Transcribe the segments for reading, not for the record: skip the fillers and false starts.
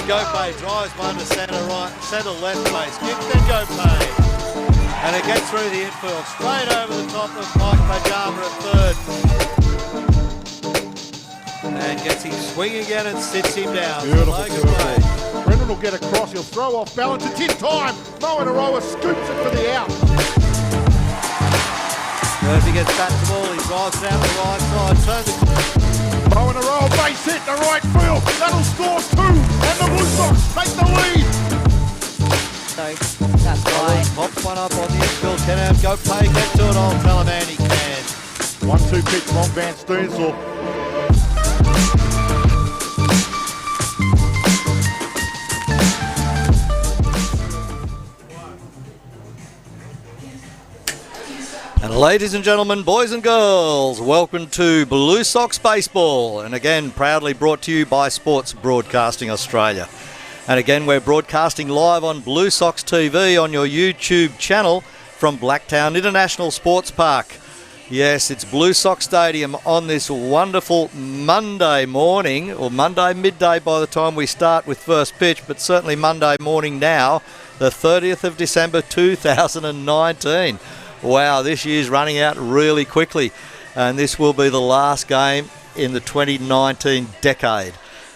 Gope drives one to centre left base. Gives then Gope. And it gets through the infield, straight over the top of Mike Pajama at third. And gets him swing again and sits him down. Beautiful. Brendan will get across, he'll throw off balance, it's in time. Moanaroa scoops it for the out. Murphy gets back to the ball, he drives it out the right side, Moanaroa base hit the right field, that'll score two, and the Blue Sox take the lead. So that's why. Pops one up on the infield, can out, Gope, get to it, I'll tell him and he can. 1-2 pitch, long Van Steensel. And ladies and gentlemen, boys and girls, welcome to Blue Sox Baseball. And again, proudly brought to you by Sports Broadcasting Australia. And again, we're broadcasting live on Blue Sox TV on your YouTube channel from Blacktown International Sports Park. Yes, it's Blue Sox Stadium on this wonderful Monday morning, or Monday midday by the time we start with first pitch, but certainly Monday morning now, the 30th of December 2019. Wow, this year's running out really quickly, and this will be the last game in the 2019 decade.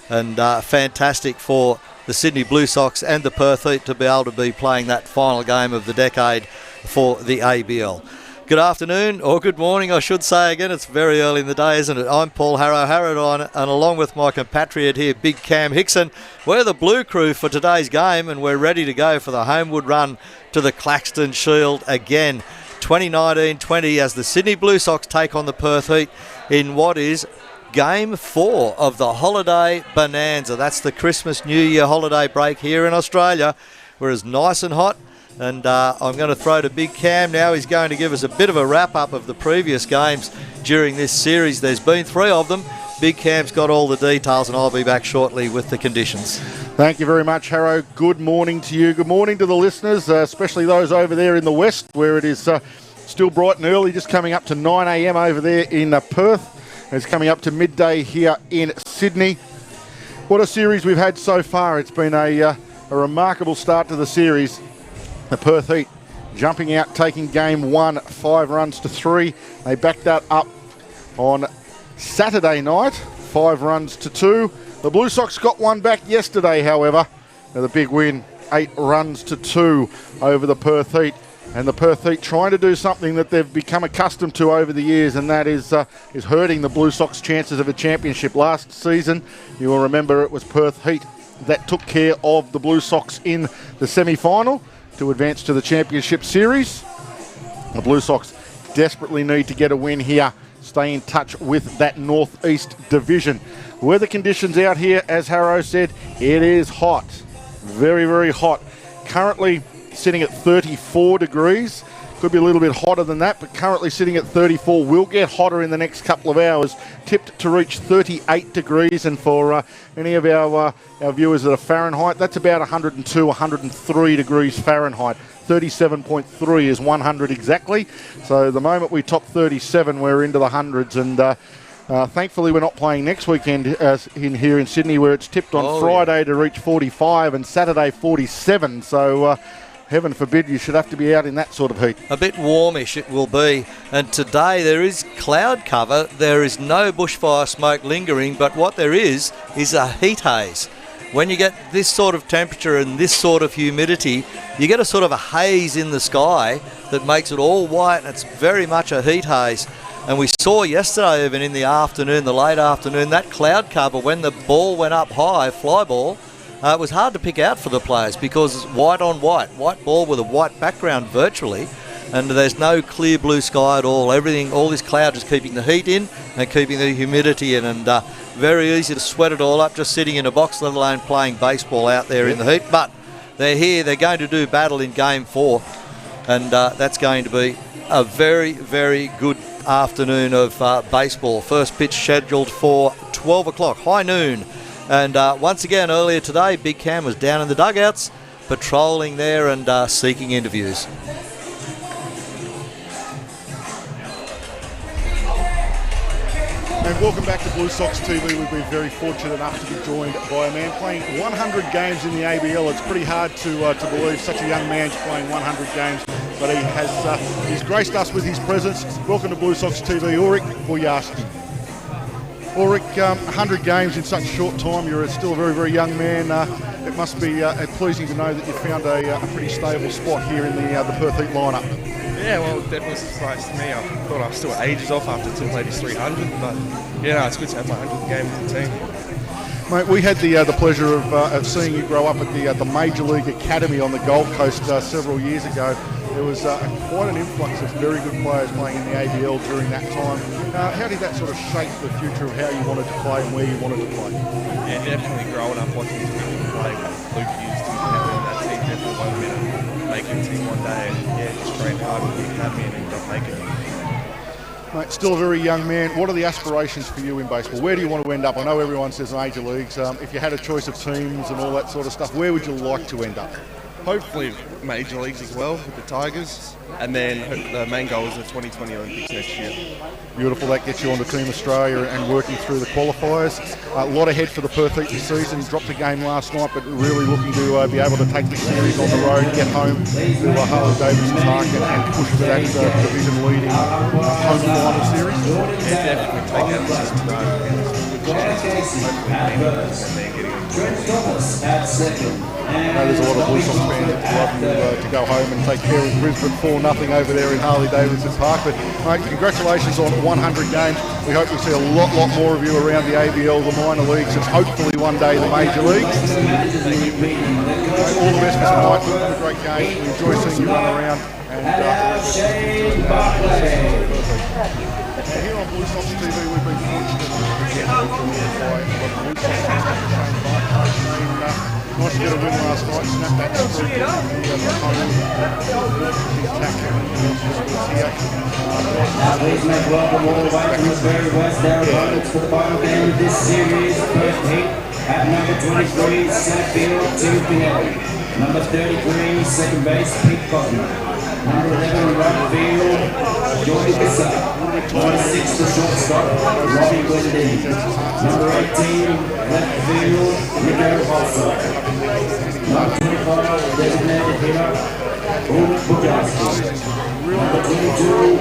And fantastic for the Sydney Blue Sox and the Perth Heat to be able to be playing that final game of the decade for the ABL. Good afternoon, or good morning I should say again, it's very early in the day, isn't it? I'm Paul Harrow, and along with my compatriot here, Big Cam Hickson, we're the Blue Crew for today's game, and we're ready to go for the homeward run to the Claxton Shield again. 2019-20 as the Sydney Blue Sox take on the Perth Heat in what is Game 4 of the Holiday Bonanza. That's the Christmas New Year holiday break here in Australia. We're as nice and hot, and I'm going to throw to Big Cam now. He's going to give us a bit of a wrap-up of the previous games during this series. There's been 3 of them. Big Cam's got all the details, and I'll be back shortly with the conditions. Thank you very much, Harrow. Good morning to you. Good morning to the listeners, especially those over there in the west where it is still bright and early, just coming up to 9 a.m. over there in Perth. It's coming up to midday here in Sydney. What a series we've had so far. It's been a remarkable start to the series. The Perth Heat jumping out, taking game 1, 5 runs to 3. They backed that up on Saturday night, 5 runs to 2. The Blue Sox got one back yesterday, however. The big win, 8 runs to 2 over the Perth Heat. And the Perth Heat trying to do something that they've become accustomed to over the years, and that is hurting the Blue Sox chances of a championship. Last season, you will remember it was Perth Heat that took care of the Blue Sox in the semi-final to advance to the championship series. The Blue Sox desperately need to get a win here, stay in touch with that Northeast division. Weather conditions out here, as Harrow said, it is hot. Very, very hot. Currently sitting at 34 degrees. Could be a little bit hotter than that, but currently sitting at 34. Will get hotter in the next couple of hours. Tipped to reach 38 degrees. And for any of our viewers that are Fahrenheit, that's about 102, 103 degrees Fahrenheit. 37.3 is 100 exactly. So the moment we top 37, we're into the hundreds. And thankfully, we're not playing next weekend here in Sydney, where it's tipped on Friday to reach 45 and Saturday 47. So heaven forbid you should have to be out in that sort of heat. A bit warmish it will be. And today there is cloud cover. There is no bushfire smoke lingering, but what there is a heat haze. When you get this sort of temperature and this sort of humidity, you get a sort of a haze in the sky that makes it all white, and it's very much a heat haze. And we saw yesterday, even in the afternoon, the late afternoon, that cloud cover, when the ball went up high, fly ball, it was hard to pick out for the players because it's white on white ball with a white background virtually, and there's no clear blue sky at all. Everything, all this cloud is keeping the heat in and keeping the humidity in, and very easy to sweat it all up just sitting in a box, let alone playing baseball out there in the heat. But they're here, they're going to do battle in Game 4, and that's going to be a very, very good afternoon of baseball. First pitch scheduled for 12 o'clock, high noon. And once again, earlier today, Big Cam was down in the dugouts, patrolling there and seeking interviews. And welcome back to Blue Sox TV. We've been very fortunate enough to be joined by a man playing 100 games in the ABL. It's pretty hard to believe such a young man's playing 100 games, but he's graced us with his presence. Welcome to Blue Sox TV, Ulrich Boyarsky. Ulrich, 100 games in such a short time. You're still a very, very young man. It must be pleasing to know that you found a pretty stable spot here in the Perth Heat lineup. Yeah, well, it definitely surprised me. I thought I was still ages off after Tim played his 300, but yeah, it's good to have my 100th game with the team. Mate, we had the pleasure of seeing you grow up at the Major League Academy on the Gold Coast several years ago. There was quite an influx of very good players playing in the ABL during that time. How did that sort of shape the future of how you wanted to play and where you wanted to play? Yeah, definitely growing up watching these people play with Luke Hughes and having that team definitely wanted me to make it team one day, and yeah, just trained hard with the academy and ended up making it. Mate, still a very young man. What are the aspirations for you in baseball? Where do you want to end up? I know everyone says major leagues. If you had a choice of teams and all that sort of stuff, where would you like to end up? Hopefully major leagues as well with the Tigers, and then the main goal is the 2020 Olympics next year. Beautiful. That gets you on to Team Australia and working through the qualifiers. A lot ahead for the Perth Heat this season. Dropped a game last night, but really looking to be able to take the series on the road, get home to Harley Davidson's market and push for that division leading home final series. Yeah, definitely take that decision tonight. I know there's a lot of Blue Sox fans that would love to go home and take care of Brisbane 4-0 over there in Harley Davidson Park. But mate, congratulations on 100 games. We hope we see a lot more of you around the ABL, the minor leagues, and hopefully one day the major leagues. All the best for tonight. It was a great game. We enjoy seeing you run around. And here on Blue Sox TV, we've been fortunate to get by Blue Sox nice to get a win last night, snap that through the home. Please make welcome all the way from the very west Arizona to the final game of this series, Perth Heat, at number 23, center field, Tim Pinelli. Number 33, second base, Pete Cosmo. Number 11, right field, Jordy Bissett. Number 6, the shortstop, Robbie Glendine. Number 18, left field, Nico Holzer. Number 25, designated hitter, Ulrich Boyarsky. Number 22,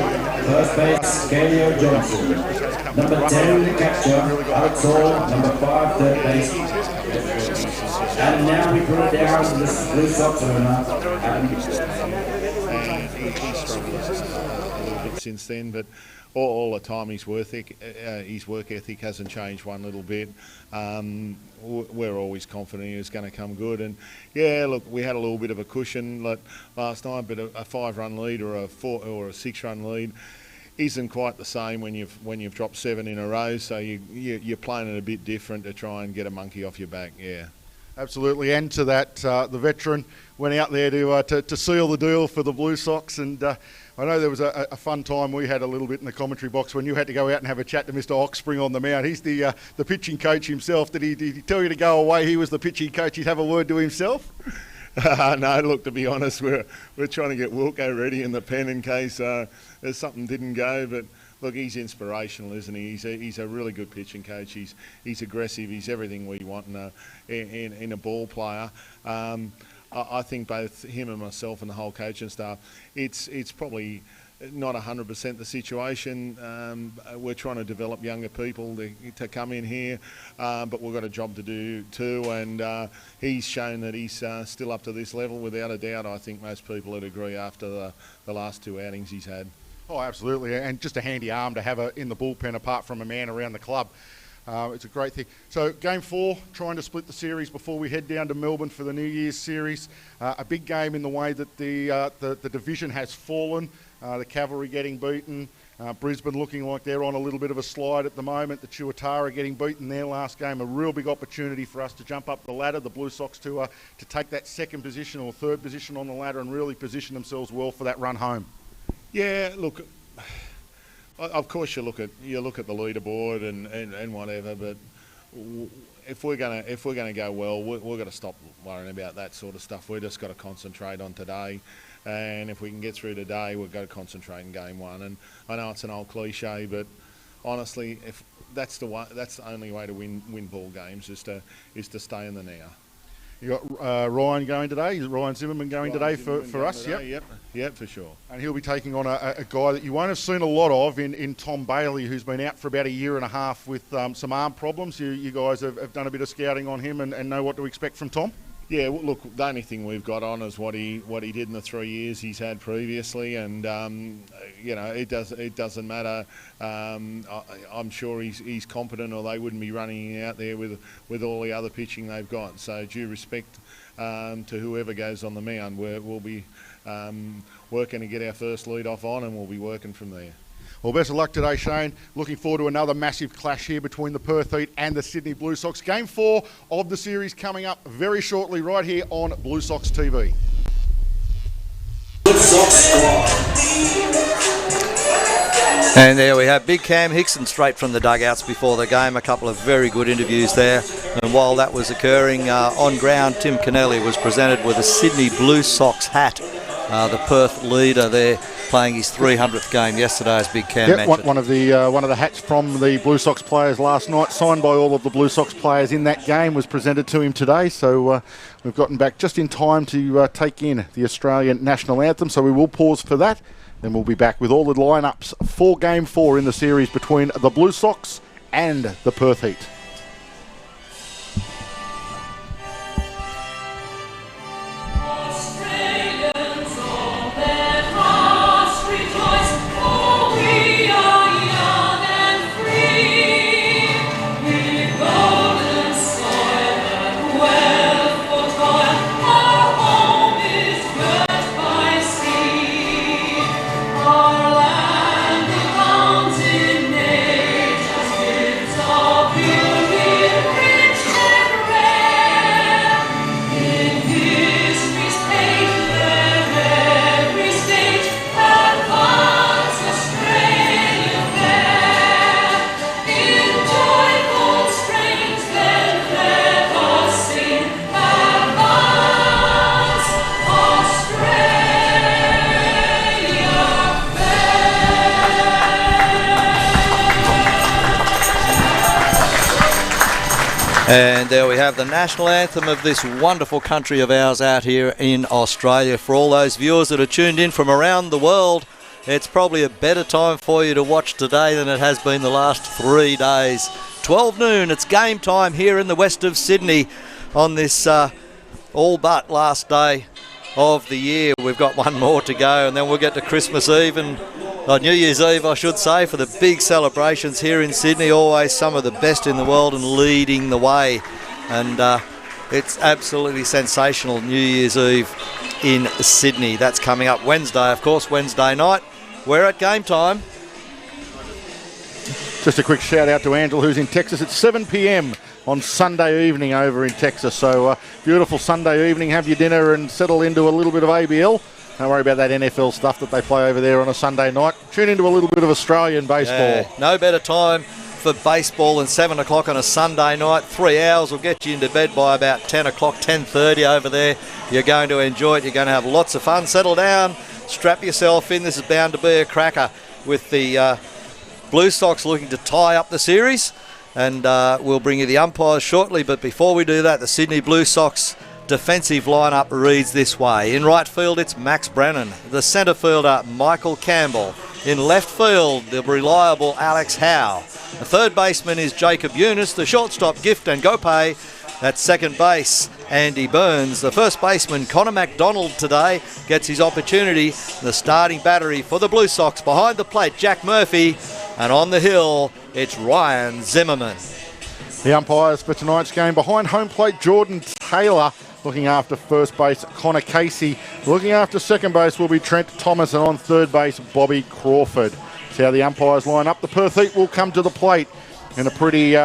first base, Calio Johnson. Number 10, the catcher, Alex Hall. Number 5, third base. And now we put it down to the Blue Sox owner, Adam. He struggled a little bit since then, but all the time his work ethic hasn't changed one little bit. We're always confident he was going to come good, and yeah, look, we had a little bit of a cushion last night, but a 5-run lead or a 4 or a 6-run lead isn't quite the same when you've dropped 7 in a row. So you're playing it a bit different to try and get a monkey off your back. Yeah. Absolutely, and to that, the veteran went out there to seal the deal for the Blue Sox, and I know there was a fun time we had a little bit in the commentary box when you had to go out and have a chat to Mr. Oxspring on the mound. He's the pitching coach himself. Did he tell you to go away? He was the pitching coach. He'd have a word to himself? No, look, to be honest, we're trying to get Wilco ready in the pen in case there's something didn't go, but look, he's inspirational, isn't he? He's a really good pitching coach. He's aggressive. He's everything we want in a ball player. I think both him and myself and the whole coaching staff, it's probably not 100% the situation. We're trying to develop younger people to come in here, but we've got a job to do too, and he's shown that he's still up to this level without a doubt. I think most people would agree after the last 2 outings he's had. Oh, absolutely, and just a handy arm to have in the bullpen apart from a man around the club. It's a great thing. So game 4, trying to split the series before we head down to Melbourne for the New Year's series. A big game in the way that the division has fallen. The Cavalry getting beaten. Brisbane looking like they're on a little bit of a slide at the moment. The Tuatara getting beaten their last game. A real big opportunity for us to jump up the ladder. The Blue Sox to take that 2nd position or 3rd position on the ladder and really position themselves well for that run home. Yeah, look, of course you look at the leaderboard and whatever, but if we're gonna go well, we've got to stop worrying about that sort of stuff. We've just got to concentrate on today, and if we can get through today, we've got to concentrate in game 1. And I know it's an old cliche, but honestly, if that's the way. That's the only way to win ball games is to stay in the now. You got Ryan going today. Is Ryan Zimmerman going today for us? Today? Yep, for sure. And he'll be taking on a guy that you won't have seen a lot of in Tom Bailey, who's been out for about 1.5 years with some arm problems. You guys have done a bit of scouting on him and know what to expect from Tom? Yeah, well, look, the only thing we've got on is what he did in the 3 years he's had previously, and it doesn't matter. I'm sure he's competent, or they wouldn't be running out there with all the other pitching they've got. So due respect to whoever goes on the mound, we'll be working to get our first lead off on, and we'll be working from there. Well, best of luck today, Shane. Looking forward to another massive clash here between the Perth Heat and the Sydney Blue Sox. Game 4 of the series coming up very shortly right here on Blue Sox TV. Blue Sox squad. And there we have Big Cam Hickson straight from the dugouts before the game. A couple of very good interviews there. And while that was occurring on ground, Tim Kennelly was presented with a Sydney Blue Sox hat. The Perth leader there, playing his 300th game yesterday, as Big Cam mentioned. One of the hats from the Blue Sox players last night, signed by all of the Blue Sox players in that game, was presented to him today. So we've gotten back just in time to take in the Australian national anthem. So we will pause for that. Then we'll be back with all the lineups for Game 4 in the series between the Blue Sox and the Perth Heat. And there we have the national anthem of this wonderful country of ours out here in Australia. For all those viewers that are tuned in from around the world, it's probably a better time for you to watch today than it has been the last 3 days. 12 noon, it's game time here in the west of Sydney on this all but last day of the year. We've got one more to go, and then we'll get to Christmas Eve and New Year's Eve, I should say, for the big celebrations here in Sydney. Always some of the best in the world and leading the way. And it's absolutely sensational, New Year's Eve in Sydney. That's coming up Wednesday, of course, Wednesday night. We're at game time. Just a quick shout out to Angela, who's in Texas at 7 p.m. on Sunday evening over in Texas. So beautiful Sunday evening. Have your dinner and settle into a little bit of ABL. Don't worry about that NFL stuff that they play over there on a Sunday night. Tune into a little bit of Australian baseball. Yeah, no better time for baseball than 7 o'clock on a Sunday night. 3 hours will get you into bed by about 10 o'clock, 10:30 over there. You're going to enjoy it. You're going to have lots of fun. Settle down, strap yourself in. This is bound to be a cracker with the Blue Sox looking to tie up the series. And we'll bring you the umpires shortly. But before we do that, the Sydney Blue Sox defensive lineup reads this way. In right field, it's Max Brennan. The centre fielder, Michael Campbell. In left field, the reliable Alex Howe. The third baseman is Jacob Eunice. The shortstop, Gift and Gopay. At second base, Andy Burns. The first baseman, Connor MacDonald, today gets his opportunity. The starting battery for the Blue Sox. Behind the plate, Jack Murphy. And on the hill, it's Ryan Zimmerman. The umpires for tonight's game, behind home plate, Jordan Taylor. Looking after first base, Connor Casey. Looking after second base will be Trent Thomas, and on third base, Bobby Crawford. See how the umpires line up. The Perth Heat will come to the plate in a pretty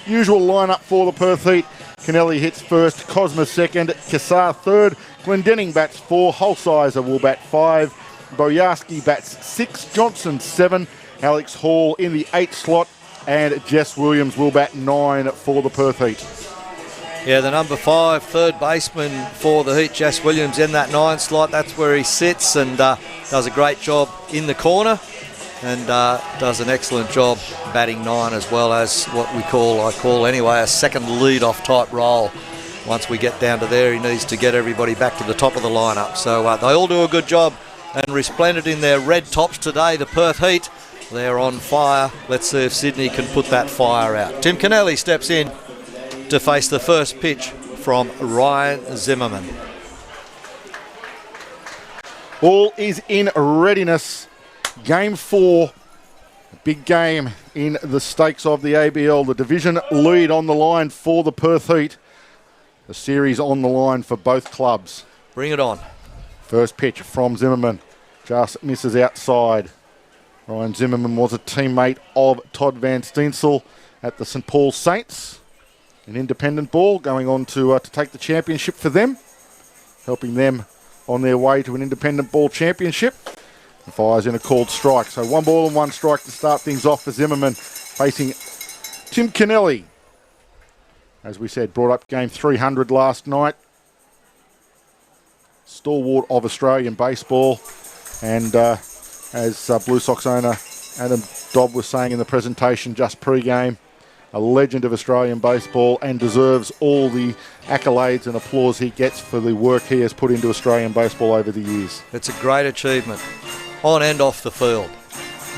usual lineup for the Perth Heat. Kennelly hits first, Cosma second, Kassar third, Glendenning bats 4, Holsizer will bat 5, Boyarsky bats 6, Johnson 7, Alex Hall in the 8th slot, and Jess Williams will bat 9 for the Perth Heat. Yeah, the number 5 third baseman for the Heat, Jess Williams, in that 9 slot. That's where he sits and does a great job in the corner and does an excellent job batting 9 as well as what I call anyway, a second lead-off type role. Once we get down to there, he needs to get everybody back to the top of the lineup. So they all do a good job and resplendent in their red tops today, the Perth Heat. They're on fire. Let's see if Sydney can put that fire out. Tim Kennelly steps in to face the first pitch from Ryan Zimmerman. All is in readiness. Game 4, big game in the stakes of the ABL. The division lead on the line for the Perth Heat. The series on the line for both clubs. Bring it on. First pitch from Zimmerman. Just misses outside. Ryan Zimmerman was a teammate of Todd Van Steensel at the St Paul Saints. An independent ball going on to take the championship for them. Helping them on their way to an independent ball championship. And fires in a called strike. So 1 ball and 1 strike to start things off for Zimmerman facing Tim Kennelly. As we said, brought up game 300 last night. Stalwart of Australian baseball. And as Blue Sox owner Adam Dobb was saying in the presentation just pre-game, a legend of Australian baseball and deserves all the accolades and applause he gets for the work he has put into Australian baseball over the years. It's a great achievement, on and off the field.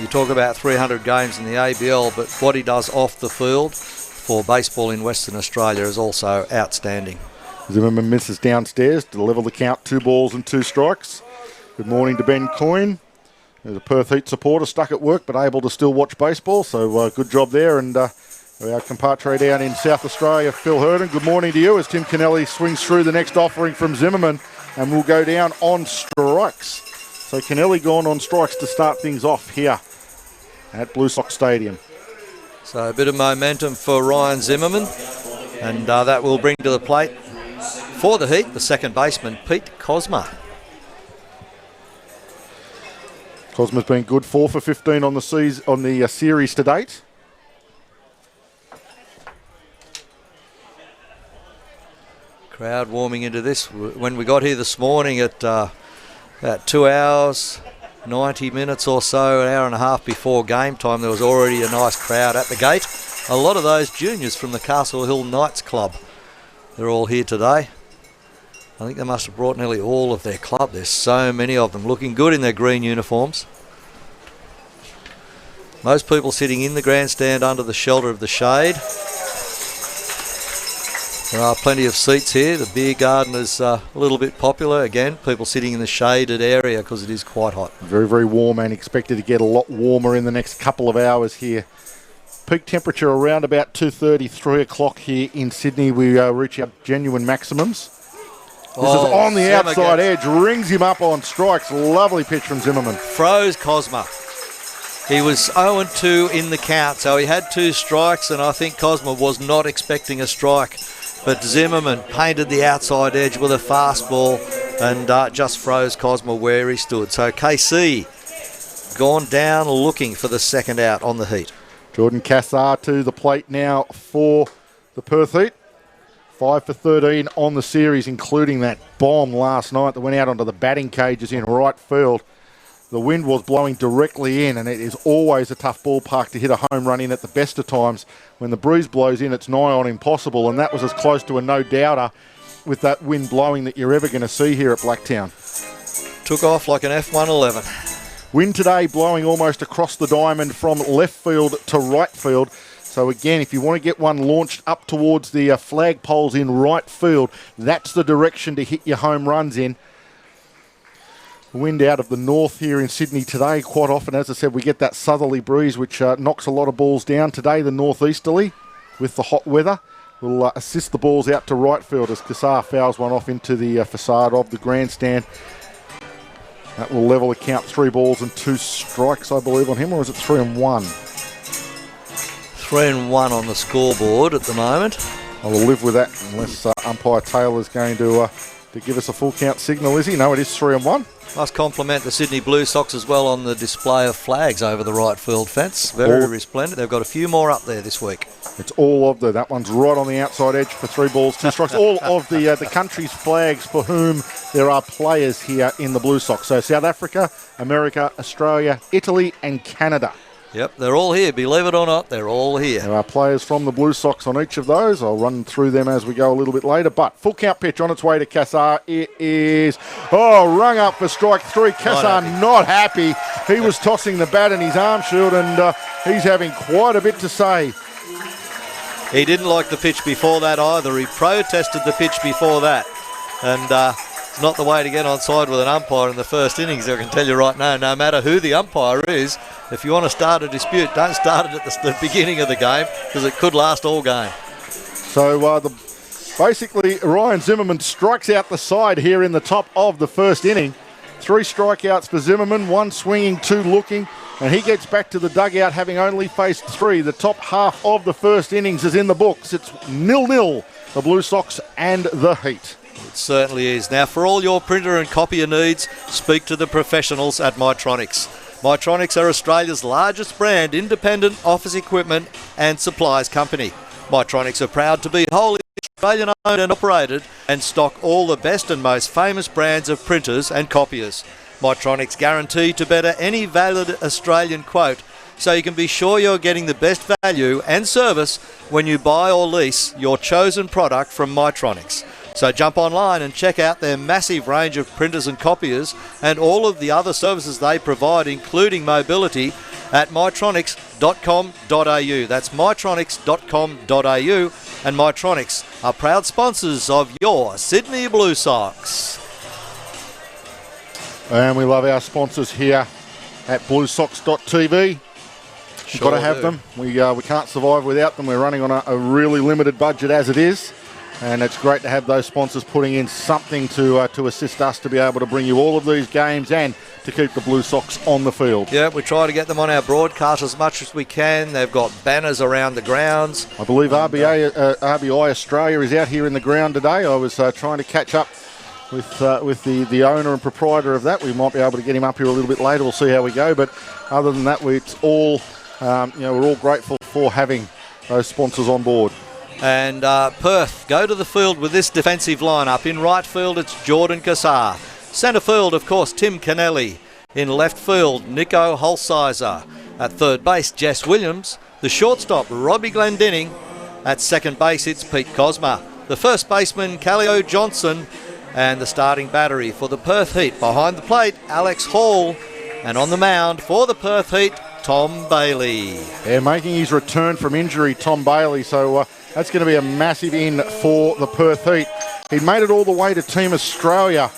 You talk about 300 games in the ABL, but what he does off the field for baseball in Western Australia is also outstanding. Zimmerman misses downstairs to level the count, 2 balls and 2 strikes. Good morning to Ben Coyne. There's a Perth Heat supporter stuck at work but able to still watch baseball, so good job there. And our compatre down in South Australia, Phil Herden, good morning to you as Tim Kennelly swings through the next offering from Zimmerman and will go down on strikes. So Kennelly gone on strikes to start things off here at Blue Sox Stadium. So a bit of momentum for Ryan Zimmerman, and that will bring to the plate for the Heat the second baseman, Pete Cosma. Cosma's been good, 4 for 15 on the series to date. Crowd warming into this. When we got here this morning at about 2 hours, 90 minutes or so, an hour and a half before game time, there was already a nice crowd at the gate. A lot of those juniors from the Castle Hill Knights Club. They're all here today. I think they must have brought nearly all of their club. There's so many of them looking good in their green uniforms. Most people sitting in the grandstand under the shelter of the shade. There are plenty of seats here. The beer garden is a little bit popular. Again, people sitting in the shaded area because it is quite hot. Very, very warm and expected to get a lot warmer in the next couple of hours here. Peak temperature around about 2:30, 3 o'clock here in Sydney. We reach our genuine maximums. This is on the outside edge, rings him up on strikes. Lovely pitch from Zimmerman. Froze Cosma. He was 0-2 in the count, so he had 2 strikes, and I think Cosma was not expecting a strike. But Zimmerman painted the outside edge with a fastball and just froze Cosma where he stood. So KC gone down looking for the second out on the Heat. Jordan Cassar to the plate now for the Perth Heat. 5 for 13 on the series, including that bomb last night that went out onto the batting cages in right field. The wind was blowing directly in, and it is always a tough ballpark to hit a home run in at the best of times. When the breeze blows in, it's nigh on impossible, and that was as close to a no-doubter with that wind blowing that you're ever going to see here at Blacktown. Took off like an F-111. Wind today blowing almost across the diamond from left field to right field. So again, if you want to get one launched up towards the flag poles in right field, that's the direction to hit your home runs in. Wind out of the north here in Sydney today. Quite often, as I said, we get that southerly breeze which knocks a lot of balls down. Today, the northeasterly with the hot weather will assist the balls out to right field as Kassar fouls one off into the facade of the grandstand. That will level the count, 3 balls and 2 strikes, I believe, on him, or is it 3 and 1? 3-1 on the scoreboard at the moment. I will live with that unless umpire Taylor is going to to give us a full count signal, is he? No, it is 3-1. Must compliment the Sydney Blue Sox as well on the display of flags over the right field fence. Very resplendent. They've got a few more up there this week. It's all of that one's right on the outside edge for 3 balls, 2 strikes. All of the country's flags for whom there are players here in the Blue Sox. So South Africa, America, Australia, Italy and Canada. Yep, they're all here. Believe it or not, they're all here. There are players from the Blue Sox on each of those. I'll run through them as we go a little bit later. But full count pitch on its way to Kassar. It is, rung up for strike 3. Kassar not happy. He was tossing the bat in his arm shield and he's having quite a bit to say. He didn't like the pitch before that either. He protested the pitch before that. And it's not the way to get on side with an umpire in the first innings, I can tell you right now. No matter who the umpire is, if you want to start a dispute, don't start it at the beginning of the game because it could last all game. So basically Ryan Zimmerman strikes out the side here in the top of the first inning. 3 strikeouts for Zimmerman, 1 swinging, 2 looking. And he gets back to the dugout having only faced 3. The top half of the first innings is in the books. It's 0-0, the Blue Sox and the Heat. It certainly is. Now, for all your printer and copier needs, speak to the professionals at Mytronics. Mytronics are Australia's largest brand independent office equipment and supplies company. Mytronics are proud to be wholly Australian owned and operated and stock all the best and most famous brands of printers and copiers. Mytronics guarantee to better any valid Australian quote, so you can be sure you're getting the best value and service when you buy or lease your chosen product from Mytronics. So jump online and check out their massive range of printers and copiers and all of the other services they provide, including mobility, at mytronics.com.au. That's mytronics.com.au, and Mytronics are proud sponsors of your Sydney Blue Sox. And we love our sponsors here at bluesox.tv. You've got to have them. We can't survive without them. We're running on a really limited budget as it is. And it's great to have those sponsors putting in something to assist us to be able to bring you all of these games and to keep the Blue Sox on the field. Yeah, we try to get them on our broadcast as much as we can. They've got banners around the grounds. I believe RBI Australia is out here in the ground today. I was trying to catch up with the owner and proprietor of that. We might be able to get him up here a little bit later. We'll see how we go. But other than that, it's all we're all grateful for having those sponsors on board. And Perth go to the field with this defensive lineup. In right field, it's Jordan Kassar. Centre field, of course, Tim Kennelly. In left field, Nico Holsizer. At third base, Jess Williams. The shortstop, Robbie Glendinning. At second base, it's Pete Cosma. The first baseman, Callio Johnson. And the starting battery for the Perth Heat. Behind the plate, Alex Hall. And on the mound for the Perth Heat, Tom Bailey. Yeah, making his return from injury, Tom Bailey. So that's going to be a massive in for the Perth Heat. He made it all the way to Team Australia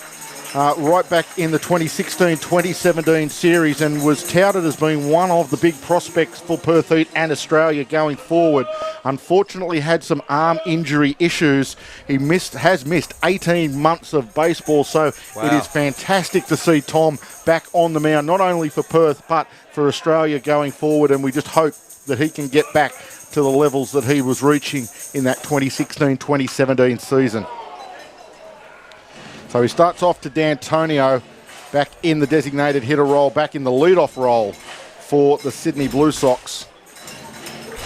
right back in the 2016-2017 series and was touted as being one of the big prospects for Perth Heat and Australia going forward. Unfortunately had some arm injury issues. He has missed 18 months of baseball, so It is fantastic to see Tom back on the mound, not only for Perth but for Australia going forward, and we just hope that he can get back to the levels that he was reaching in that 2016-2017 season. So he starts off to D'Antonio back in the designated hitter role, back in the leadoff role for the Sydney Blue Sox.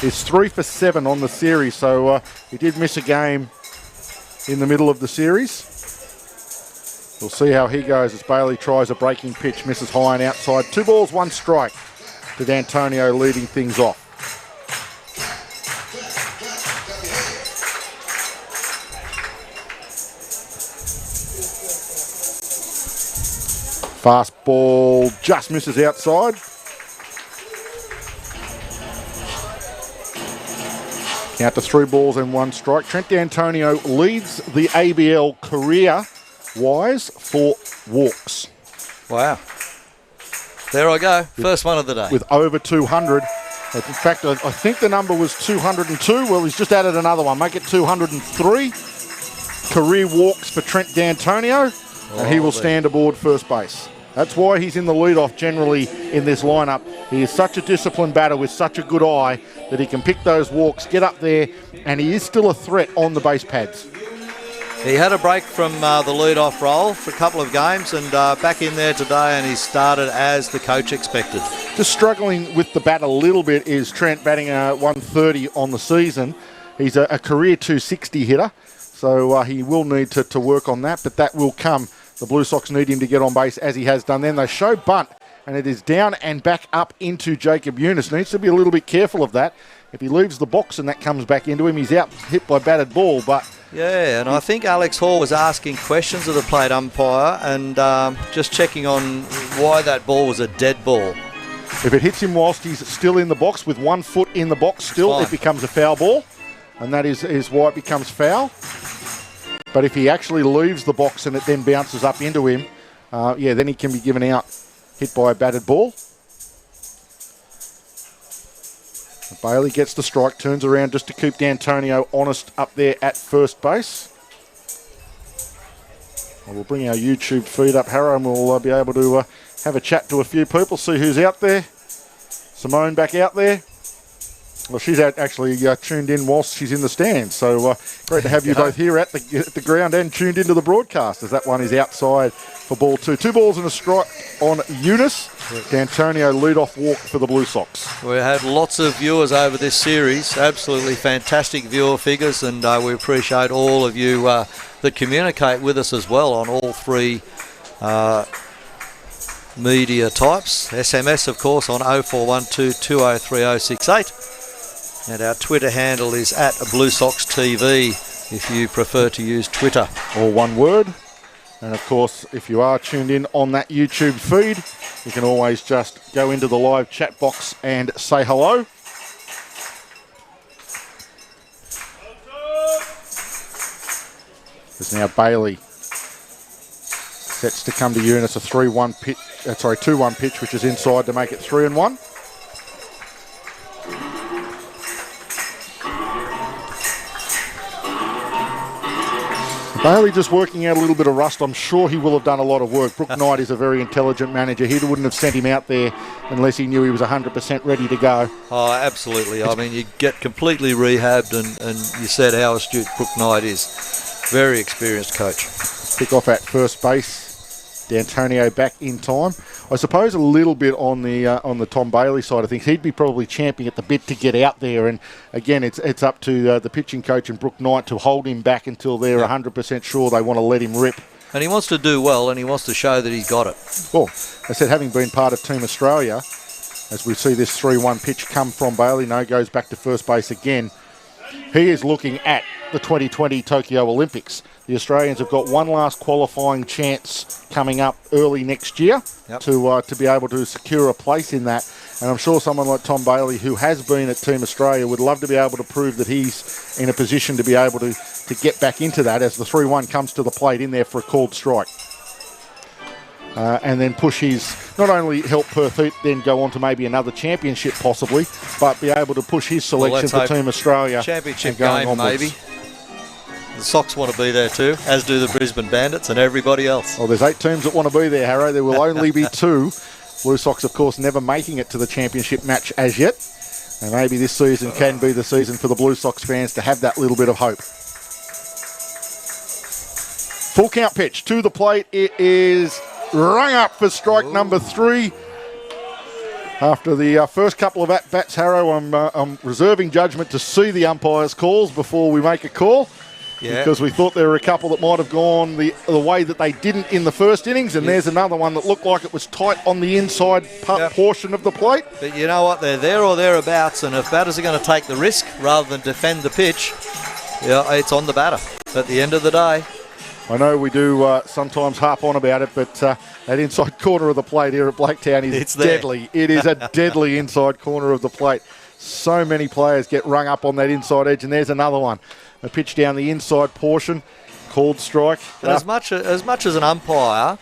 He's 3 for 7 on the series, so he did miss a game in the middle of the series. We'll see how he goes as Bailey tries a breaking pitch, misses high and outside. 2 balls, 1 strike to D'Antonio leading things off. Fastball just misses outside. Count to 3 balls and 1 strike. Trent D'Antonio leads the ABL career-wise for walks. Wow. There I go. First one of the day. With over 200. In fact, I think the number was 202. Well, he's just added another one. Make it 203. Career walks for Trent D'Antonio. And he will stand aboard first base. That's why he's in the leadoff generally in this lineup. He is such a disciplined batter with such a good eye that he can pick those walks, get up there, and he is still a threat on the base pads. He had a break from the lead-off role for a couple of games and back in there today, and he started as the coach expected. Just struggling with the bat a little bit is Trent, batting 130 on the season. He's a career 260 hitter, so he will need to work on that, but that will come. The Blue Sox need him to get on base as he has done then. They show bunt, and it is down and back up into Jacob Eunice. Needs to be a little bit careful of that. If he leaves the box and that comes back into him, he's out hit by batted ball, but... Yeah, and I think Alex Hall was asking questions of the plate umpire and just checking on why that ball was a dead ball. If it hits him whilst he's still in the box with 1 foot in the box still, it becomes a foul ball, and that is why it becomes foul. But if he actually leaves the box and it then bounces up into him, then he can be given out, hit by a batted ball. Bailey gets the strike, turns around just to keep D'Antonio honest up there at first base. Well, we'll bring our YouTube feed up, Harrow, and we'll be able to have a chat to a few people, see who's out there. Simone back out there. Well, she's actually tuned in whilst she's in the stands, so great to have you both here at the ground and tuned into the broadcast, as that one is outside for ball 2. 2 balls and a strike on Eunice. D'Antonio lead-off walk for the Blue Sox. We had lots of viewers over this series, absolutely fantastic viewer figures, and we appreciate all of you that communicate with us as well on all 3 media types. SMS, of course, on 0412 203068. And our Twitter handle is at Blue Sox TV if you prefer to use Twitter. All one word. And of course, if you are tuned in on that YouTube feed, you can always just go into the live chat box and say hello. There's now Bailey. Sets to come to Eunice, a 2-1 pitch, which is inside to make it 3-1. Bailey just working out a little bit of rust. I'm sure he will have done a lot of work. Brooke Knight is a very intelligent manager. He wouldn't have sent him out there unless he knew he was 100% ready to go. Oh, absolutely. I mean, you get completely rehabbed, and you said how astute Brooke Knight is. Very experienced coach. Pick off at first base. D'Antonio back in time. I suppose a little bit on the Tom Bailey side of things. He'd be probably champing at the bit to get out there. And again, it's up to the pitching coach and Brooke Knight to hold him back until they're 100% sure they want to let him rip. And he wants to do well, and he wants to show that he's got it. Well, I said, having been part of Team Australia, as we see this 3-1 pitch come from Bailey, goes back to first base again. He is looking at the 2020 Tokyo Olympics. The Australians have got one last qualifying chance coming up early next year to be able to secure a place in that. And I'm sure someone like Tom Bailey, who has been at Team Australia, would love to be able to prove that he's in a position to be able to get back into that as the 3-1 comes to the plate in there for a called strike. And then push his, not only help Perth then go on to maybe another championship possibly, but be able to push his selection for Team Australia. Championship game maybe. The Sox want to be there too, as do the Brisbane Bandits and everybody else. Well, there's 8 teams that want to be there, Harrow. There will only be 2. Blue Sox, of course, never making it to the championship match as yet. And maybe this season can be the season for the Blue Sox fans to have that little bit of hope. Full count pitch to the plate. It is rung up for strike number 3. After the first couple of at-bats, Harrow, I'm reserving judgment to see the umpire's calls before we make a call. Yeah. Because we thought there were a couple that might have gone the way that they didn't in the first innings, and there's another one that looked like it was tight on the inside portion of the plate. But you know what? They're there or thereabouts, and if batters are going to take the risk rather than defend the pitch, it's on the batter at the end of the day. I know we do sometimes harp on about it, but that inside corner of the plate here at Blacktown is deadly. It is a deadly inside corner of the plate. So many players get rung up on that inside edge, and there's another one. A pitch down the inside portion, called strike. And as much as an umpire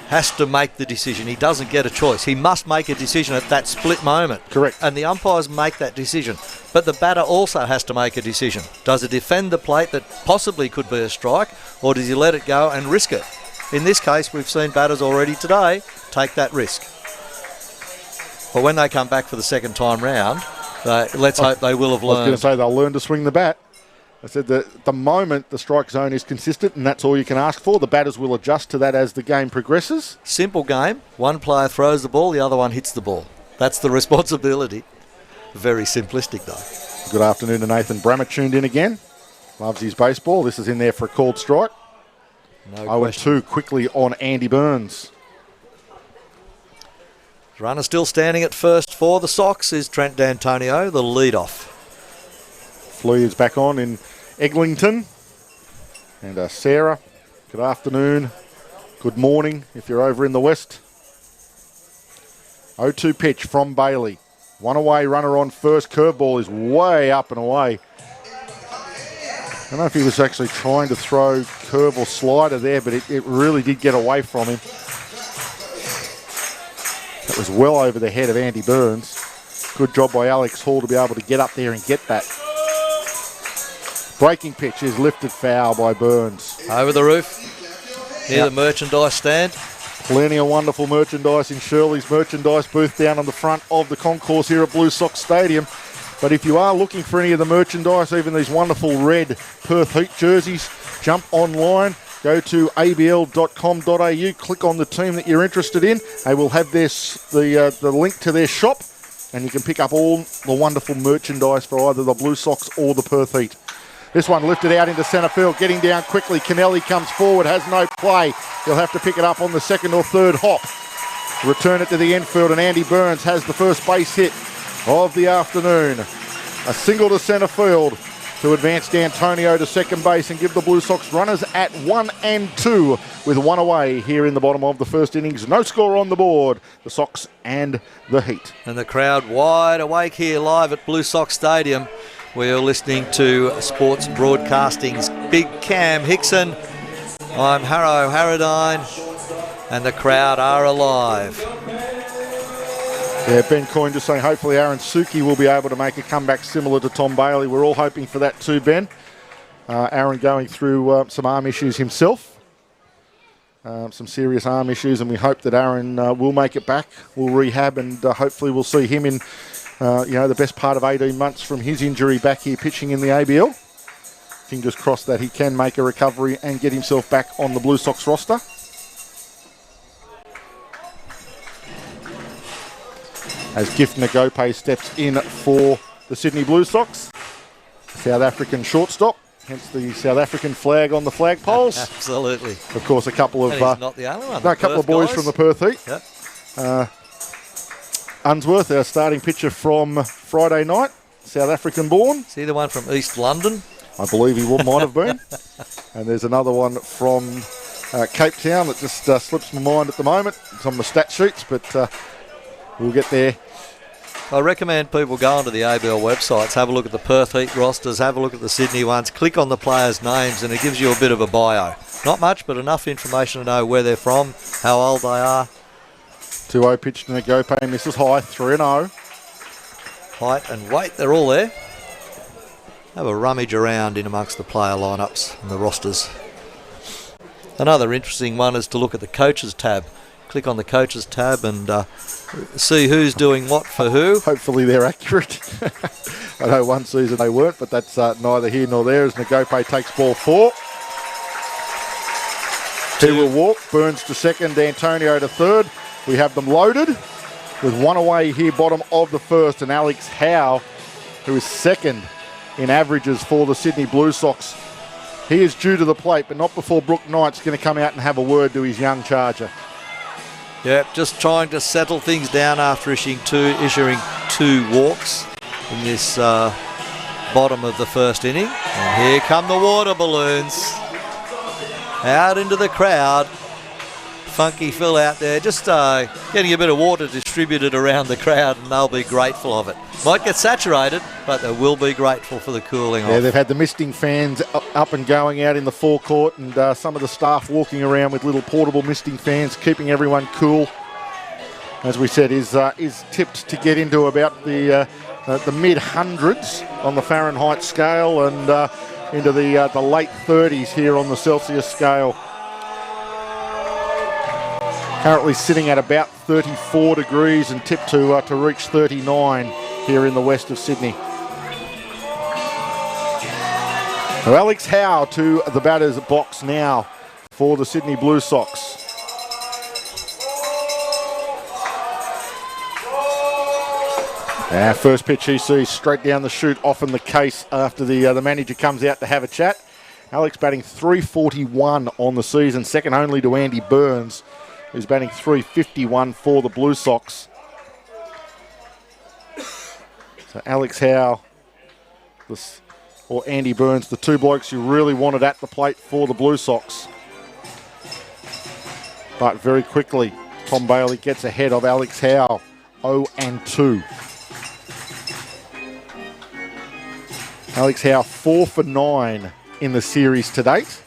has to make the decision, he doesn't get a choice. He must make a decision at that split moment. Correct. And the umpires make that decision. But the batter also has to make a decision. Does he defend the plate that possibly could be a strike, or does he let it go and risk it? In this case, we've seen batters already today take that risk. But when they come back for the second time round, let's hope they will have learned. I was going to say they'll learn to swing the bat. I said that at the moment the strike zone is consistent, and that's all you can ask for. The batters will adjust to that as the game progresses. Simple game. One player throws the ball, the other one hits the ball. That's the responsibility. Very simplistic, though. Good afternoon to Nathan Brammer, tuned in again. Loves his baseball. This is in there for a called strike. No 0-2 quickly on Andy Burns. Runner still standing at first for the Sox is Trent D'Antonio, the lead-off. Flea is back on in Eglinton. And Sarah, good afternoon. Good morning if you're over in the west. 0-2 pitch from Bailey. One away, runner on first. Curveball is way up and away. I don't know if he was actually trying to throw curve or slider there, but it really did get away from him. That was well over the head of Andy Burns. Good job by Alex Hall to be able to get up there and get that. Breaking pitch is lifted foul by Burns. Over the roof, near the merchandise stand. Plenty of wonderful merchandise in Shirley's merchandise booth down on the front of the concourse here at Blue Sox Stadium. But if you are looking for any of the merchandise, even these wonderful red Perth Heat jerseys, jump online, go to abl.com.au, click on the team that you're interested in. They will have the link to their shop, and you can pick up all the wonderful merchandise for either the Blue Sox or the Perth Heat. This one lifted out into centre field, getting down quickly. Kennelly comes forward, has no play. He'll have to pick it up on the second or third hop. Return it to the infield, and Andy Burns has the first base hit of the afternoon. A single to centre field to advance D'Antonio to second base and give the Blue Sox runners at 1 and 2 with one away here in the bottom of the first innings. No score on the board, the Sox and the Heat. And the crowd wide awake here live at Blue Sox Stadium. We're listening to Sports Broadcasting's Big Cam Hickson. I'm Harrow Harradine, and the crowd are alive. Yeah, Ben Coyne just saying hopefully Aaron Suki will be able to make a comeback similar to Tom Bailey. We're all hoping for that too, Ben. Aaron going through some arm issues himself. Some serious arm issues, and we hope that Aaron will make it back, will rehab, and hopefully we'll see him in the best part of 18 months from his injury back here pitching in the ABL. Fingers crossed that he can make a recovery and get himself back on the Blue Sox roster. As Gift Nagope steps in for the Sydney Blue Sox. South African shortstop, hence the South African flag on the flagpoles. Absolutely. Of course, a couple of And he's not the only one. a couple of boys guys from the Perth Heat. Yep. Unsworth, our starting pitcher from Friday night, South African born. Is he the one from East London? I believe he might have been. And there's another one from Cape Town that just slips my mind at the moment. It's on the stat sheets, but we'll get there. I recommend people go onto the ABL websites, have a look at the Perth Heat rosters, have a look at the Sydney ones, click on the players' names, and it gives you a bit of a bio. Not much, but enough information to know where they're from, how old they are. 2-0 pitch to Nagope, misses high, 3-0. Height and weight, they're all there. Have a rummage around in amongst the player lineups and the rosters. Another interesting one is to look at the coaches tab. Click on the coaches tab and see who's doing what for who. Hopefully they're accurate. I know one season they weren't, but that's neither here nor there as Nagope takes ball 4. He will walk, Burns to second, D'Antonio to third. We have them loaded with one away here, bottom of the first, and Alex Howe, who is second in averages for the Sydney Blue Sox. He is due to the plate, but not before Brooke Knight's going to come out and have a word to his young charger. Yep, just trying to settle things down after issuing two walks in this bottom of the first inning. And here come the water balloons. Out into the crowd. Funky Phil out there, just getting a bit of water distributed around the crowd, and they'll be grateful of it. Might get saturated, but they will be grateful for the cooling off. Yeah, they've had the misting fans up and going out in the forecourt, and some of the staff walking around with little portable misting fans, keeping everyone cool. As we said, is tipped to get into about the mid-hundreds on the Fahrenheit scale, and into the late 30s here on the Celsius scale. Currently sitting at about 34 degrees and tipped to reach 39 here in the west of Sydney. So Alex Howe to the batter's box now for the Sydney Blue Sox. First pitch he sees straight down the chute, often the case after the manager comes out to have a chat. Alex batting 341 on the season, second only to Andy Burns, who's batting 351 for the Blue Sox. So Alex Howe or Andy Burns, the two blokes you really wanted at the plate for the Blue Sox. But very quickly, Tom Bailey gets ahead of Alex Howe, 0-2. Alex Howe 4 for 9 in the series to date.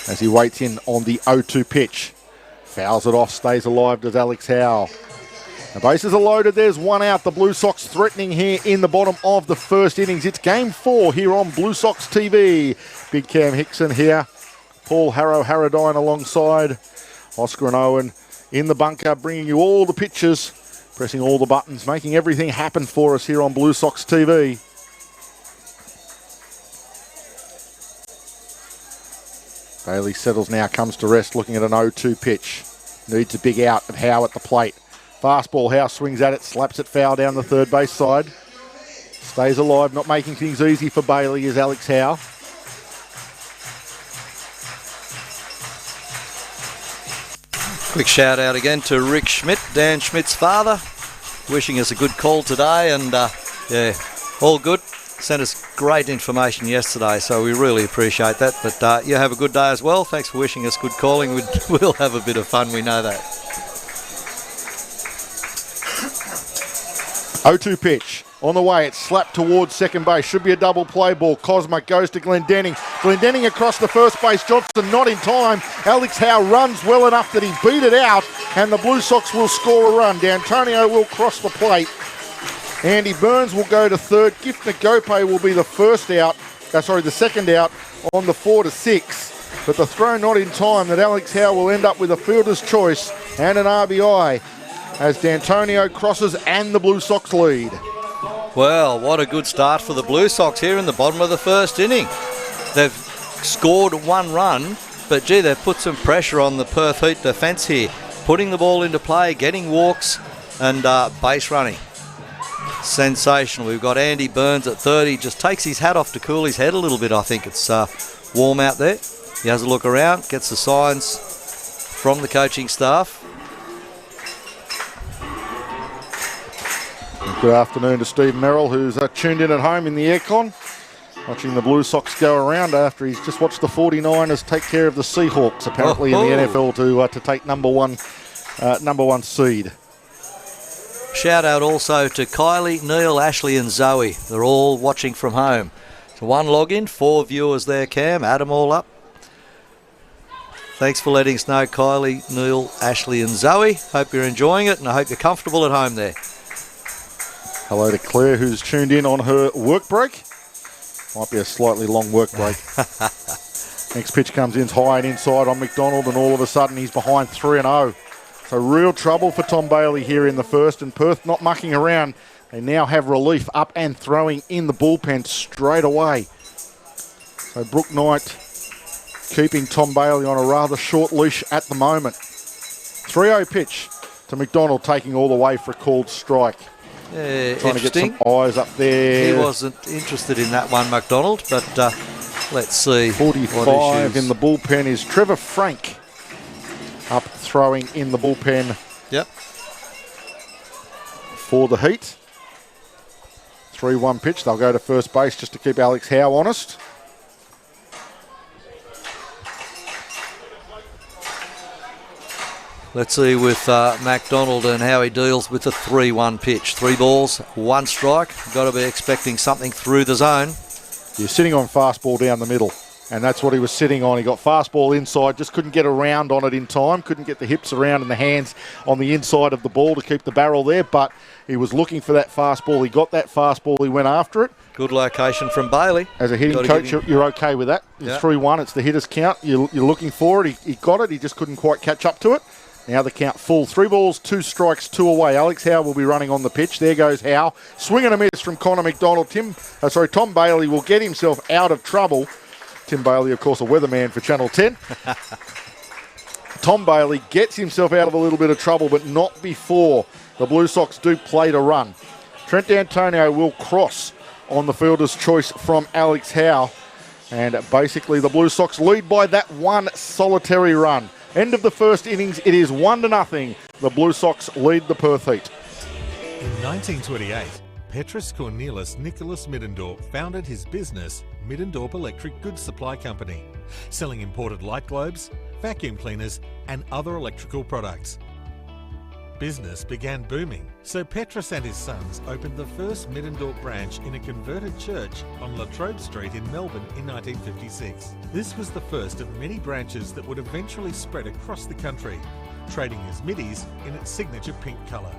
As he waits in on the 0-2 pitch. Fouls it off, stays alive, does Alex Howe. The bases are loaded, there's one out. The Blue Sox threatening here in the bottom of the first innings. It's game 4 here on Blue Sox TV. Big Cam Hickson here. Paul Harradine alongside Oscar and Owen in the bunker, bringing you all the pictures, pressing all the buttons, making everything happen for us here on Blue Sox TV. Bailey settles now, comes to rest, looking at an 0-2 pitch. Needs a big out of Howe at the plate. Fastball, Howe swings at it, slaps it foul down the third base side. Stays alive, not making things easy for Bailey is Alex Howe. Quick shout out again to Rick Schmidt, Dan Schmidt's father, wishing us a good call today, and yeah, all good. Sent us great information yesterday, so we really appreciate that. But you have a good day as well. Thanks for wishing us good calling. We'll have a bit of fun, we know that. 0-2 pitch. On the way, it's slapped towards second base. Should be a double play ball. Cosmic goes to Glendenning. Glendenning across the first base. Johnson not in time. Alex Howe runs well enough that he beat it out, and the Blue Sox will score a run. D'Antonio will cross the plate. Andy Burns will go to third. Gift Nagope will be the the second out on the 4-6. But the throw not in time, that Alex Howe will end up with a fielder's choice and an RBI as D'Antonio crosses and the Blue Sox lead. Well, what a good start for the Blue Sox here in the bottom of the first inning. They've scored one run, but gee, they've put some pressure on the Perth Heat defence here, putting the ball into play, getting walks and base running. Sensational. We've got Andy Burns at 30, just takes his hat off to cool his head a little bit. I think it's warm out there. He has a look around, gets the signs from the coaching staff. Good afternoon to Steve Merrill, who's tuned in at home in the aircon, watching the Blue Sox go around after he's just watched the 49ers take care of the Seahawks, apparently in the NFL to take number one seed. Shout out also to Kylie, Neil, Ashley and Zoe. They're all watching from home. So one login, 4 viewers there, Cam. Add them all up. Thanks for letting us know, Kylie, Neil, Ashley and Zoe. Hope you're enjoying it and I hope you're comfortable at home there. Hello to Claire, who's tuned in on her work break. Might be a slightly long work break. Next pitch comes in high and inside on McDonald, and all of a sudden he's behind 3-0. So real trouble for Tom Bailey here in the first, and Perth not mucking around. They now have relief up and throwing in the bullpen straight away. So Brooke Knight keeping Tom Bailey on a rather short leash at the moment. 3-0 pitch to McDonald, taking all the way for a called strike. Yeah, trying to get some eyes up there. He wasn't interested in that one, McDonald, but let's see. 45 in the bullpen is Trevor Frank, up throwing in the bullpen. Yep. For the Heat. 3-1 pitch. They'll go to first base just to keep Alex Howe honest. Let's see with MacDonald and how he deals with the 3-1 pitch. 3 balls, 1 strike. Got to be expecting something through the zone. You're sitting on fastball down the middle, and that's what he was sitting on. He got fastball inside, just couldn't get around on it in time, couldn't get the hips around and the hands on the inside of the ball to keep the barrel there, but he was looking for that fastball. He got that fastball, he went after it. Good location from Bailey. As a hitting coach, you're okay with that. It's 3-1, it's the hitter's count. You're looking for it. He got it, he just couldn't quite catch up to it. Now the count full. 3 balls, 2 strikes, 2 away. Alex Howe will be running on the pitch. There goes Howe. Swing and a miss from Connor McDonald. Tom Bailey will get himself out of trouble. Tim Bailey, of course, a weatherman for Channel 10. Tom Bailey gets himself out of a little bit of trouble, but not before the Blue Sox do play to run. Trent D'Antonio will cross on the fielder's choice from Alex Howe. And basically the Blue Sox lead by that one solitary run. End of the first innings, it is 1-0. The Blue Sox lead the Perth Heat. In 1928, Petrus Cornelis Nicholas Middendorp founded his business, Middendorp Electric Goods Supply Company, selling imported light globes, vacuum cleaners and other electrical products. Business began booming, so Petrus and his sons opened the first Middendorp branch in a converted church on La Trobe Street in Melbourne in 1956. This was the first of many branches that would eventually spread across the country, trading as Middies in its signature pink colour.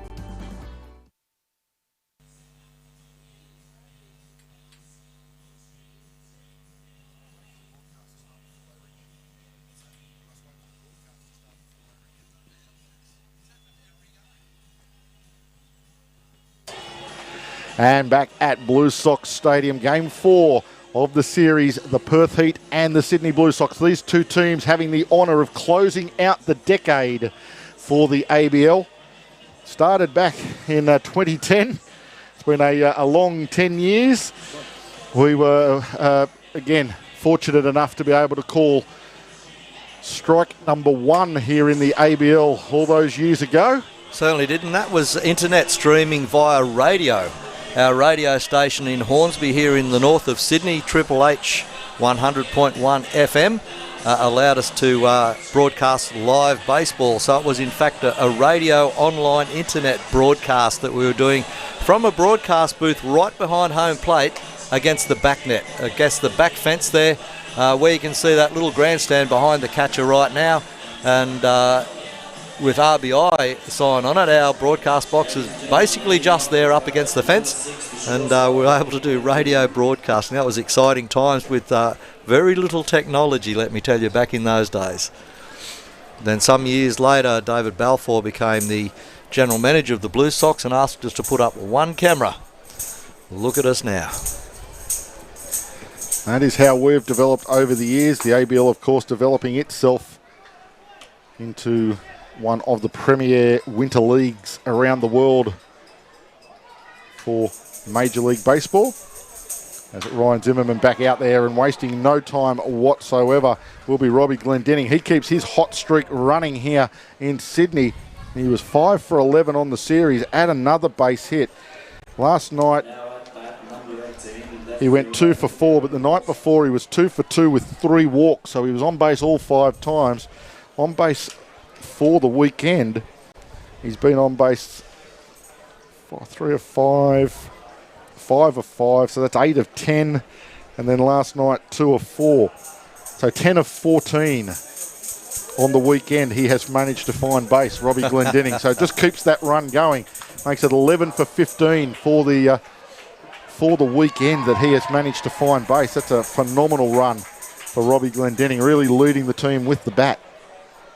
And back at Blue Sox Stadium, Game 4 of the series, the Perth Heat and the Sydney Blue Sox. These two teams having the honour of closing out the decade for the ABL. Started back in 2010. It's been a long 10 years. We were, again, fortunate enough to be able to call strike number 1 here in the ABL all those years ago. Certainly did, and that was internet streaming via radio. Our radio station in Hornsby here in the north of Sydney, Triple H 100.1 FM, allowed us to broadcast live baseball. So it was in fact a radio online internet broadcast that we were doing from a broadcast booth right behind home plate against the back net, against the back fence there, where you can see that little grandstand behind the catcher right now. And with RBI sign on it, our broadcast box is basically just there up against the fence, and we were able to do radio broadcasting. That was exciting times with very little technology, let me tell you, back in those days. Then some years later, David Balfour became the general manager of the Blue Sox and asked us to put up one camera. Look at us now. That is how we've developed over the years. The ABL, of course, developing itself into one of the premier winter leagues around the world for Major League Baseball. As Ryan Zimmerman back out there and wasting no time whatsoever will be Robbie Glendenning. He keeps his hot streak running here in Sydney. He was 5 for 11 on the series, add another base hit. Last night he went 2 for 4, but the night before he was 2 for 2 with 3 walks, so he was on base all 5 times. On base for the weekend, he's been on base 3 of 5, 5 of 5, so that's 8 of 10, and then last night 2 of 4. So 10 of 14 on the weekend he has managed to find base, Robbie Glendenning. So just keeps that run going, makes it 11 for 15 for the weekend that he has managed to find base. That's a phenomenal run for Robbie Glendenning, really leading the team with the bat.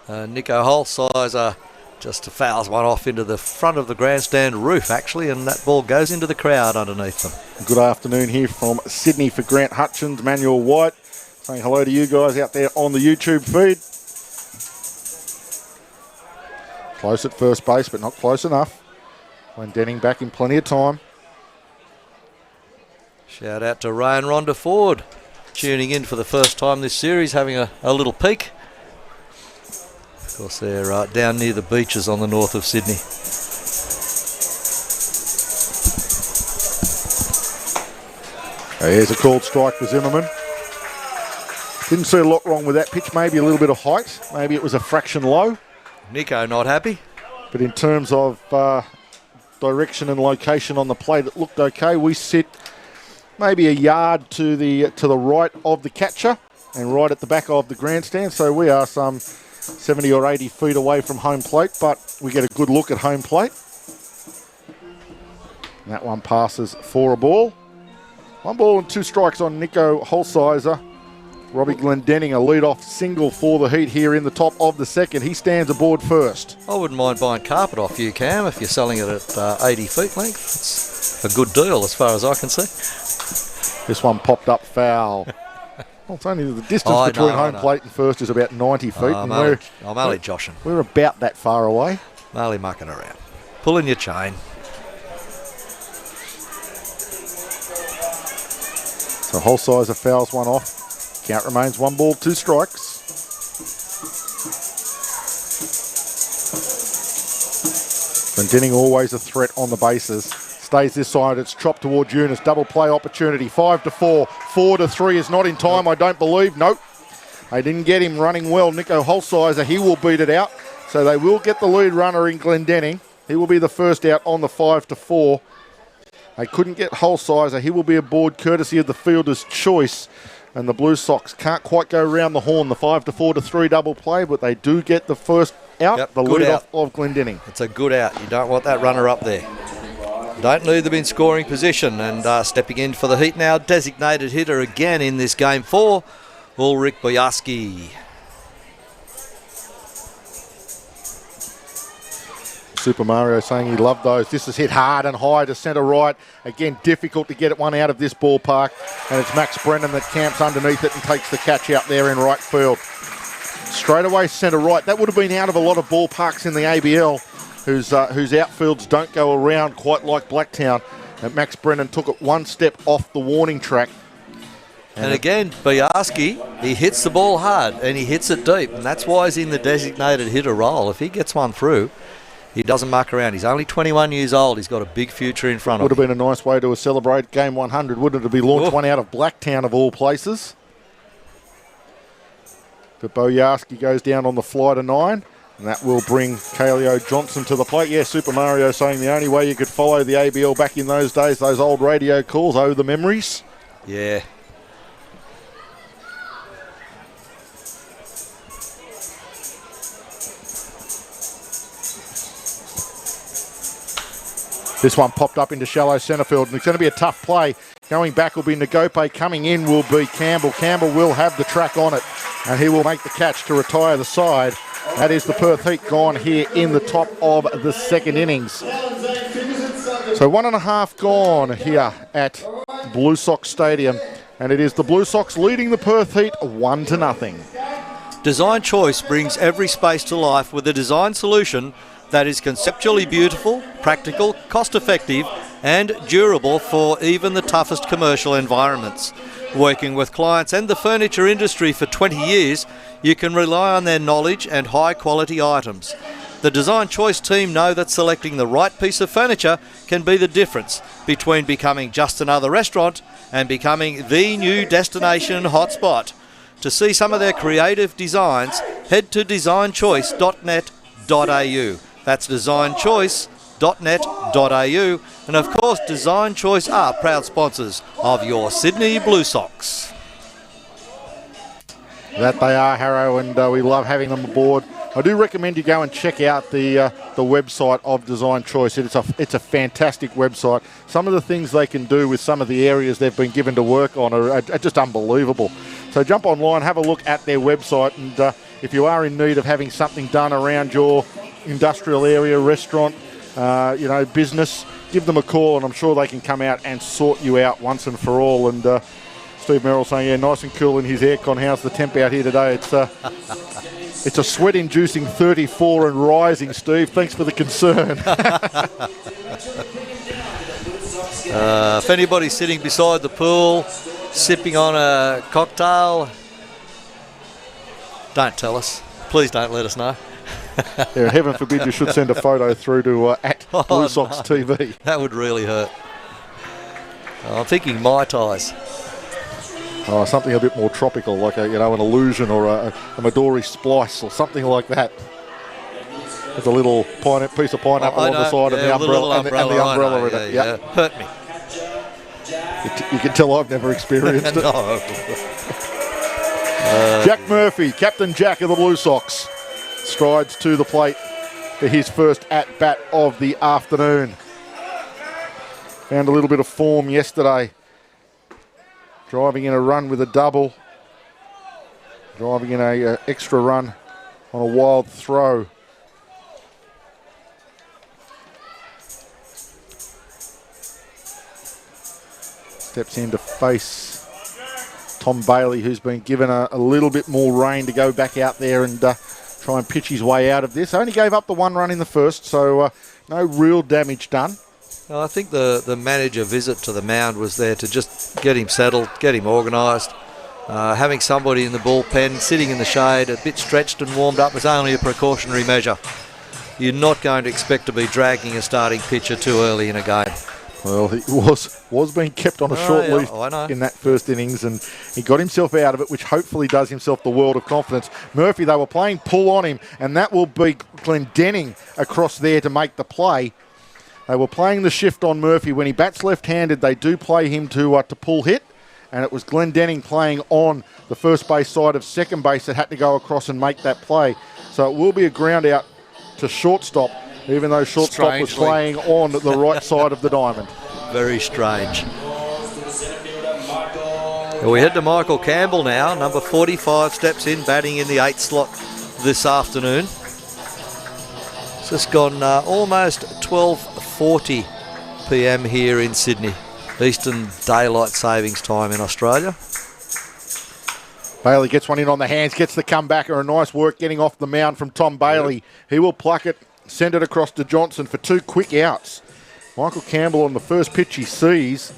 Nico Holsizer just fouls one off into the front of the grandstand roof, actually, and that ball goes into the crowd underneath them. Good afternoon here from Sydney for Grant Hutchins, Manuel White, saying hello to you guys out there on the YouTube feed. Close at first base, but not close enough. Glendenning back in plenty of time. Shout out to Ray and Rhonda Ford, tuning in for the first time this series, having a little peek. Of course, they're down near the beaches on the north of Sydney. Here's a called strike for Zimmerman. Didn't see a lot wrong with that pitch. Maybe a little bit of height. Maybe it was a fraction low. Nico not happy. But in terms of direction and location on the plate, it looked okay. We sit maybe a yard to the right of the catcher and right at the back of the grandstand. So we are some 70 or 80 feet away from home plate, but we get a good look at home plate. And that one passes for a ball. 1 ball and 2 strikes on Nico Holsizer. Robbie Glendenning, a lead-off single for the Heat here in the top of the second. He stands aboard first. I wouldn't mind buying carpet off you, Cam, if you're selling it at 80 feet length. It's a good deal as far as I can see. This one popped up foul. Well, it's only the distance between home plate and first is about 90 feet. I'm only joshing. We're about that far away. I'm only mucking around. Pulling your chain. So Holsizer fouls one off. Count remains 1 ball, 2 strikes. Glendenning always a threat on the bases. Stays this side, it's chopped towards Eunice. Double play opportunity, 5-4. 4-3 is not in time, I don't believe. Nope. They didn't get him running well. Nico Holsizer, he will beat it out. So they will get the lead runner in Glendenning. He will be the first out on the 5-4. They couldn't get Holsizer. He will be aboard courtesy of the fielder's choice. And the Blue Sox can't quite go round the horn. The 5-4-3 double play, but they do get the first out, Yep, the good lead out. off of Glendenning. It's a good out. You don't want that runner up there. Don't need them in scoring position. And stepping in for the Heat now, designated hitter again in this game 4, Ulrich Boyaski. Super Mario saying he loved those. This is hit hard and high to centre right. Again, difficult to get it one out of this ballpark. And it's Max Brennan that camps underneath it and takes the catch out there in right field. Straight away centre right. That would have been out of a lot of ballparks in the ABL whose outfields don't go around quite like Blacktown. And Max Brennan took it one step off the warning track. And again, Boyaski, he hits the ball hard and he hits it deep. And that's why he's in the designated hitter role. If he gets one through, he doesn't muck around. He's only 21 years old. He's got a big future in front of him. Would have been a nice way to celebrate game 100, wouldn't it? To be launched one out of Blacktown of all places. But Boyaski goes down on the fly to 9. And that will bring Kaleo Johnson to the plate. Yeah, Super Mario saying the only way you could follow the ABL back in those days, those old radio calls, the memories. Yeah. This one popped up into shallow centre field, and it's going to be a tough play. Going back will be Ngope. Coming in will be Campbell. Campbell will have the track on it, and he will make the catch to retire the side. That is the Perth Heat gone here in the top of the second innings. So 1.5 gone here at Blue Sox Stadium, and it is the Blue Sox leading the Perth Heat 1-0. Design Choice brings every space to life with a design solution that is conceptually beautiful, practical, cost-effective and durable for even the toughest commercial environments. Working with clients and the furniture industry for 20 years, you can rely on their knowledge and high-quality items. The Design Choice team know that selecting the right piece of furniture can be the difference between becoming just another restaurant and becoming the new destination hotspot. To see some of their creative designs, head to designchoice.net.au. That's designchoice.net.au. And of course, Design Choice are proud sponsors of your Sydney Blue Sox. That they are, Harrow, and we love having them aboard. I do recommend you go and check out the website of Design Choice. It's a fantastic website. Some of the things they can do with some of the areas they've been given to work on are just unbelievable. So jump online, have a look at their website, and if you are in need of having something done around your industrial area, restaurant, business, give them a call, and I'm sure they can come out and sort you out once and for all. And Steve Merrill saying, yeah, nice and cool in his aircon. How's the temp out here today? It's a sweat-inducing 34 and rising, Steve. Thanks for the concern. If anybody's sitting beside the pool, sipping on a cocktail, don't tell us. Please don't let us know. Yeah, heaven forbid you should send a photo through to at Blue Sox TV. That would really hurt. I'm thinking Mai Tais. Oh, something a bit more tropical, like an illusion or a Midori splice or something like that. There's a little piece of pineapple on the side of the umbrella, and the umbrella in it. Yeah. Hurt me. You can tell I've never experienced it. No. Jack Murphy, Captain Jack of the Blue Sox, strides to the plate for his first at-bat of the afternoon. Found a little bit of form yesterday, driving in a run with a double. driving in a extra run on a wild throw. Steps in to face Tom Bailey, who's been given a little bit more rein to go back out there and try and pitch his way out of this. Only gave up the one run in the first, so no real damage done. Well, I think the manager visit to the mound was there to just get him settled, get him organised. Having somebody in the bullpen, sitting in the shade, a bit stretched and warmed up is only a precautionary measure. You're not going to expect to be dragging a starting pitcher too early in a game. Well, he was being kept on a short leash in that first innings, and he got himself out of it, which hopefully does himself the world of confidence. Murphy, they were playing pull on him, and that will be Glendenning across there to make the play. They were playing the shift on Murphy. When he bats left-handed, they do play him to pull hit, and it was Glendenning playing on the first base side of second base that had to go across and make that play. So it will be a ground out to shortstop, even though shortstop was playing on the right side of the diamond. Very strange. We head to Michael Campbell now. Number 45 steps in, batting in the 8th slot this afternoon. It's just gone almost 12:40 p.m. here in Sydney. Eastern Daylight Savings Time in Australia. Bailey gets one in on the hands, gets the comeback, or a nice work getting off the mound from Tom Bailey. Yep. He will pluck it, send it across to Johnson for 2 quick outs. Michael Campbell on the first pitch he sees,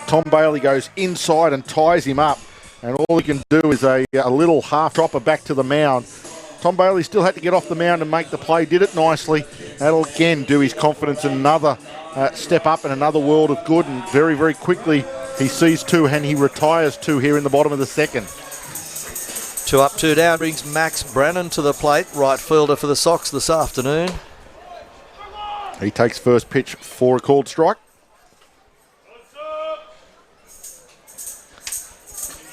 Tom Bailey goes inside and ties him up, and all he can do is a little half dropper back to the mound. Tom Bailey still had to get off the mound and make the play, did it nicely. That'll again do his confidence another step up and another world of good, and very, very quickly he sees 2 and he retires 2 here in the bottom of the second. 2 up, 2 down brings Max Brennan to the plate, right fielder for the Sox this afternoon. He takes first pitch for a called strike.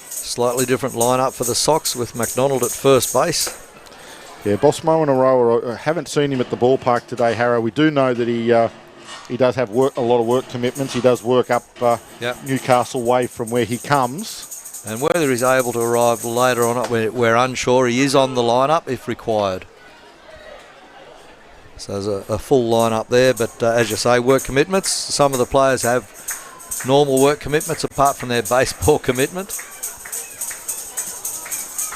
Slightly different lineup for the Sox with McDonald at first base. Yeah, Bosmo and Aroa, I haven't seen him at the ballpark today, Harrow. We do know that he does have a lot of work commitments. He does work up Newcastle way from where he comes. And whether he's able to arrive later or not, we're unsure. He is on the lineup if required. So there's a full lineup there, but as you say, work commitments. Some of the players have normal work commitments apart from their baseball commitment.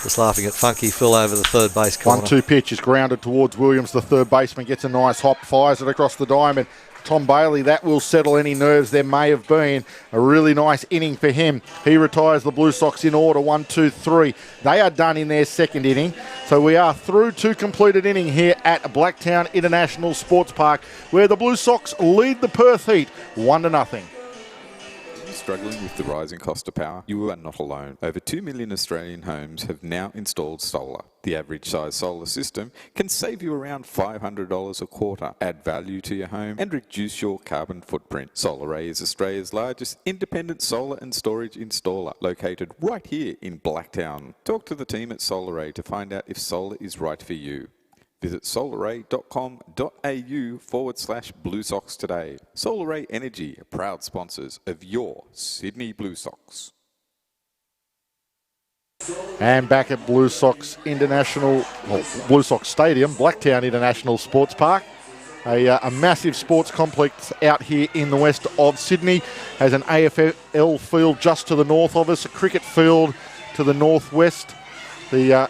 Just laughing at Funky Phil over the third base corner. 1-2 pitch is grounded towards Williams. The third baseman gets a nice hop, fires it across the diamond. Tom Bailey, that will settle any nerves there may have been. A really nice inning for him. He retires the Blue Sox in order, 1, 2, 3. They are done in their second inning. So we are through to completed inning here at Blacktown International Sports Park, where the Blue Sox lead the Perth Heat 1-0. Struggling with the rising cost of power? You are not alone. Over 2 million Australian homes have now installed solar. The average size solar system can save you around $500 a quarter, add value to your home and reduce your carbon footprint. SolarAy is Australia's largest independent solar and storage installer, located right here in Blacktown. Talk to the team at SolarAy to find out if solar is right for you. Visit solaray.com.au/Blue Sox today. SolarAy Energy, proud sponsors of your Sydney Blue Sox. And back at Blue Sox Stadium, Blacktown International Sports Park. A massive sports complex out here in the west of Sydney. Has an AFL field just to the north of us, a cricket field to the northwest. The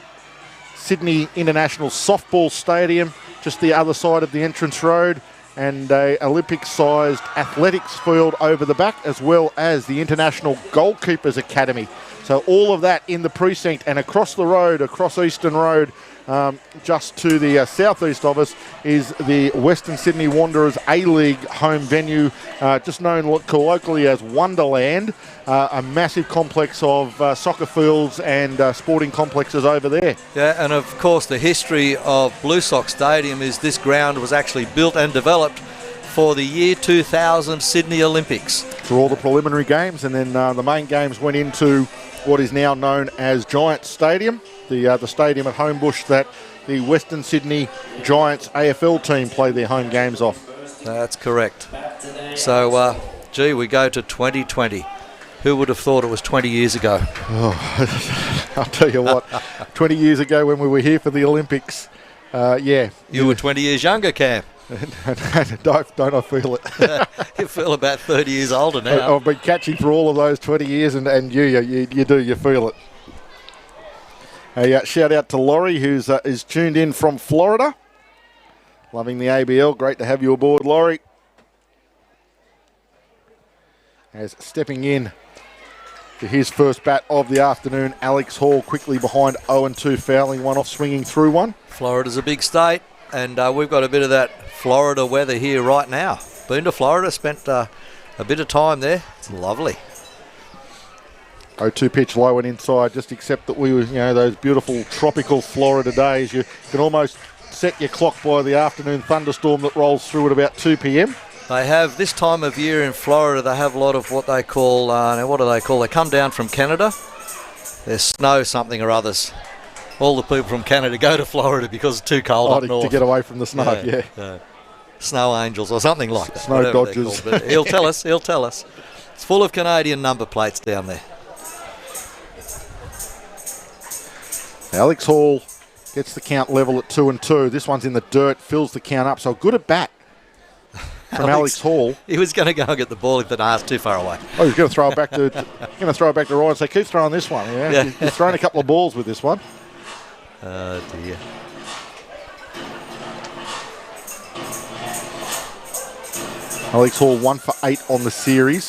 Sydney International Softball Stadium, just the other side of the entrance road, and a Olympic-sized athletics field over the back, as well as the International Goalkeepers Academy. So all of that in the precinct, and across the road, across Eastern Road, just to the southeast of us, is the Western Sydney Wanderers A-League home venue, just known colloquially as Wonderland, a massive complex of soccer fields and sporting complexes over there. Yeah, and of course the history of Blue Sox Stadium is this ground was actually built and developed for the year 2000 Sydney Olympics. For all the preliminary games, and then the main games went into what is now known as Giants Stadium, the stadium at Homebush that the Western Sydney Giants AFL team play their home games off. That's correct. So, we go to 2020. Who would have thought it was 20 years ago? Oh, I'll tell you what, 20 years ago when we were here for the Olympics, yeah. You were 20 years younger, Cam. Don't I feel it? You feel about 30 years older now. I've been catching for all of those 20 years, and you feel it. A shout out to Laurie, who's is tuned in from Florida. Loving the ABL. Great to have you aboard, Laurie. As stepping in to his first bat of the afternoon, Alex Hall quickly behind 0-2, fouling one off, swinging through one. Florida's a big state, and we've got a bit of that Florida weather here right now. Been to Florida, spent a bit of time there. It's lovely. 0-2 pitch low and inside, just except that we were, those beautiful tropical Florida days. You can almost set your clock by the afternoon thunderstorm that rolls through at about 2 p.m. They have, this time of year in Florida, they have a lot of what they call, what do they call? They come down from Canada. There's snow something or others. All the people from Canada go to Florida because it's too cold up north. To get away from the snow, yeah. Snow angels or something like that. Snow dodgers. He'll tell us. It's full of Canadian number plates down there. Alex Hall gets the count level at 2-2. This one's in the dirt, fills the count up. So good at bat from Alex Hall. He was going to go and get the ball if the it's too far away. Oh, he's going to throw it back to Ryan and say, keep throwing this one. Yeah. He's thrown a couple of balls with this one. Oh dear. Alex Hall 1 for 8 on the series.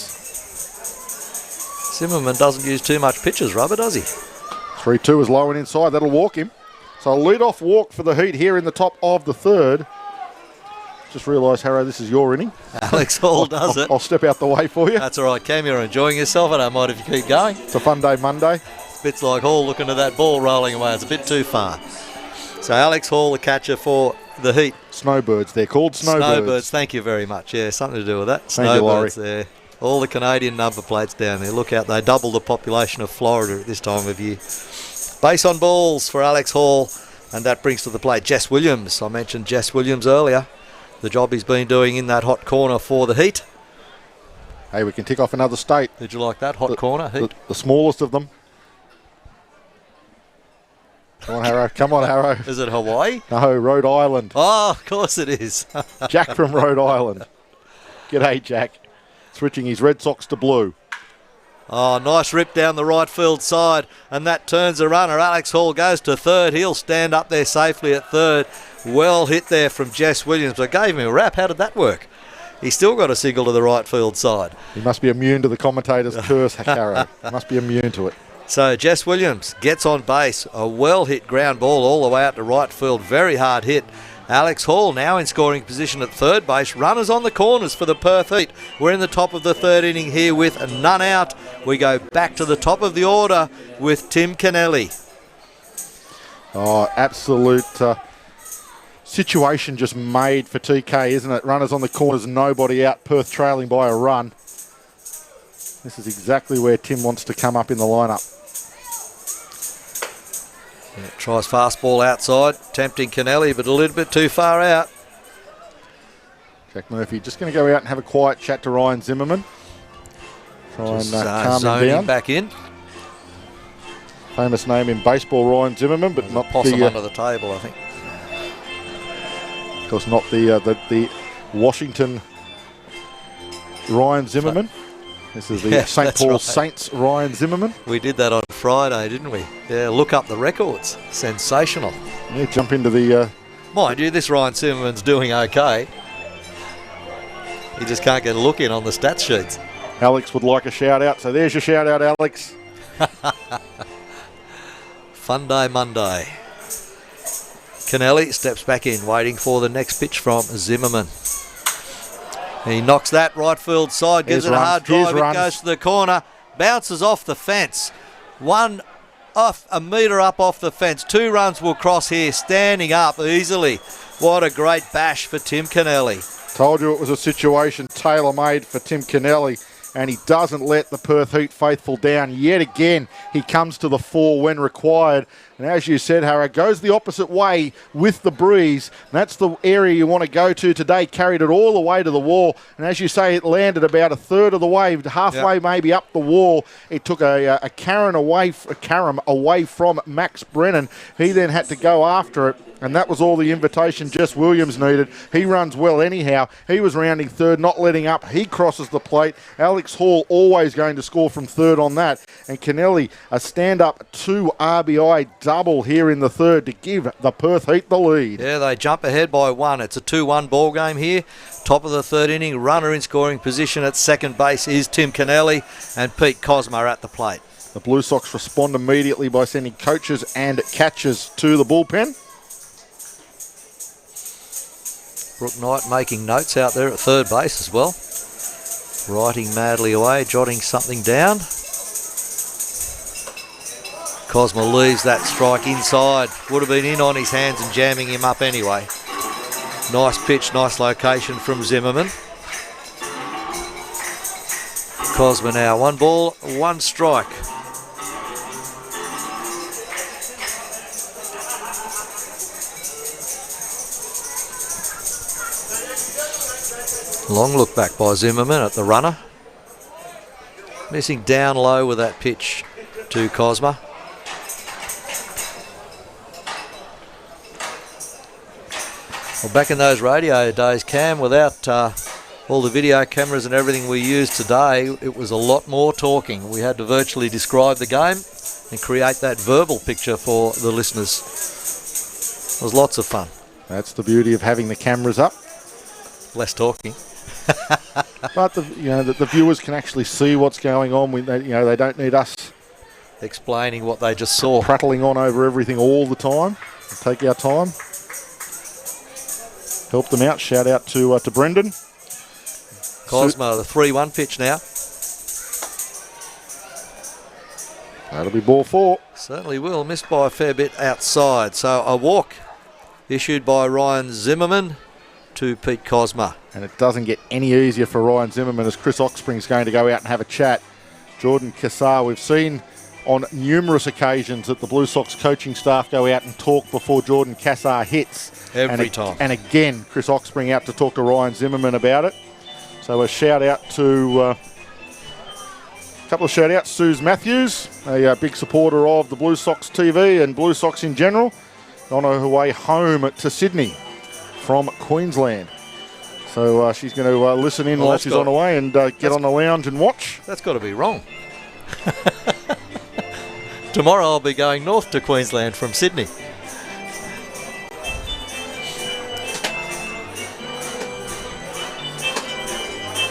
Zimmerman doesn't use too much pitches, rubber, does he? 3-2 is low and inside. That'll walk him. So a lead-off walk for the Heat here in the top of the third. Just realised, Harrow, this is your inning. Alex Hall does it. I'll step out the way for you. That's all right, Cam. You're enjoying yourself. I don't mind if you keep going. It's a fun day Monday. Bits like Hall looking at that ball rolling away. It's a bit too far. So Alex Hall, the catcher for the Heat. Snowbirds. They're called snowbirds. Snowbirds. Thank you very much. Yeah, something to do with that. Thank you, Laurie. Snowbirds there. All the Canadian number plates down there. Look out. They double the population of Florida at this time of year. Base on balls for Alex Hall, and that brings to the plate Jess Williams. I mentioned Jess Williams earlier. The job he's been doing in that hot corner for the Heat. Hey, we can tick off another state. Did you like that? Hot corner, Heat? The smallest of them. Come on, Harrow. Come on, Harrow. Is it Hawaii? No, Rhode Island. Oh, of course it is. Jack from Rhode Island. G'day, Jack. Switching his Red Sox to blue. Oh, nice rip down the right field side, and that turns a runner. Alex Hall goes to third. He'll stand up there safely at third. Well hit there from Jess Williams. I gave him a rap. How did that work? He still got a single to the right field side. He must be immune to the commentator's curse, Harrow. Must be immune to it. So Jess Williams gets on base. A well hit ground ball all the way out to right field. Very hard hit. Alex Hall now in scoring position at third base. Runners on the corners for the Perth Heat. We're in the top of the third inning here with none out. We go back to the top of the order with Tim Kennelly. Oh, absolute situation just made for TK, isn't it? Runners on the corners, nobody out. Perth trailing by a run. This is exactly where Tim wants to come up in the lineup. Yeah, tries fastball outside, tempting Kennelly, but a little bit too far out. Jack Murphy just going to go out and have a quiet chat to Ryan Zimmerman. Try and calm him down. Back in. Famous name in baseball, Ryan Zimmerman, but not possum under the table, I think. Of course, not the Washington Ryan Zimmerman. This is the St. Paul's Saints Ryan Zimmerman. We did that on Friday, didn't we? Yeah, look up the records. Sensational. Yeah, jump into the... Mind you, this Ryan Zimmerman's doing okay. He just can't get a look in on the stats sheets. Alex would like a shout out, so there's your shout out, Alex. Fun day Monday. Kennelly steps back in, waiting for the next pitch from Zimmerman. He knocks that right field side, gives it a hard drive, it goes to the corner, bounces off the fence. One off, a metre up off the fence. 2 runs will cross here, standing up easily. What a great bash for Tim Kennelly. Told you it was a situation tailor-made for Tim Kennelly. and he doesn't let the Perth Heat faithful down yet again. He comes to the fore when required. And as you said, Harrow, goes the opposite way with the breeze. And that's the area you want to go to today. Carried it all the way to the wall. And as you say, it landed about a third of the way, halfway maybe up the wall. It took a carom away from Max Brennan. He then had to go after it. And that was all the invitation Jess Williams needed. He runs well anyhow. He was rounding third, not letting up. He crosses the plate. Alex Hall always going to score from third on that. And Kennelly, a stand-up 2 RBI double here in the third to give the Perth Heat the lead. Yeah, they jump ahead by 1. It's a 2-1 ball game here. Top of the third inning, runner in scoring position at second base is Tim Kennelly, and Pete Cosma at the plate. The Blue Sox respond immediately by sending coaches and catchers to the bullpen. Brooke Knight making notes out there at third base as well. Writing madly away, jotting something down. Cosma leaves that strike inside. Would have been in on his hands and jamming him up anyway. Nice pitch, nice location from Zimmerman. Cosma now, 1 ball, 1 strike. Long look back by Zimmerman at the runner. Missing down low with that pitch to Cosma. Well, back in those radio days, Cam, without all the video cameras and everything we use today, it was a lot more talking. We had to virtually describe the game and create that verbal picture for the listeners. It was lots of fun. That's the beauty of having the cameras up. Less talking. But the viewers can actually see what's going on. They don't need us explaining what they just saw, prattling on over everything all the time. We'll take our time, help them out. Shout out to Brendan. Cosma, the 3-1 pitch now. That'll be ball 4. Certainly will. Missed by a fair bit outside. So a walk issued by Ryan Zimmerman to Pete Cosma. And it doesn't get any easier for Ryan Zimmerman as Chris Oxspring's going to go out and have a chat. Jordan Cassar, we've seen on numerous occasions that the Blue Sox coaching staff go out and talk before Jordan Cassar hits. Every time. And again, Chris Oxspring out to talk to Ryan Zimmerman about it. So a shout out to a couple of shout outs. Suze Matthews, a big supporter of the Blue Sox TV and Blue Sox in general, on her way home to Sydney from Queensland. So she's going to listen in while she's on her way and get on the lounge and watch. That's got to be wrong. Tomorrow I'll be going north to Queensland from Sydney.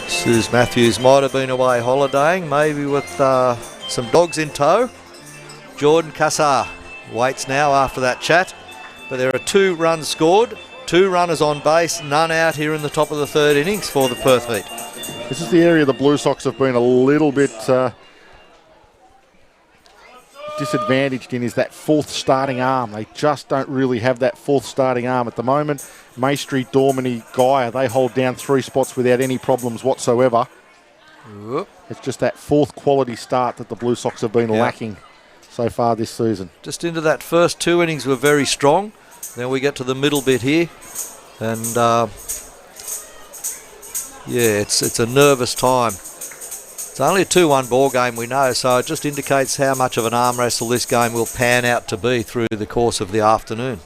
Suze Matthews might have been away holidaying, maybe with some dogs in tow. Jordan Cassar waits now after that chat, but there are 2 runs scored. 2 runners on base, none out here in the top of the third innings for the Perth Heat. This is the area the Blue Sox have been a little bit disadvantaged in, is that 4th starting arm. They just don't really have that 4th starting arm at the moment. Maestri, Dormany, Gaia, they hold down 3 spots without any problems whatsoever. Whoop. It's just that 4th quality start that the Blue Sox have been lacking so far this season. Just into that first 2 innings were very strong. Then we get to the middle bit here, and it's a nervous time. It's only a 2-1 ball game, we know, so it just indicates how much of an arm wrestle this game will pan out to be through the course of the afternoon.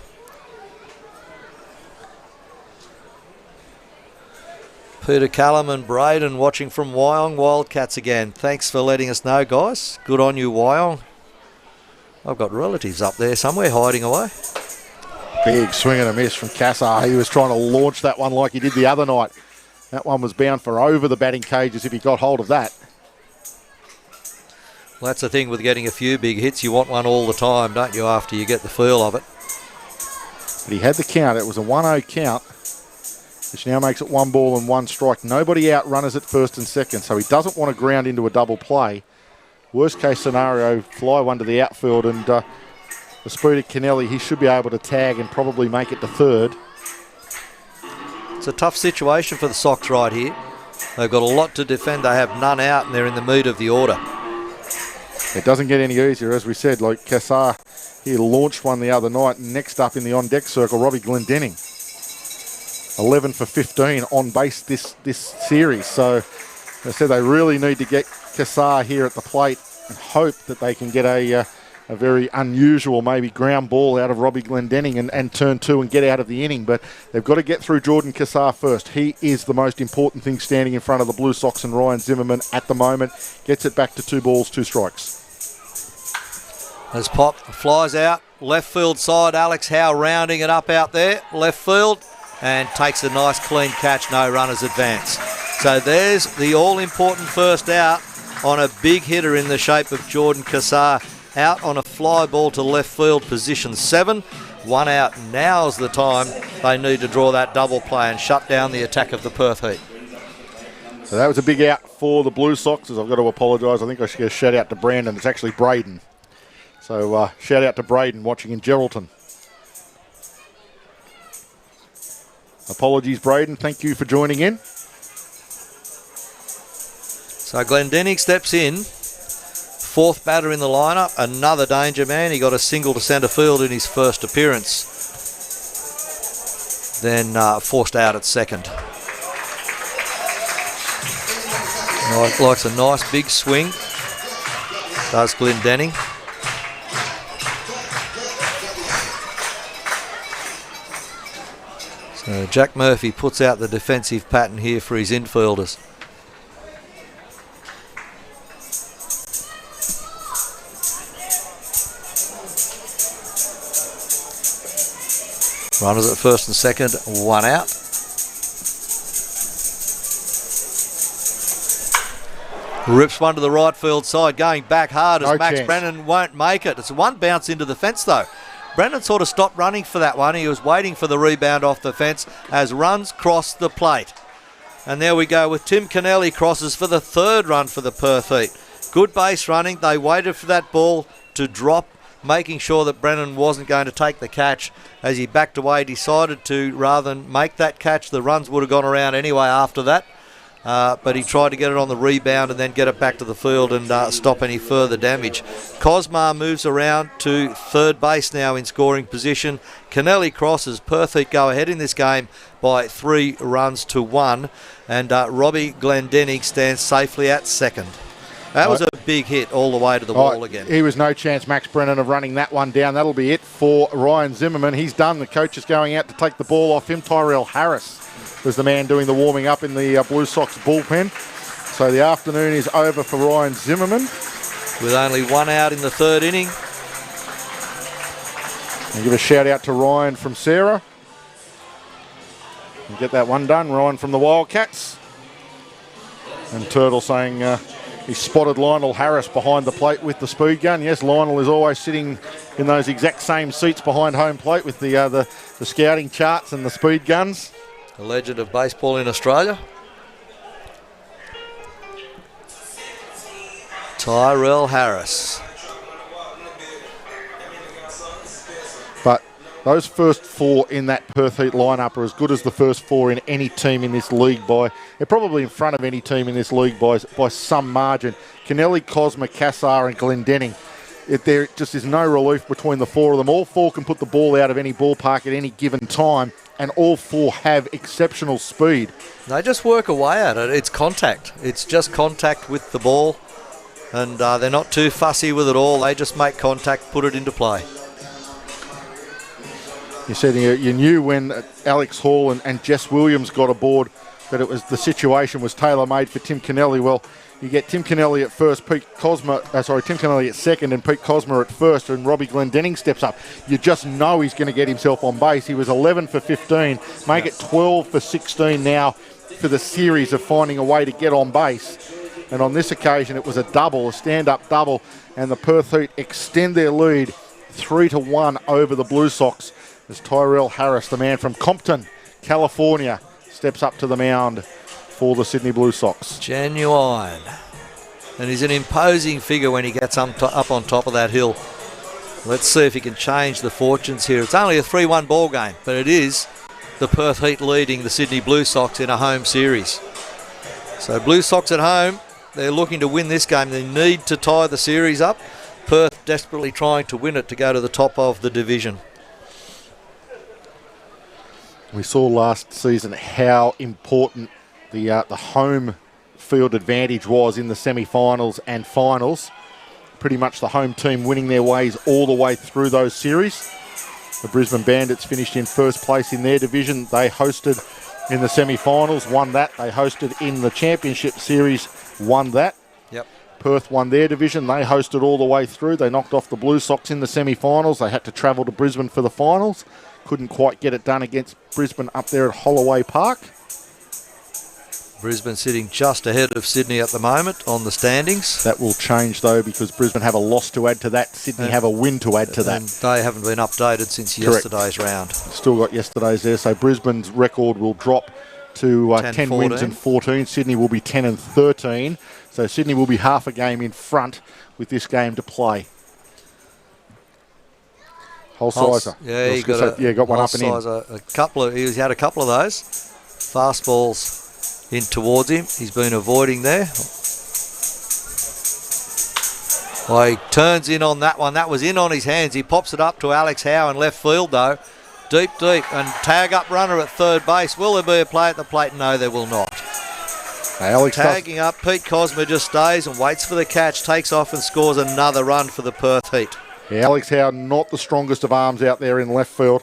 Peter Callum and Braden watching from Wyong Wildcats again. Thanks for letting us know, guys. Good on you, Wyong. I've got relatives up there somewhere hiding away. Big swing and a miss from Cassar. He was trying to launch that one like he did the other night. That one was bound for over the batting cages if he got hold of that. Well, that's the thing with getting a few big hits. You want one all the time, don't you, after you get the feel of it. But he had the count. It was a 1-0 count, which now makes it 1 ball and 1 strike. Nobody out runners at first and second, so he doesn't want to ground into a double play. Worst case scenario, fly one to the outfield, and the speed of Kennelly, he should be able to tag and probably make it to third. It's a tough situation for the Sox right here. They've got a lot to defend. They have none out, and they're in the meat of the order. It doesn't get any easier, as we said. Like Cassar, he launched one the other night. Next up in the on-deck circle, Robbie Glendenning. 11 for 15 on base this series. So they said they really need to get Cassar here at the plate and hope that they can get a very unusual, maybe ground ball out of Robbie Glendenning and turn two and get out of the inning. But they've got to get through Jordan Cassar first. He is the most important thing standing in front of the Blue Sox, and Ryan Zimmerman at the moment gets it back to 2 balls, 2 strikes. As Pop flies out, left field side, Alex Howe rounding it up out there, left field, and takes a nice clean catch, no runners advance. So there's the all-important first out on a big hitter in the shape of Jordan Cassar, out on a fly ball to left field, position 7. 1 out. Now's the time they need to draw that double play and shut down the attack of the Perth Heat. So that was a big out for the Blue Sox. I've got to apologise. I think I should get a shout out to Brandon. It's actually Braden. So shout out to Braden watching in Geraldton. Apologies, Braden. Thank you for joining in. So Glendenning steps in. 4th batter in the lineup. Another danger man. He got a single to centre field in his first appearance. Then forced out at second. Likes a nice big swing. Does Glendenning. So Jack Murphy puts out the defensive pattern here for his infielders. Runners at first and second, 1 out. Rips one to the right field side, going back hard as Max Brennan won't make it. It's one bounce into the fence though. Brennan sort of stopped running for that one. He was waiting for the rebound off the fence as runs cross the plate. And there we go with Tim Kennelly crosses for the 3rd run for the Perth Heat. Good base running. They waited for that ball to drop, making sure that Brennan wasn't going to take the catch. As he backed away, decided to, rather than make that catch, the runs would have gone around anyway after that. But he tried to get it on the rebound and then get it back to the field and stop any further damage. Cosmar moves around to 3rd base now in scoring position. Kennelly crosses. Perth Heat go ahead in this game by 3 runs to 1. And Robbie Glendenning stands safely at second. That was a big hit all the way to the wall again. He was no chance, Max Brennan, of running that one down. That'll be it for Ryan Zimmerman. He's done. The coach is going out to take the ball off him. Tyrell Harris was the man doing the warming up in the Blue Sox bullpen. So the afternoon is over for Ryan Zimmerman. With only 1 out in the 3rd inning. And give a shout out to Ryan from Sarah. And get that one done. Ryan from the Wildcats. And Turtle saying he spotted Lionel Harris behind the plate with the speed gun. Yes, Lionel is always sitting in those exact same seats behind home plate with the scouting charts and the speed guns. A legend of baseball in Australia. Tyrell Harris. But those first 4 in that Perth Heat lineup are as good as the first 4 in any team in this league they're probably in front of any team in this league by some margin. Kennelly, Cosma, Cassar and Glendenning. There just is no relief between the 4 of them. All 4 can put the ball out of any ballpark at any given time, and all 4 have exceptional speed. They just work away at it. It's contact. It's just contact with the ball, and they're not too fussy with it all. They just make contact, put it into play. You said you knew when Alex Hall and Jess Williams got aboard that the situation was tailor-made for Tim Kennelly. Well, you get Tim Kennelly at first, Tim Kennelly at second and Pete Cosma at first, and Robbie Glendenning steps up. You just know he's going to get himself on base. He was 11 for 15, make it 12 for 16 now for the series of finding a way to get on base. And on this occasion, it was a double, a stand-up double, and the Perth Heat extend their lead 3-1 over the Blue Sox as Tyrell Harris, the man from Compton, California, steps up to the mound for the Sydney Blue Sox. Genuine. And he's an imposing figure when he gets up on top of that hill. Let's see if he can change the fortunes here. It's only a 3-1 ball game, but it is the Perth Heat leading the Sydney Blue Sox in a home series. So Blue Sox at home, they're looking to win this game. They need to tie the series up. Perth desperately trying to win it to go to the top of the division. We saw last season how important the home field advantage was in the semi-finals and finals. Pretty much the home team winning their ways all the way through those series. The Brisbane Bandits finished in first place in their division. They hosted in the semi-finals, won that. They hosted in the championship series, won that. Yep. Perth won their division. They hosted all the way through. They knocked off the Blue Sox in the semi-finals. They had to travel to Brisbane for the finals. Couldn't quite get it done against Brisbane up there at Holloway Park. Brisbane sitting just ahead of Sydney at the moment on the standings. That will change though, because Brisbane have a loss to add to that. Sydney have a win to add to that. They haven't been updated since yesterday's round. Still got yesterday's there. So Brisbane's record will drop to 10 wins and 14. Sydney will be 10 and 13. So Sydney will be half a game in front with this game to play. Holsizer. Got one up and in. He's had a couple of those fastballs in towards him. He's been avoiding there. Well, he turns in on that one. That was in on his hands. He pops it up to Alex Howe in left field though. Deep, and tag up runner at third base. Will there be a play at the plate? No, there will not. Tagging up, Pete Cosma just stays and waits for the catch, takes off and scores another run for the Perth Heat. Yeah, Alex Howe, not the strongest of arms out there in left field.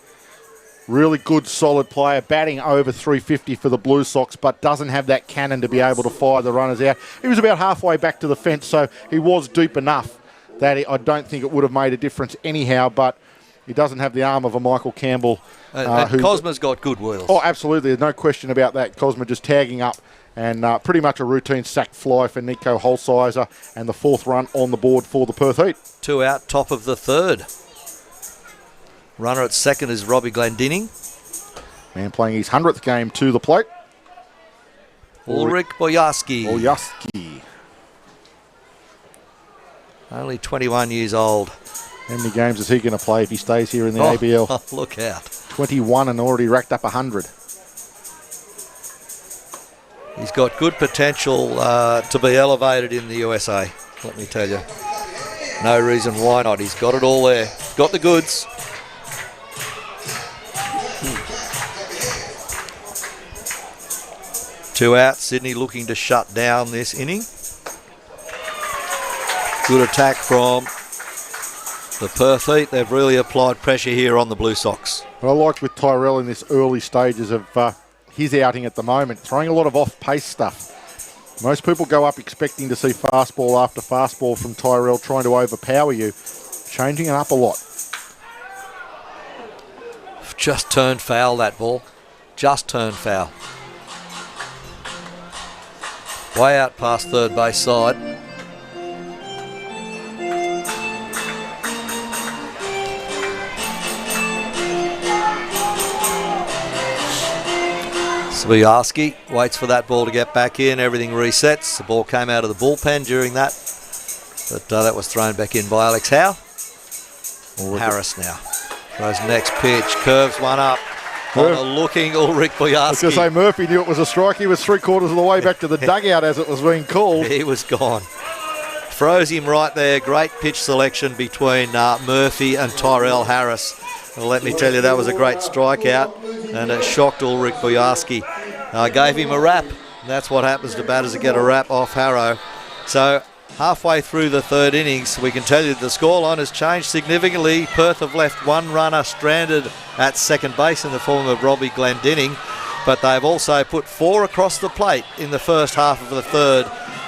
Really good, solid player, batting over 350 for the Blue Sox, but doesn't have that cannon to be able to fire the runners out. He was about halfway back to the fence, so he was deep enough that I don't think it would have made a difference anyhow, but he doesn't have the arm of a Michael Campbell. Cosma's got good wheels. Oh, absolutely. There's no question about that. Cosma just tagging up and pretty much a routine sack fly for Nico Holsizer and the fourth run on the board for the Perth Heat. 2 out, top of the third. Runner at second is Robbie Glendinning. Man playing his 100th game to the plate. Ulrich Boyarsky. Only 21 years old. How many games is he going to play if he stays here in the ABL? Oh, look out. 21 and already racked up 100. He's got good potential to be elevated in the USA, let me tell you. No reason why not. He's got it all there. Got the goods. Two out. Sydney looking to shut down this inning. Good attack from the Perth Heat. They've really applied pressure here on the Blue Sox. What I like with Tyrell in this early stages of his outing at the moment, throwing a lot of off-pace stuff. Most people go up expecting to see fastball after fastball from Tyrell trying to overpower you. Changing it up a lot. Just turned foul, that ball. Just turned foul. Way out past third base side. Swiarski waits for that ball to get back in. Everything resets. The ball came out of the bullpen during that. But that was thrown back in by Alex Howe. Harris now. Throws next pitch. Curves one up. On a looking Ulrich Boyarsky. I was going to say Murphy knew it was a strike. He was 3/4 of the way back to the dugout as it was being called. He was gone. Throws him right there. Great pitch selection between Murphy and Tyrell Harris. Well, let me tell you, that was a great strikeout, and it shocked Ulrich Boyarsky. Gave him a wrap. That's what happens to batters that get a wrap off Harrow. So halfway through the third innings, we can tell you the scoreline has changed significantly. Perth have left one runner stranded at second base in the form of Robbie Glendinning, but they've also put 4 across the plate in the first half of the third,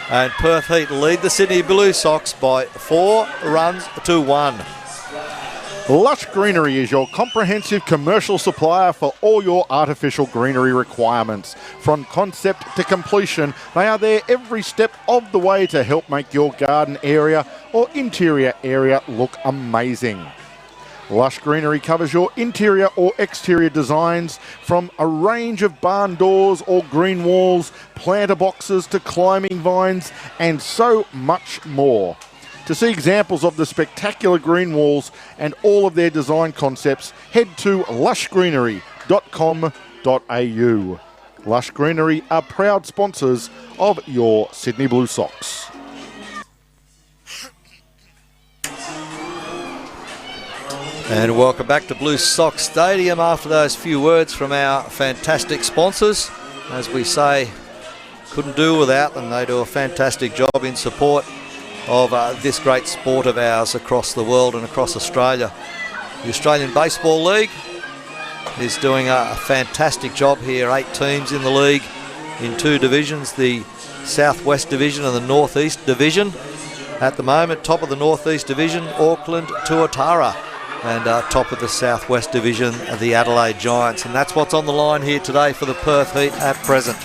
and Perth Heat lead the Sydney Blue Sox by 4 runs to 1. Lush Greenery is your comprehensive commercial supplier for all your artificial greenery requirements. From concept to completion, they are there every step of the way to help make your garden area or interior area look amazing. Lush Greenery covers your interior or exterior designs, from a range of barn doors or green walls, planter boxes to climbing vines, and so much more. To see examples of the spectacular green walls and all of their design concepts, head to lushgreenery.com.au. Lush Greenery are proud sponsors of your Sydney Blue Sox. And welcome back to Blue Sox Stadium after those few words from our fantastic sponsors. As we say, couldn't do without them. They do a fantastic job in support of this great sport of ours across the world and across Australia. The Australian Baseball League is doing a fantastic job here. 8 teams in the league in 2 divisions, the Southwest Division and the Northeast Division. At the moment, top of the Northeast Division, Auckland Tuatara. And top of the Southwest Division, the Adelaide Giants. And that's what's on the line here today for the Perth Heat at present.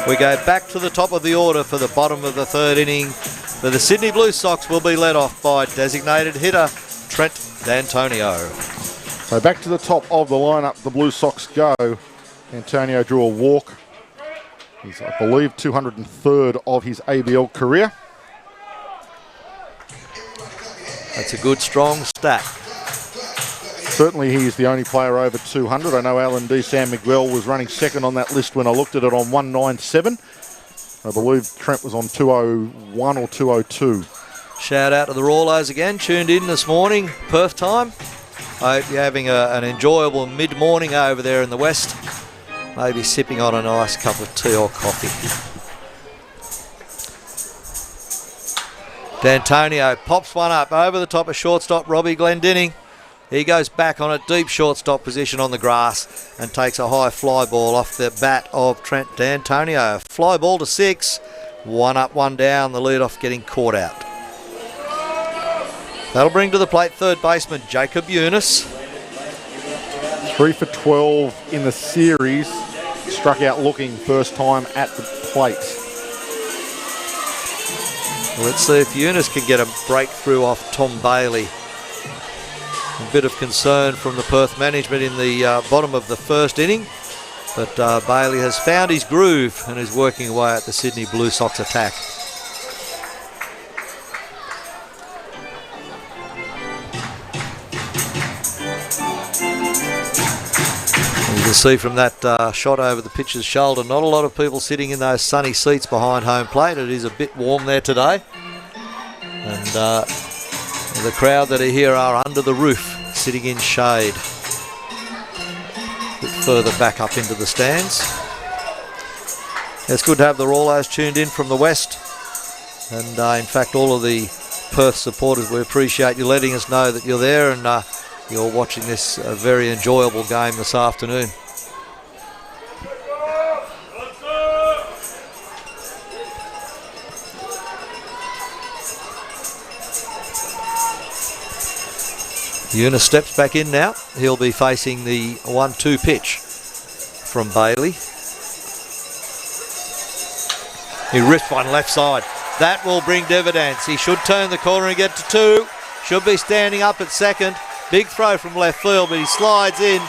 We go back to the top of the order for the bottom of the 3rd inning. For the Sydney Blue Sox will be led off by designated hitter Trent D'Antonio. So back to the top of the lineup, the Blue Sox go. Antonio drew a walk. He's, I believe, 203rd of his ABL career. That's a good, strong stat. Certainly he is the only player over 200. I know Alan D. Sam Miguel was running second on that list when I looked at it on 197. I believe Trent was on 201 or 202. Shout out to the Rawlos again, tuned in this morning, Perth time. I hope you're having an enjoyable mid-morning over there in the west. Maybe sipping on a nice cup of tea or coffee. D'Antonio pops one up over the top of shortstop Robbie Glendinning. He goes back on a deep shortstop position on the grass and takes a high fly ball off the bat of Trent D'Antonio. Fly ball to 6, 1 up, 1 down, the leadoff getting caught out. That'll bring to the plate third baseman Jacob Eunice. 3 for 12 in the series. Struck out looking first time at the plate. Let's see if Eunice can get a breakthrough off Tom Bailey. A bit of concern from the Perth management in the bottom of the 1st inning, but Bailey has found his groove and is working away at the Sydney Blue Sox attack. You can see from that shot over the pitcher's shoulder, not a lot of people sitting in those sunny seats behind home plate. It is a bit warm there today, and the crowd that are here are under the roof, sitting in shade. A bit further back up into the stands. It's good to have the Rawlos tuned in from the west. And in fact, all of the Perth supporters, we appreciate you letting us know that you're there and you're watching this very enjoyable game this afternoon. Eunice steps back in now. He'll be facing the 1-2 pitch from Bailey. He rips one left side. That will bring dividends. He should turn the corner and get to 2. Should be standing up at second. Big throw from left field, but he slides in.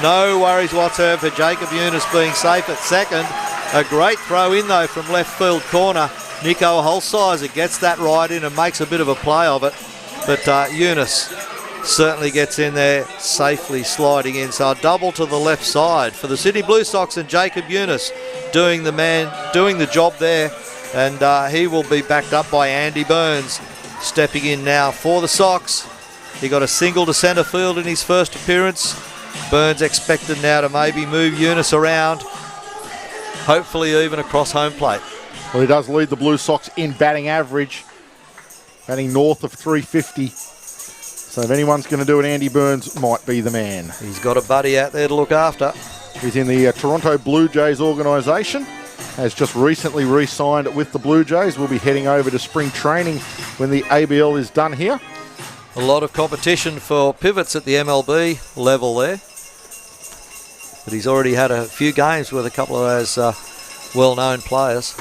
No worries whatsoever for Jacob Eunice being safe at second. A great throw in though from left field corner. Nico Holsizer gets that right in and makes a bit of a play of it. But Eunice certainly gets in there, safely sliding in. So a double to the left side for the Sydney Blue Sox, and Jacob Eunice doing the job there. And he will be backed up by Andy Burns, stepping in now for the Sox. He got a single to centre field in his first appearance. Burns expected now to maybe move Eunice around, hopefully even across home plate. Well, he does lead the Blue Sox in batting average, batting north of 350. So if anyone's going to do it, Andy Burns might be the man. He's got a buddy out there to look after. He's in the Toronto Blue Jays organisation. Has just recently re-signed with the Blue Jays. We'll be heading over to spring training when the ABL is done here. A lot of competition for pivots at the MLB level there. But he's already had a few games with a couple of those well-known players.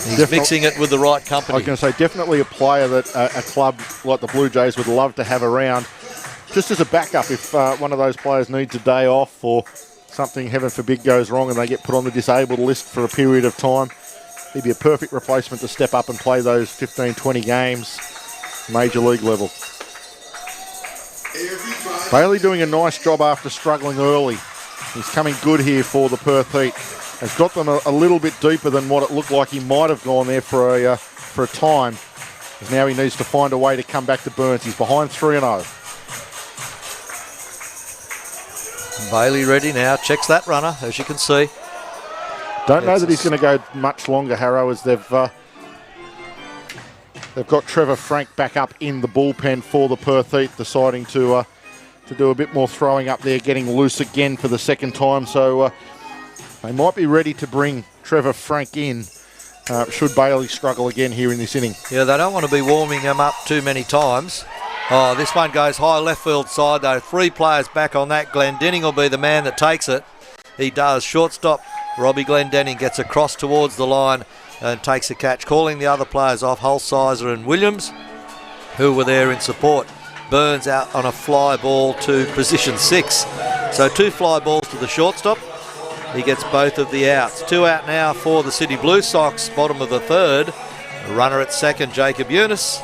He's mixing it with the right company. I was going to say, definitely a player that a club like the Blue Jays would love to have around, just as a backup if one of those players needs a day off or something, heaven forbid, goes wrong and they get put on the disabled list for a period of time. He'd be a perfect replacement to step up and play those 15, 20 games, major league level. Bailey doing a nice job after struggling early. He's coming good here for the Perth Heat. Has got them a little bit deeper than what it looked like he might have gone there for a time. Now he needs to find a way to come back to Burns. He's behind 3-0. Bailey ready now, checks that runner, as you can see. Don't know that he's going to go much longer, Harrow, as they've got Trevor Frank back up in the bullpen for the Perth Heat, deciding to do a bit more throwing up there, getting loose again for the second time. So they might be ready to bring Trevor Frank in, should Bailey struggle again here in this inning. Yeah, they don't want to be warming him up too many times. Oh, this one goes high left field side though. 3 players back on that. Glendenning will be the man that takes it. He does. Shortstop Robbie Glendenning gets across towards the line and takes a catch, calling the other players off, Holsizer and Williams, who were there in support. Burns out on a fly ball to position 6. So 2 fly balls to the shortstop. He gets both of the outs. 2 out now for the Sydney Blue Sox, bottom of the 3rd. Runner at second, Jacob Eunice.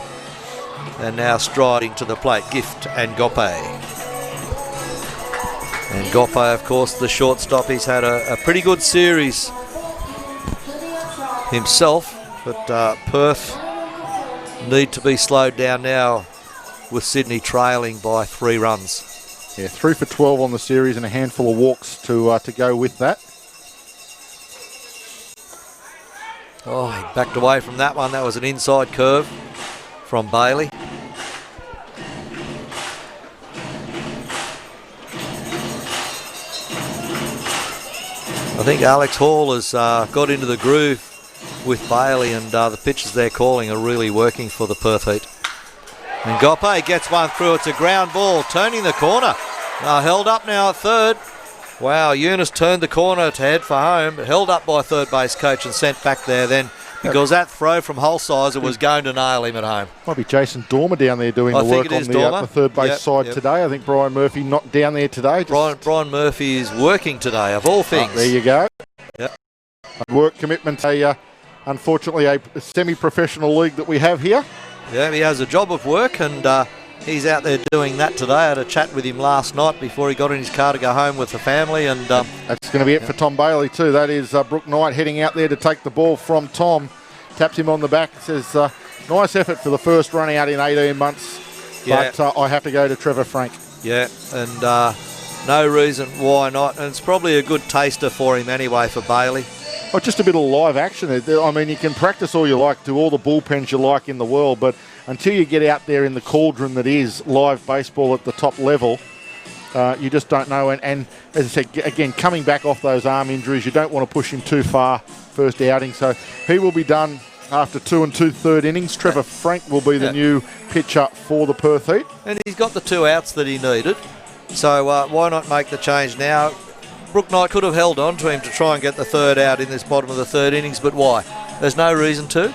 And now striding to the plate, Gift and Gope. And Gope, of course, the shortstop. He's had a pretty good series himself, but Perth need to be slowed down now with Sydney trailing by 3 runs. Yeah, 3 for 12 on the series and a handful of walks to go with that. Oh, he backed away from that one. That was an inside curve from Bailey. I think Alex Hall has got into the groove with Bailey, and the pitches they're calling are really working for the Perth Heat. And Gope gets one through. It's a ground ball, turning the corner. Held up now at third. Wow, Eunice turned the corner to head for home, held up by third base coach and sent back there then, because that throw from Holsizer was going to nail him at home. Might be Jason Dormer down there doing the work on the third base side today. I think Brian Murphy not down there today. Brian Murphy is working today, of all things. There you go. Yep. Work commitment, unfortunately a semi-professional league that we have here. Yeah, he has a job of work, and he's out there doing that today. I had a chat with him last night before he got in his car to go home with the family. And that's going to be it for Tom Bailey too. That is Brooke Knight heading out there to take the ball from Tom. Taps him on the back, says, nice effort for the first run out in 18 months, but I have to go to Trevor Frank. Yeah, and no reason why not. And it's probably a good taster for him anyway for Bailey. Oh, just a bit of live action. I mean, you can practice all you like, do all the bullpens you like in the world, but until you get out there in the cauldron that is live baseball at the top level, you just don't know. And as I said, again, coming back off those arm injuries, you don't want to push him too far first outing. So he will be done after 2 2/3 innings. Trevor Frank will be the new pitcher for the Perth Heat. And he's got the 2 outs that he needed. So why not make the change now? Brooke Knight could have held on to him to try and get the 3rd out in this bottom of the 3rd innings, but why? There's no reason to.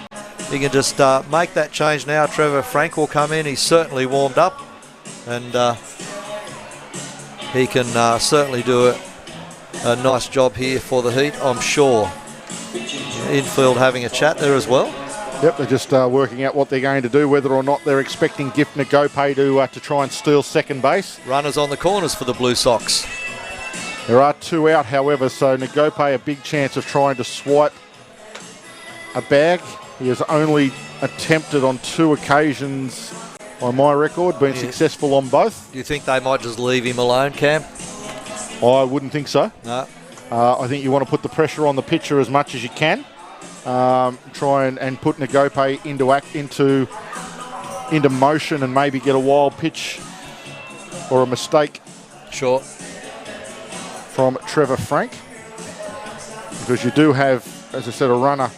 He can just make that change now. Trevor Frank will come in. He's certainly warmed up, and he can certainly do a nice job here for the Heat, I'm sure. Infield having a chat there as well. Yep, they're just working out what they're going to do, whether or not they're expecting Gift Ngope to try and steal second base. Runners on the corners for the Blue Sox. There are 2 out, however, so Ngope a big chance of trying to swipe a bag. He has only attempted on 2 occasions on my record, been successful on both. Do you think they might just leave him alone, Cam? I wouldn't think so. No. I think you want to put the pressure on the pitcher as much as you can. Try and put Ngope into motion and maybe get a wild pitch or a mistake. Sure. From Trevor Frank. Because you do have, as I said, a runner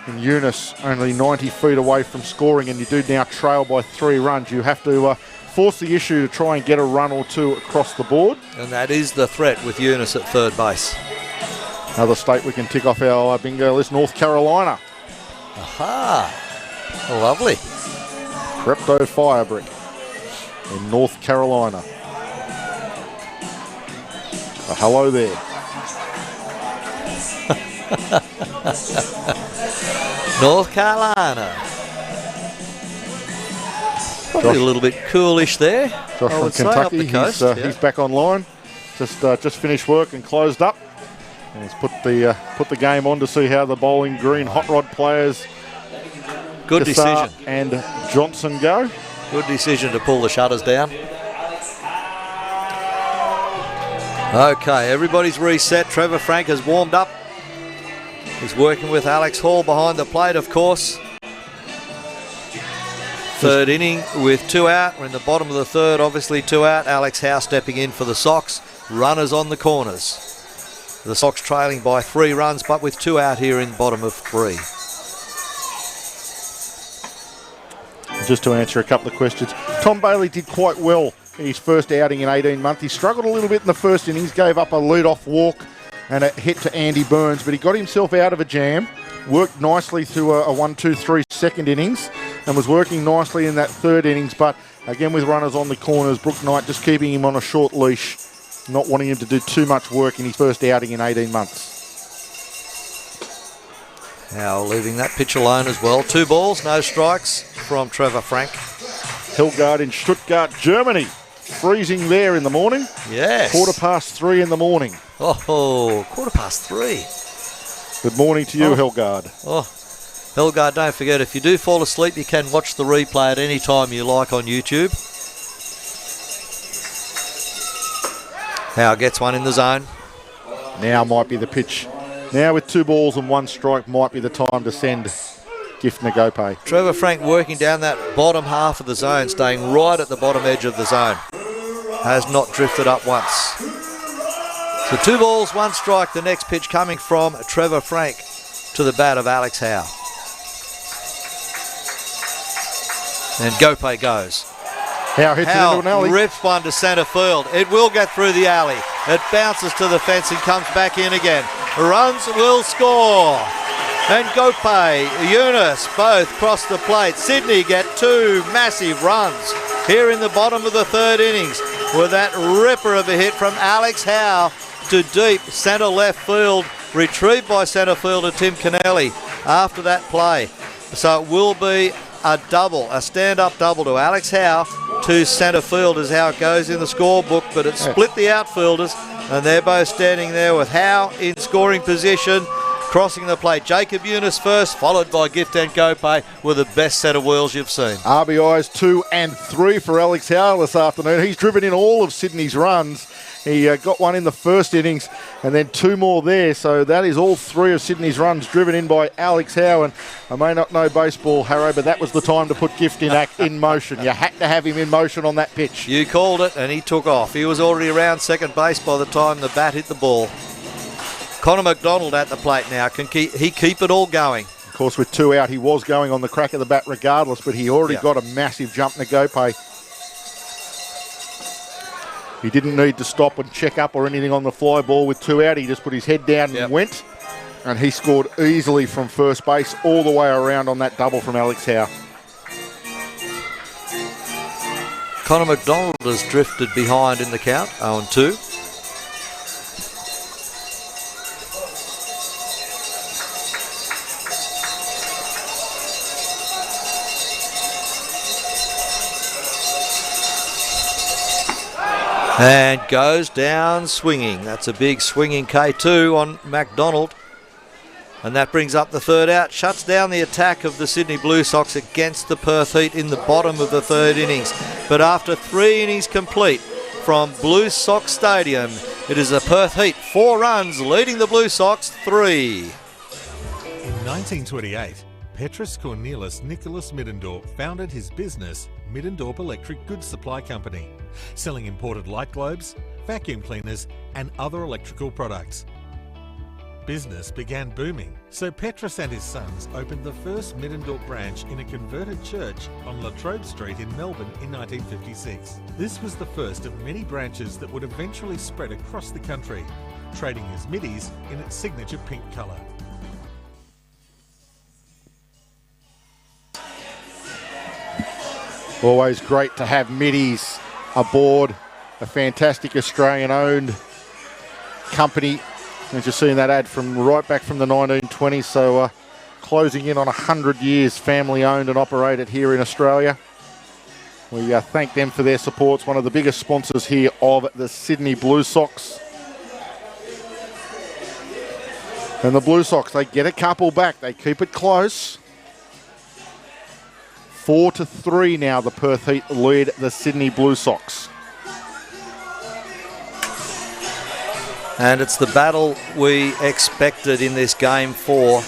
in Eunice only 90 feet away from scoring, and you do now trail by 3 runs. You have to force the issue to try and get a run or 2 across the board. And that is the threat with Eunice at third base. Another state we can tick off our bingo list, North Carolina. Aha, lovely. Crypto Firebrick in North Carolina. Hello there. North Carolina. Probably a little bit coolish there. Josh from Kentucky, he's back online. just finished work and closed up. And he's put the game on to see how the bowling green hot rod players, Good Gassar decision. and Johnson, go. Good decision to pull the shutters down. Okay, everybody's reset. Trevor Frank has warmed up. He's working with Alex Hall behind the plate, of course. Third inning with 2 out. We're in the bottom of the third, obviously 2 out. Alex Howe stepping in for the Sox. Runners on the corners. The Sox trailing by 3 runs, but with 2 out here in the bottom of 3. Just to answer a couple of questions. Tom Bailey did quite well in his first outing in 18 months. He struggled a little bit in the first innings, gave up a lead-off walk and a hit to Andy Burns, but he got himself out of a jam, worked nicely through a 1-2-3 second innings, and was working nicely in that third innings. But again, with runners on the corners, Brook Knight just keeping him on a short leash, not wanting him to do too much work in his first outing in 18 months. Now leaving that pitch alone as well. 2 balls, no strikes from Trevor Frank. Hildegard in Stuttgart, Germany. Freezing there in the morning. Yes. 3:15 in the morning. Oh, 3:15. Good morning to you, Hildegard. Oh, Hildegard, don't forget, if you do fall asleep, you can watch the replay at any time you like on YouTube. Howe gets one in the zone. Now might be the pitch. Now with 2 balls and 1 strike might be the time to send Gift Nagope. Trevor Frank working down that bottom half of the zone, staying right at the bottom edge of the zone. Has not drifted up once. So 2 balls, 1 strike. The next pitch coming from Trevor Frank to the bat of Alex Howe. And Gope goes. Howe hits it into an alley. Rips one to centre field. It will get through the alley. It bounces to the fence and comes back in again. Runs will score. And Gope, Eunice both cross the plate. Sydney get 2 massive runs here in the bottom of the third innings with that ripper of a hit from Alex Howe to deep centre left field, retrieved by centre fielder Tim Kennelly after that play. So it will be a double, a stand-up double to Alex Howe to centre field is how it goes in the scorebook, but it split the outfielders and they're both standing there with Howe in scoring position. Crossing the plate, Jacob Eunice first, followed by Gift and Gope with the best set of wheels you've seen. RBIs 2 and 3 for Alex Howe this afternoon. He's driven in all of Sydney's runs. He got one in the first innings and then 2 more there. So that is all 3 of Sydney's runs driven in by Alex Howe. And I may not know baseball, Harrow, but that was the time to put Gift in motion. You had to have him in motion on that pitch. You called it and he took off. He was already around second base by the time the bat hit the ball. Connor McDonald at the plate now. Can he keep it all going? Of course, with 2 out, he was going on the crack of the bat regardless, but he already got a massive jump Nagope. He didn't need to stop and check up or anything on the fly ball with 2 out. He just put his head down and went, and he scored easily from first base all the way around on that double from Alex Howe. Connor McDonald has drifted behind in the count, 0-2. And goes down swinging. That's a big swinging K2 on McDonald. And that brings up the third out. Shuts down the attack of the Sydney Blue Sox against the Perth Heat in the bottom of the third innings. But after 3 innings complete from Blue Sox Stadium, it is the Perth Heat 4 runs leading the Blue Sox 3. In 1928, Petrus Cornelis Nicholas Middendorp founded his business, Middendorp Electric Goods Supply Company, selling imported light globes, vacuum cleaners and other electrical products. Business began booming, so Petrus and his sons opened the first Middendorp branch in a converted church on La Trobe Street in Melbourne in 1956. This was the first of many branches that would eventually spread across the country, trading as Middies in its signature pink colour. Always great to have Middies aboard, a fantastic Australian-owned company. As you've seen that ad from right back from the 1920s, so closing in on 100 years, family-owned and operated here in Australia. We thank them for their support. It's one of the biggest sponsors here of the Sydney Blue Sox. And the Blue Sox, they get a couple back. They keep it close. 4-3 now, the Perth Heat lead the Sydney Blue Sox. And it's the battle we expected in this game 4.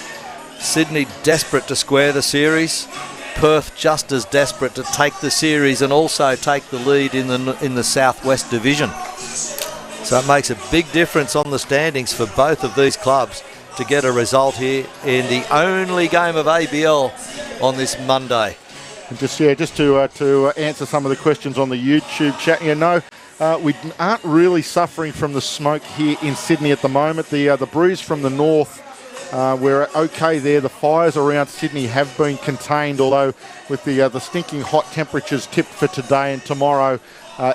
Sydney desperate to square the series. Perth just as desperate to take the series and also take the lead in the Southwest Division. So it makes a big difference on the standings for both of these clubs to get a result here in the only game of ABL on this Monday. And just to answer some of the questions on the YouTube chat, we aren't really suffering from the smoke here in Sydney at the moment. The breeze from the north, we're okay there. The fires around Sydney have been contained, although with the stinking hot temperatures tipped for today and tomorrow,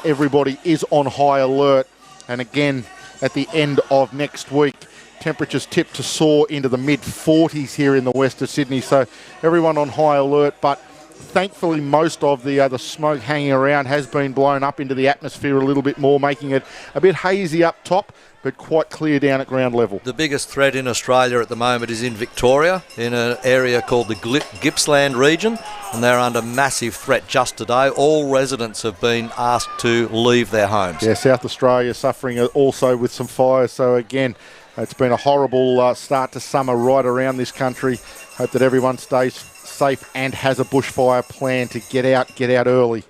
everybody is on high alert. And again, at the end of next week, temperatures tipped to soar into the mid-40s here in the west of Sydney. So everyone on high alert, but thankfully most of the smoke hanging around has been blown up into the atmosphere a little bit more, making it a bit hazy up top, but quite clear down at ground level. The biggest threat in Australia at the moment is in Victoria, in an area called the Gippsland region, and they're under massive threat just today. All residents have been asked to leave their homes. Yeah, South Australia suffering also with some fires, so again, it's been a horrible start to summer right around this country. Hope that everyone stays safe and has a bushfire plan to get out early.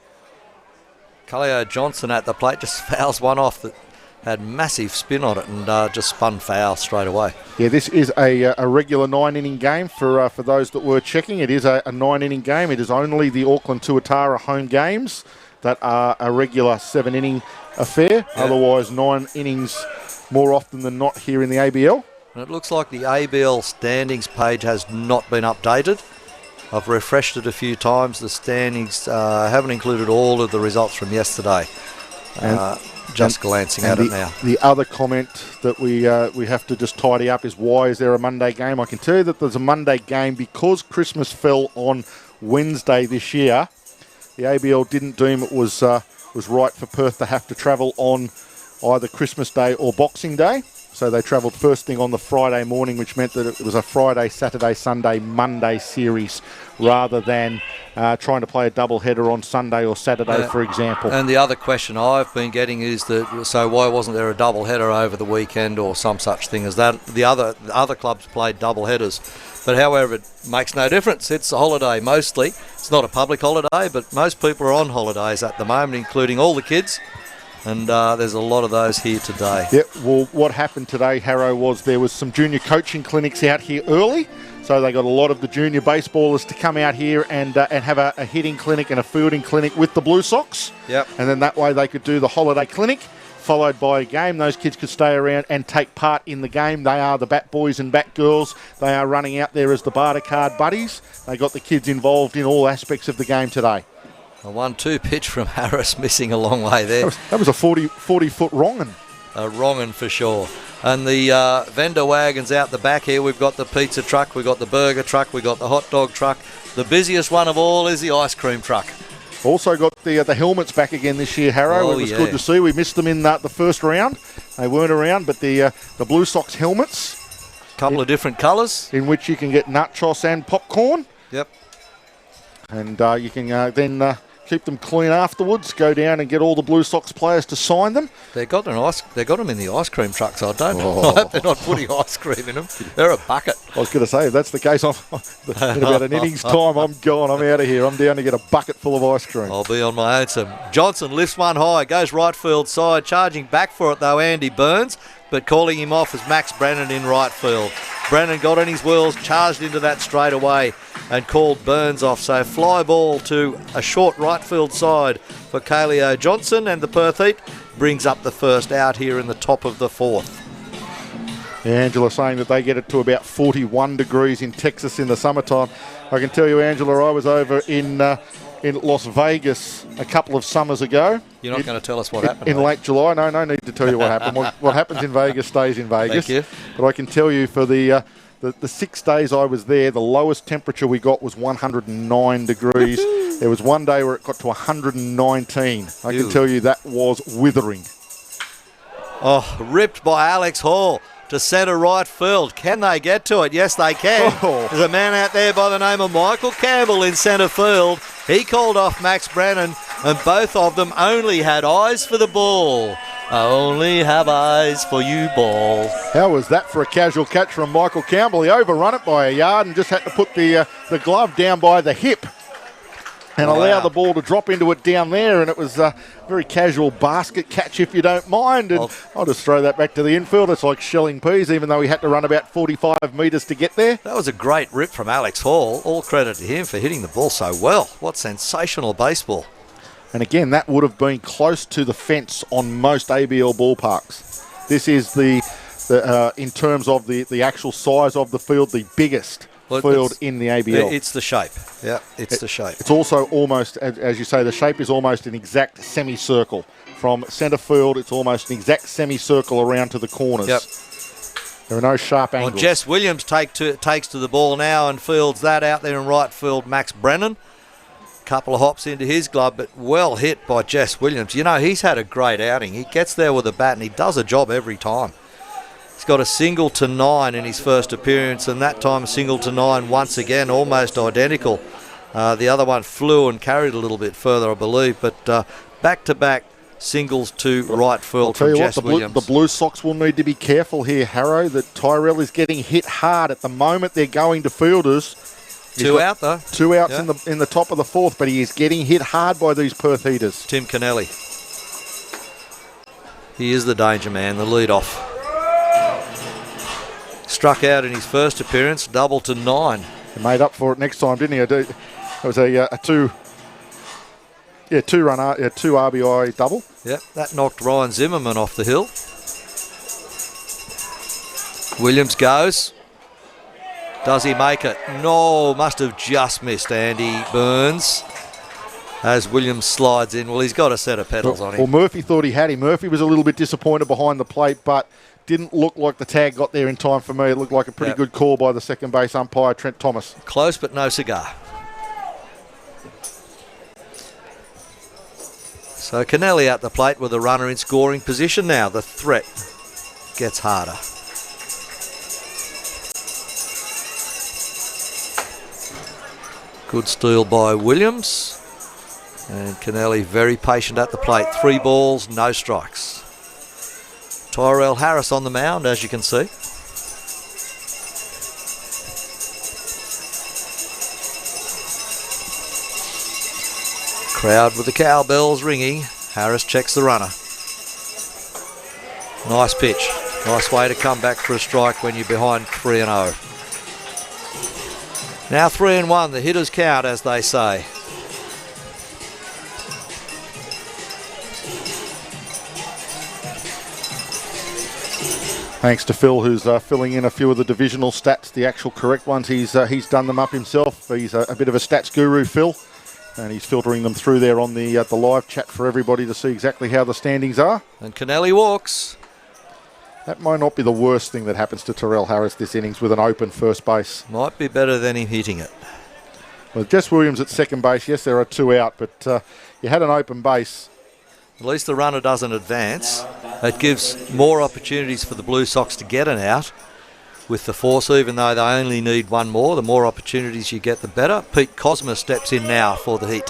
Kaleo Johnson at the plate just fouls one off that had massive spin on it and just spun foul straight away. Yeah, this is a regular 9-inning game for those that were checking. It is a 9-inning game. It is only the Auckland Tuatara home games that are a regular 7-inning affair. Yeah. Otherwise, 9 innings more often than not here in the ABL. And it looks like the ABL standings page has not been updated. I've refreshed it a few times. The standings haven't included all of the results from yesterday. Glancing at it now. The other comment that we have to just tidy up is, why is there a Monday game? I can tell you that there's a Monday game because Christmas fell on Wednesday this year. The ABL didn't deem it was right for Perth to have to travel on either Christmas Day or Boxing Day. So they travelled first thing on the Friday morning, which meant that it was a Friday, Saturday, Sunday, Monday series rather than trying to play a double-header on Sunday or Saturday, for example. And the other question I've been getting is that, so why wasn't there a double-header over the weekend or some such thing as that? The other clubs played double-headers. But however, it makes no difference. It's a holiday mostly. It's not a public holiday, but most people are on holidays at the moment, including all the kids. And there's a lot of those here today. Yep, well, what happened today, Harrow, was there was some junior coaching clinics out here early. So they got a lot of the junior baseballers to come out here and have a hitting clinic and a fielding clinic with the Blue Sox. Yep. And then that way they could do the holiday clinic, followed by a game. Those kids could stay around and take part in the game. They are the Bat Boys and Bat Girls. They are running out there as the Barter Card Buddies. They got the kids involved in all aspects of the game today. A 1-2 pitch from Harris missing a long way there. That was a 40-foot wrong'un. A wrong'un for sure. And the vendor wagons out the back here. We've got the pizza truck, we've got the burger truck, we've got the hot dog truck. The busiest one of all is the ice cream truck. Also got the helmets back again this year, Harrow. Oh, it was good to see. We missed them in the first round. They weren't around, but the Blue Sox helmets. Couple of different colours. In which you can get nachos and popcorn. Yep. And you can then keep them clean afterwards. Go down and get all the Blue Sox players to sign them. They got them in the ice cream trucks. I hope they're not putting ice cream in them. They're a bucket. I was going to say, if that's the case, in about an innings time, I'm gone. I'm out of here. I'm down to get a bucket full of ice cream. I'll be on my own. So Johnson lifts one high, goes right field side, charging back for it though, Andy Burns, but calling him off is Max Brennan in right field. Brennan got on his wheels, charged into that straight away and called Burns off. So fly ball to a short right field side for Kaleo Johnson, and the Perth Heat brings up the first out here in the top of the fourth. Angela saying that they get it to about 41 degrees in Texas in the summertime. I can tell you, Angela, I was over in Las Vegas a couple of summers ago. You're not going to tell us what happened, in late July. No need to tell you what happened. What happens in Vegas stays in Vegas. Thank you. But I can tell you, for the 6 days I was there, the lowest temperature we got was 109 degrees. There was one day where it got to 119. I can tell you that was withering. Oh, ripped by Alex Hall to centre right field. Can they get to it? Yes, they can. Oh. There's a man out there by the name of Michael Campbell in centre field. He called off Max Brennan, and both of them only had eyes for the ball. I only have eyes for you, ball. How was that for a casual catch from Michael Campbell? He overrun it by a yard and just had to put the glove down by the hip and allow the ball to drop into it down there. And it was a very casual basket catch, if you don't mind. And I'll just throw that back to the infield. It's like shelling peas, even though he had to run about 45 metres to get there. That was a great rip from Alex Hall. All credit to him for hitting the ball so well. What sensational baseball. And again, that would have been close to the fence on most ABL ballparks. This is in terms of the actual size of the field, the biggest field in the ABL. It's the shape. Yeah, it's the shape. It's also almost, as you say, the shape is almost an exact semicircle. From centre field, it's almost an exact semicircle around to the corners. Yep. There are no sharp angles. Well, Jess Williams takes to the ball now and fields that out there in right field. Max Brennan. Couple of hops into his glove, but well hit by Jess Williams. You know, he's had a great outing. He gets there with a bat and he does a job every time. He's got a single to 9 in his first appearance, and that time a single to 9 once again, almost identical. The other one flew and carried a little bit further, I believe, but back-to-back singles to right field from Jess Williams. The Blue Sox will need to be careful here, Harrow, that Tyrell is getting hit hard. At the moment, they're going to fielders. Two out, though. 2 outs in the top of the fourth, but he is getting hit hard by these Perth heaters. Tim Kennelly. He is the danger man, the lead-off. Struck out in his first appearance, double to 9. He made up for it next time, didn't he? It was a two RBI double. Yep, that knocked Ryan Zimmerman off the hill. Williams goes. Does he make it? No, must have just missed Andy Burns as Williams slides in. Well, he's got a set of pedals on him. Well, Murphy thought he had him. Murphy was a little bit disappointed behind the plate, but didn't look like the tag got there in time for me. It looked like a pretty good call by the second base umpire, Trent Thomas. Close, but no cigar. So Kennelly at the plate with a runner in scoring position now. The threat gets harder. Good steal by Williams. And Kennelly very patient at the plate. 3 balls, no strikes. Tyrell Harris on the mound, as you can see. Crowd with the cowbells ringing. Harris checks the runner. Nice pitch. Nice way to come back for a strike when you're behind 3-0. Now 3-1, the hitters count, as they say. Thanks to Phil, who's filling in a few of the divisional stats, the actual correct ones. He's done them up himself. He's a bit of a stats guru, Phil, and he's filtering them through there on the live chat for everybody to see exactly how the standings are. And Kennelly walks. That might not be the worst thing that happens to Tyrell Harris this innings with an open first base. Might be better than him hitting it. Well, Jess Williams at second base, yes, there are 2 out, but you had an open base. At least the runner doesn't advance. It gives more opportunities for the Blue Sox to get an out with the force, even though they only need 1 more. The more opportunities you get, the better. Pete Cosma steps in now for the Heat.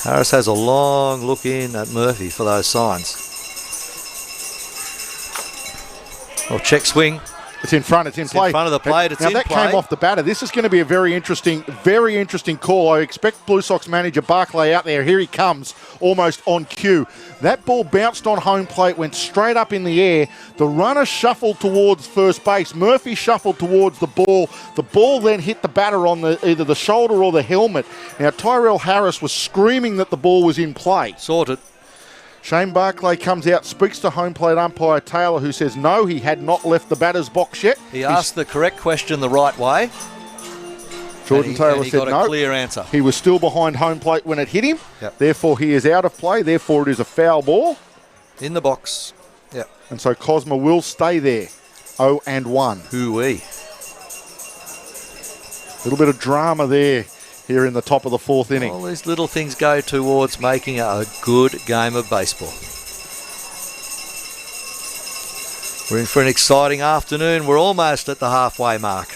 Harris has a long look in at Murphy for those signs. Well, check swing. It's in front. It's in play. In front of the plate. It's now in that play. came off the batter. This is going to be a very interesting call. I expect Blue Sox manager Barclay out there. Here he comes, almost on cue. That ball bounced on home plate, went straight up in the air. The runner shuffled towards first base. Murphy shuffled towards the ball. The ball then hit the batter on either the shoulder or the helmet. Now Tyrell Harris was screaming that the ball was in play. Sorted. Shane Barclay comes out, speaks to home plate umpire Taylor, who says no, he had not left the batter's box yet. He asked the correct question the right way. Jordan Taylor said no. He got a clear answer. He was still behind home plate when it hit him. Yep. Therefore, he is out of play. Therefore, it is a foul ball. In the box. Yep. And so Cosma will stay there. 0-1. Hoo-wee. little bit of drama there here in the top of the fourth inning. All these little things go towards making a good game of baseball. We're in for an exciting afternoon. We're almost at the halfway mark.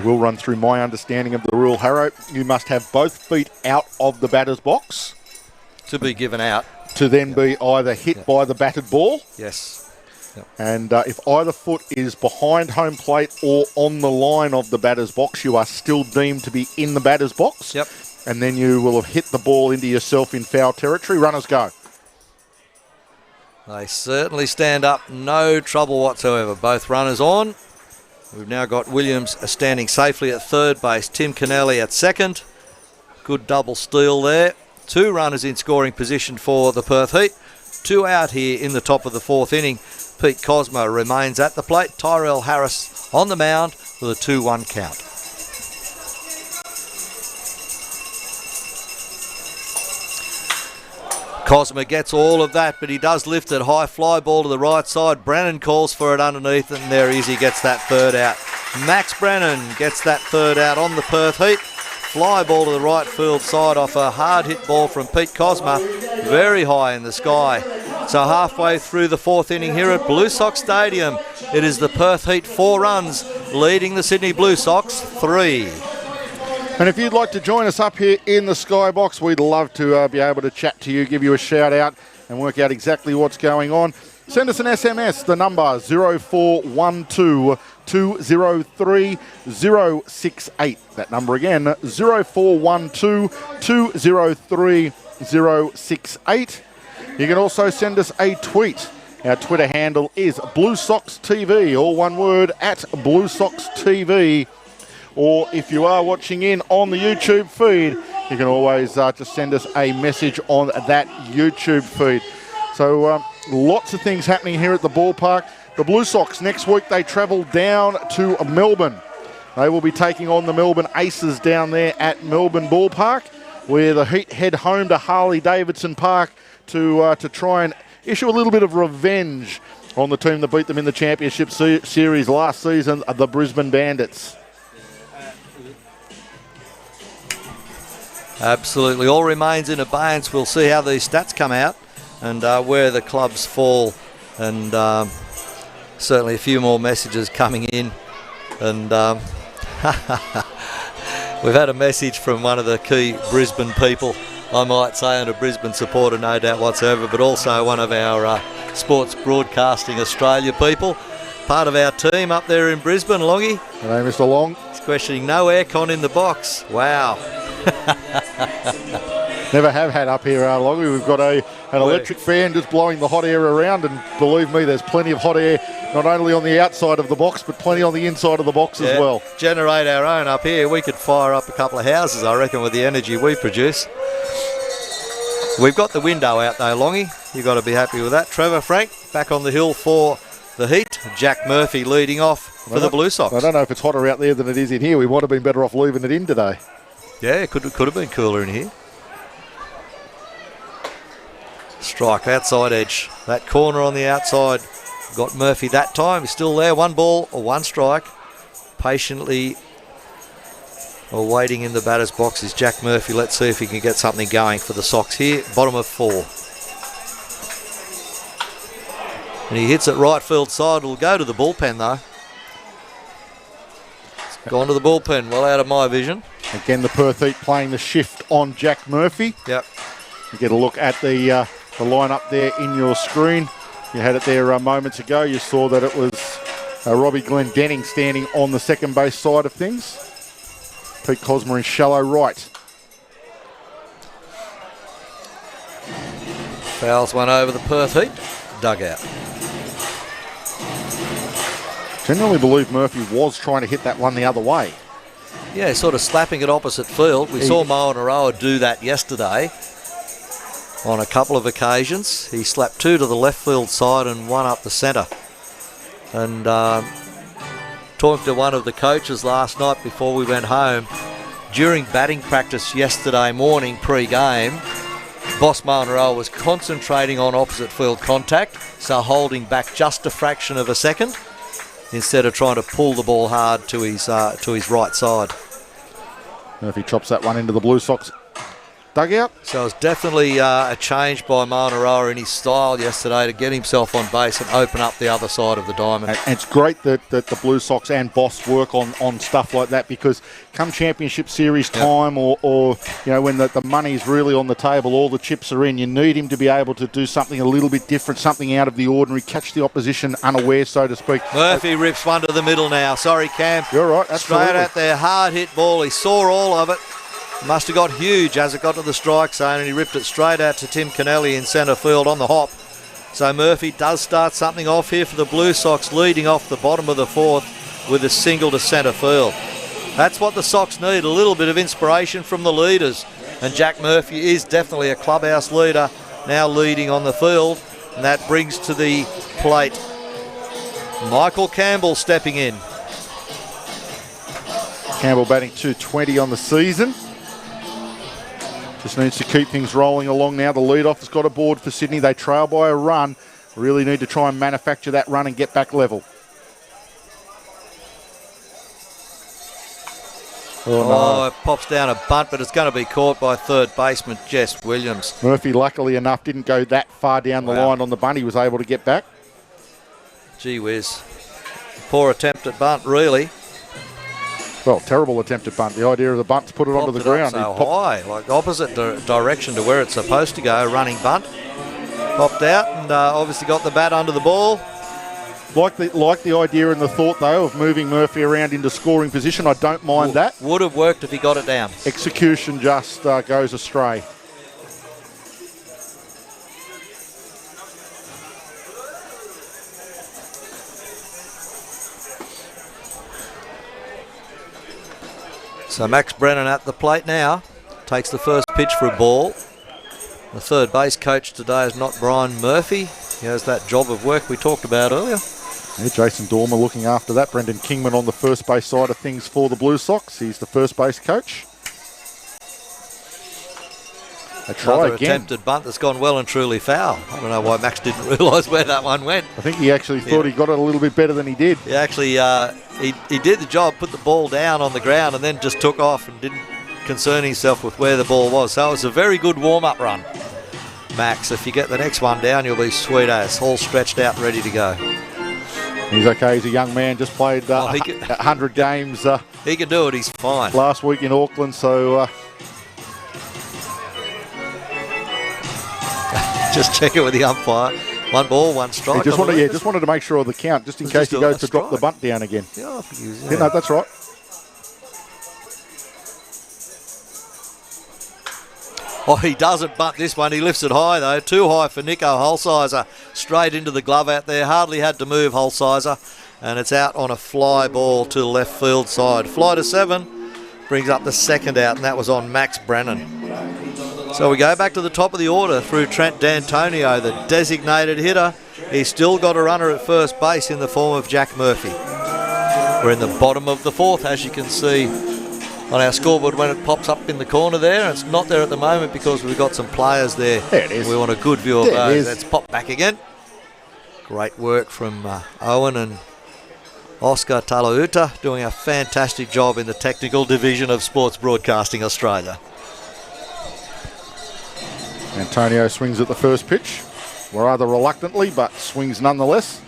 We'll run through my understanding of the rule, Harrow. You must have both feet out of the batter's box To be given out. to then be either hit by the batted ball. Yes. And if either foot is behind home plate or on the line of the batter's box, you are still deemed to be in the batter's box. Yep. And then you will have hit the ball into yourself in foul territory. Runners go. They certainly stand up. No trouble whatsoever. Both runners on. We've now got Williams standing safely at third base. Tim Kennelly at second. Good double steal there. 2 runners in scoring position for the Perth Heat. 2 out here in the top of the fourth inning. Pete Cosmo remains at the plate. Tyrell Harris on the mound with a 2-1 count. Cosmo gets all of that, but he does lift it. High fly ball to the right side. Brennan calls for it underneath, and there he is. He gets that third out. Max Brennan gets that third out on the Perth Heat. Fly ball to the right field side off a hard hit ball from Pete Cosmo. Very high in the sky. So halfway through the fourth inning here at Blue Sox Stadium, it is the Perth Heat 4 runs, leading the Sydney Blue Sox 3. And if you'd like to join us up here in the Skybox, we'd love to be able to chat to you, give you a shout out and work out exactly what's going on. Send us an SMS, the number 0412 203 068. That number again, 0412 203 068. You can also send us a tweet. Our Twitter handle is Blue Sox TV, all one word, at Blue Sox TV. Or if you are watching in on the YouTube feed, you can always just send us a message on that YouTube feed. So lots of things happening here at the ballpark. The Blue Sox, next week they travel down to Melbourne. They will be taking on the Melbourne Aces down there at Melbourne Ballpark, where the Heat head home to Harley-Davidson Park to try and issue a little bit of revenge on the team that beat them in the championship series last season, the Brisbane Bandits. Absolutely. All remains in abeyance. We'll see how these stats come out and where the clubs fall. And certainly a few more messages coming in. And we've had a message from one of the key Brisbane people, I might say, and a Brisbane supporter, no doubt whatsoever, but also one of our Sports Broadcasting Australia people. Part of our team up there in Brisbane, Longy. Hello, Mr. Long. He's questioning no aircon in the box. Wow. Never have had up here, Longy. We've got an electric fan just blowing the hot air around, and believe me, there's plenty of hot air not only on the outside of the box, but plenty on the inside of the box as well. Generate our own up here. We could fire up a couple of houses, I reckon, with the energy we produce. We've got the window out though, Longy. You've got to be happy with that. Trevor Frank back on the hill for the Heat. Jack Murphy leading off for the Blue Sox. I don't know if it's hotter out there than it is in here. We might have been better off leaving it in today. Yeah, it could have been cooler in here. Strike outside edge. That corner on the outside got Murphy that time. He's still there. 1 ball or 1 strike. Patiently waiting in the batter's box is Jack Murphy. Let's see if he can get something going for the Sox here. Bottom of 4. And he hits it right field side. It'll go to the bullpen though. It's gone to the bullpen. Well out of my vision. Again, the Perth Heat playing the shift on Jack Murphy. Yep. You get a look at the lineup there in your screen. You had it there moments ago. You saw that it was Robbie Glendenning standing on the second base side of things. Pete Cosmo in shallow right. Fouls one over the Perth Heat dugout. Generally believe Murphy was trying to hit that one the other way. Yeah, sort of slapping it opposite field. We saw Moen Aroa do that yesterday on a couple of occasions. He slapped 2 to the left field side and 1 up the centre. And talking to one of the coaches last night before we went home, during batting practice yesterday morning pre-game, Boss Moen Aroa was concentrating on opposite field contact, so holding back just a fraction of a second. instead of trying to pull the ball hard to his right side. Murphy chops that one into the Blue Sox dugout. So it's definitely a change by Maunaroa in his style yesterday to get himself on base and open up the other side of the diamond. And it's great that the Blue Sox and Boss work on stuff like that, because come championship series time or when the money's really on the table, all the chips are in, you need him to be able to do something a little bit different, something out of the ordinary, catch the opposition unaware, so to speak. Murphy rips one to the middle now. Sorry, Cam. You're right, absolutely. Straight out there, hard hit ball. He saw all of it. Must have got huge as it got to the strike zone, and he ripped it straight out to Tim Kennelly in centre field on the hop. So Murphy does start something off here for the Blue Sox, leading off the bottom of the fourth with a single to centre field. That's what the Sox need, a little bit of inspiration from the leaders. And Jack Murphy is definitely a clubhouse leader, now leading on the field. And that brings to the plate Michael Campbell stepping in. Campbell batting .220 on the season. Just needs to keep things rolling along now. The lead-off has got a board for Sydney. They trail by a run. Really need to try and manufacture that run and get back level. Oh, it pops down a bunt, but it's going to be caught by third baseman Jess Williams. Murphy, luckily enough, didn't go that far down the line on the bunt. He was able to get back. Gee whiz. Poor attempt at bunt, really. Well, terrible attempt at bunt. The idea of the bunt to put it onto the ground. So high, like opposite direction to where it's supposed to go, running bunt. Popped out and obviously got the bat under the ball. Like the idea and the thought, though, of moving Murphy around into scoring position. I don't mind that. Would have worked if he got it down. Execution just goes astray. So Max Brennan at the plate now. Takes the first pitch for a ball. The third base coach today is not Brian Murphy. He has that job of work we talked about earlier. Yeah, Jason Dormer looking after that. Brendan Kingman on the first base side of things for the Blue Sox. He's the first base coach. They try Another again. Attempted bunt that's gone well and truly foul. I don't know why Max didn't realise where that one went. I think he actually thought he got it a little bit better than he did. He actually he did the job, put the ball down on the ground and then just took off and didn't concern himself with where the ball was. So it was a very good warm-up run, Max. If you get the next one down, you'll be sweet as, all stretched out and ready to go. He's okay. He's a young man. Just played 100 games. He can do it. He's fine. Last week in Auckland, so... just check it with the umpire. One ball, one strike. Just wanted to make sure of the count, just in case he goes to drop the bunt down again. Yeah, I think he was, yeah, no, that's right. Oh, he doesn't bunt this one. He lifts it high, though. Too high for Nico Holsizer. Straight into the glove out there. Hardly had to move Holsizer. And it's out on a fly ball to the left field side. Fly to 7 brings up the second out, and that was on Max Brennan. So we go back to the top of the order through Trent D'Antonio, the designated hitter. He's still got a runner at first base in the form of Jack Murphy. We're in the bottom of the fourth, as you can see on our scoreboard when it pops up in the corner there. It's not there at the moment because we've got some players there. There it is. We want a good view of those. Let's pop back again. Great work from Owen and Oscar Talauta, doing a fantastic job in the technical division of Sports Broadcasting Australia. Antonio swings at the first pitch, rather reluctantly, but swings nonetheless.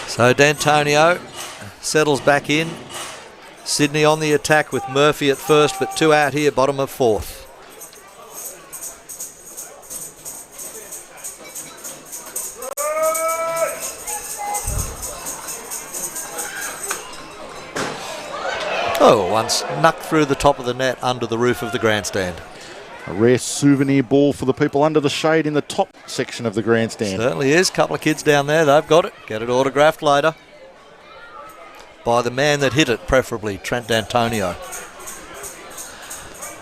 So D'Antonio settles back in. Sydney on the attack with Murphy at first, but 2 out here, bottom of fourth. Oh, one snuck through the top of the net under the roof of the grandstand. A rare souvenir ball for the people under the shade in the top section of the grandstand. Certainly is. Couple of kids down there, they've got it. Get it autographed later. By the man that hit it, preferably, Trent D'Antonio.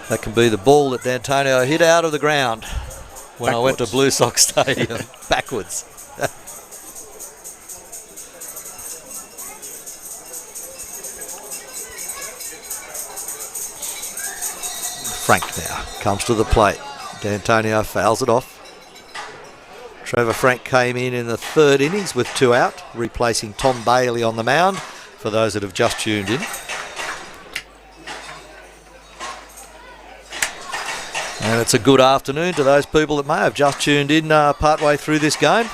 That can be the ball that D'Antonio hit out of the ground when I went to Blue Sox Stadium. Backwards. Frank now comes to the plate. D'Antonio fouls it off. Trevor Frank came in the third innings with 2 out, replacing Tom Bailey on the mound, for those that have just tuned in. And it's a good afternoon to those people that may have just tuned in partway through this game.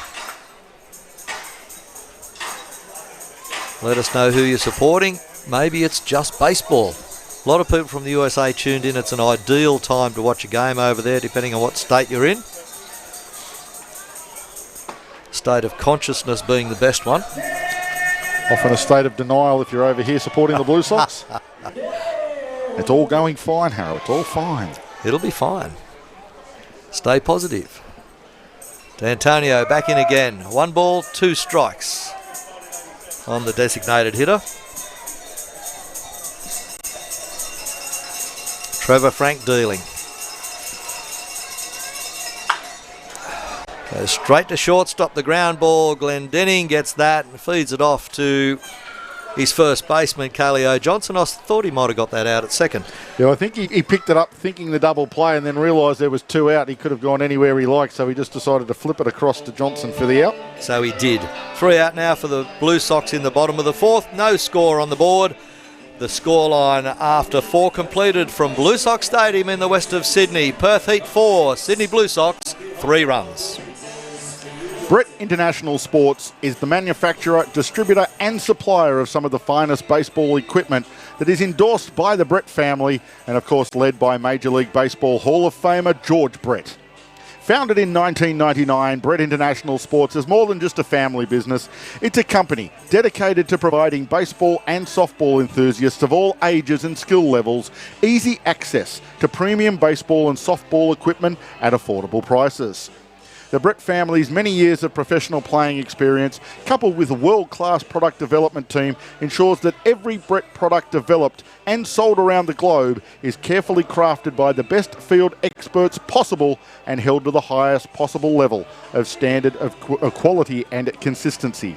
Let us know who you're supporting. Maybe it's just baseball. A lot of people from the USA tuned in. It's an ideal time to watch a game over there, depending on what state you're in. State of consciousness being the best one. Often a state of denial if you're over here supporting the Blue Sox. It's all going fine, Harrow. It's all fine. It'll be fine. Stay positive. D'Antonio back in again. 1 ball, 2 strikes on the designated hitter. Trevor Frank dealing. Goes straight to shortstop, the ground ball. Glendenning gets that and feeds it off to his first baseman, Kaleo Johnson. I thought he might have got that out at second. Yeah, I think he picked it up thinking the double play and then realised there was 2 out. He could have gone anywhere he liked, so he just decided to flip it across to Johnson for the out. So he did. 3 out now for the Blue Sox in the bottom of the 4th. No score on the board. The scoreline after 4 completed from Blue Sox Stadium in the west of Sydney. Perth Heat 4, Sydney Blue Sox 3 runs. Brett International Sports is the manufacturer, distributor and supplier of some of the finest baseball equipment that is endorsed by the Brett family and of course led by Major League Baseball Hall of Famer George Brett. Founded in 1999, Brett International Sports is more than just a family business. It's a company dedicated to providing baseball and softball enthusiasts of all ages and skill levels easy access to premium baseball and softball equipment at affordable prices. The Brett family's many years of professional playing experience, coupled with a world-class product development team, ensures that every Brett product developed and sold around the globe is carefully crafted by the best field experts possible and held to the highest possible level of standard of quality and consistency.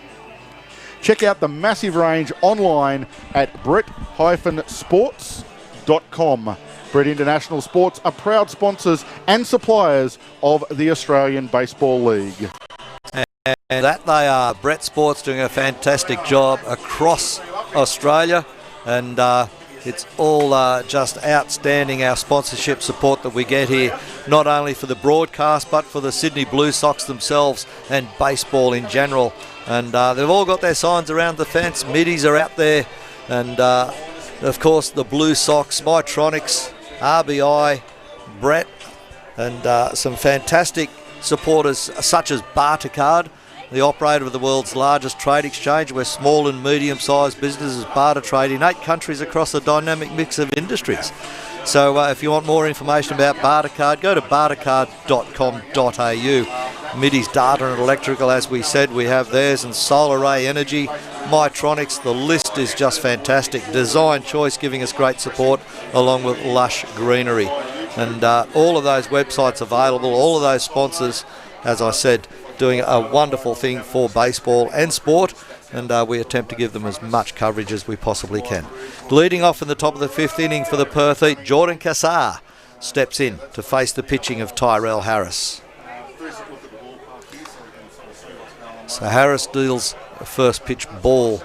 Check out the massive range online at brett-sports.com. Brett International Sports are proud sponsors and suppliers of the Australian Baseball League. And that they are. Brett Sports doing a fantastic job across Australia, and it's all just outstanding, our sponsorship support that we get here, not only for the broadcast but for the Sydney Blue Sox themselves and baseball in general. And they've all got their signs around the fence. Middies are out there, and of course the Blue Sox, Mytronics, RBI, Brett, and some fantastic supporters such as Bartercard, the operator of the world's largest trade exchange, where small and medium-sized businesses barter trade in 8 countries across a dynamic mix of industries. So if you want more information about Bartercard, go to bartercard.com.au. Middy's Data and Electrical, as we said, we have theirs, and Solar Ray Energy, Mytronics. The list is just fantastic. Design Choice giving us great support, along with Lush Greenery. And all of those websites available, all of those sponsors, as I said, doing a wonderful thing for baseball and sport, and we attempt to give them as much coverage as we possibly can. Leading off in the top of the 5th inning for the Perth Heat, Jordan Cassar steps in to face the pitching of Tyrell Harris. So Harris deals a first pitch ball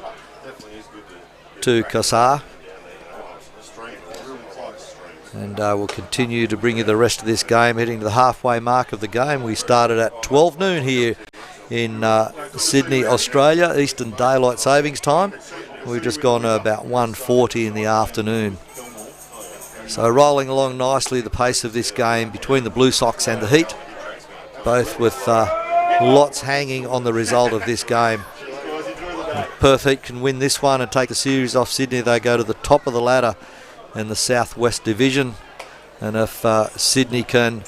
to Cassar. And we'll continue to bring you the rest of this game, heading to the halfway mark of the game. We started at 12 noon here in Sydney, Australia, Eastern Daylight Savings Time. We've just gone to about 1:40 in the afternoon. So rolling along nicely the pace of this game between the Blue Sox and the Heat, both with lots hanging on the result of this game. If Perth Heat can win this one and take the series off Sydney, they go to the top of the ladder in the Southwest Division, and if Sydney can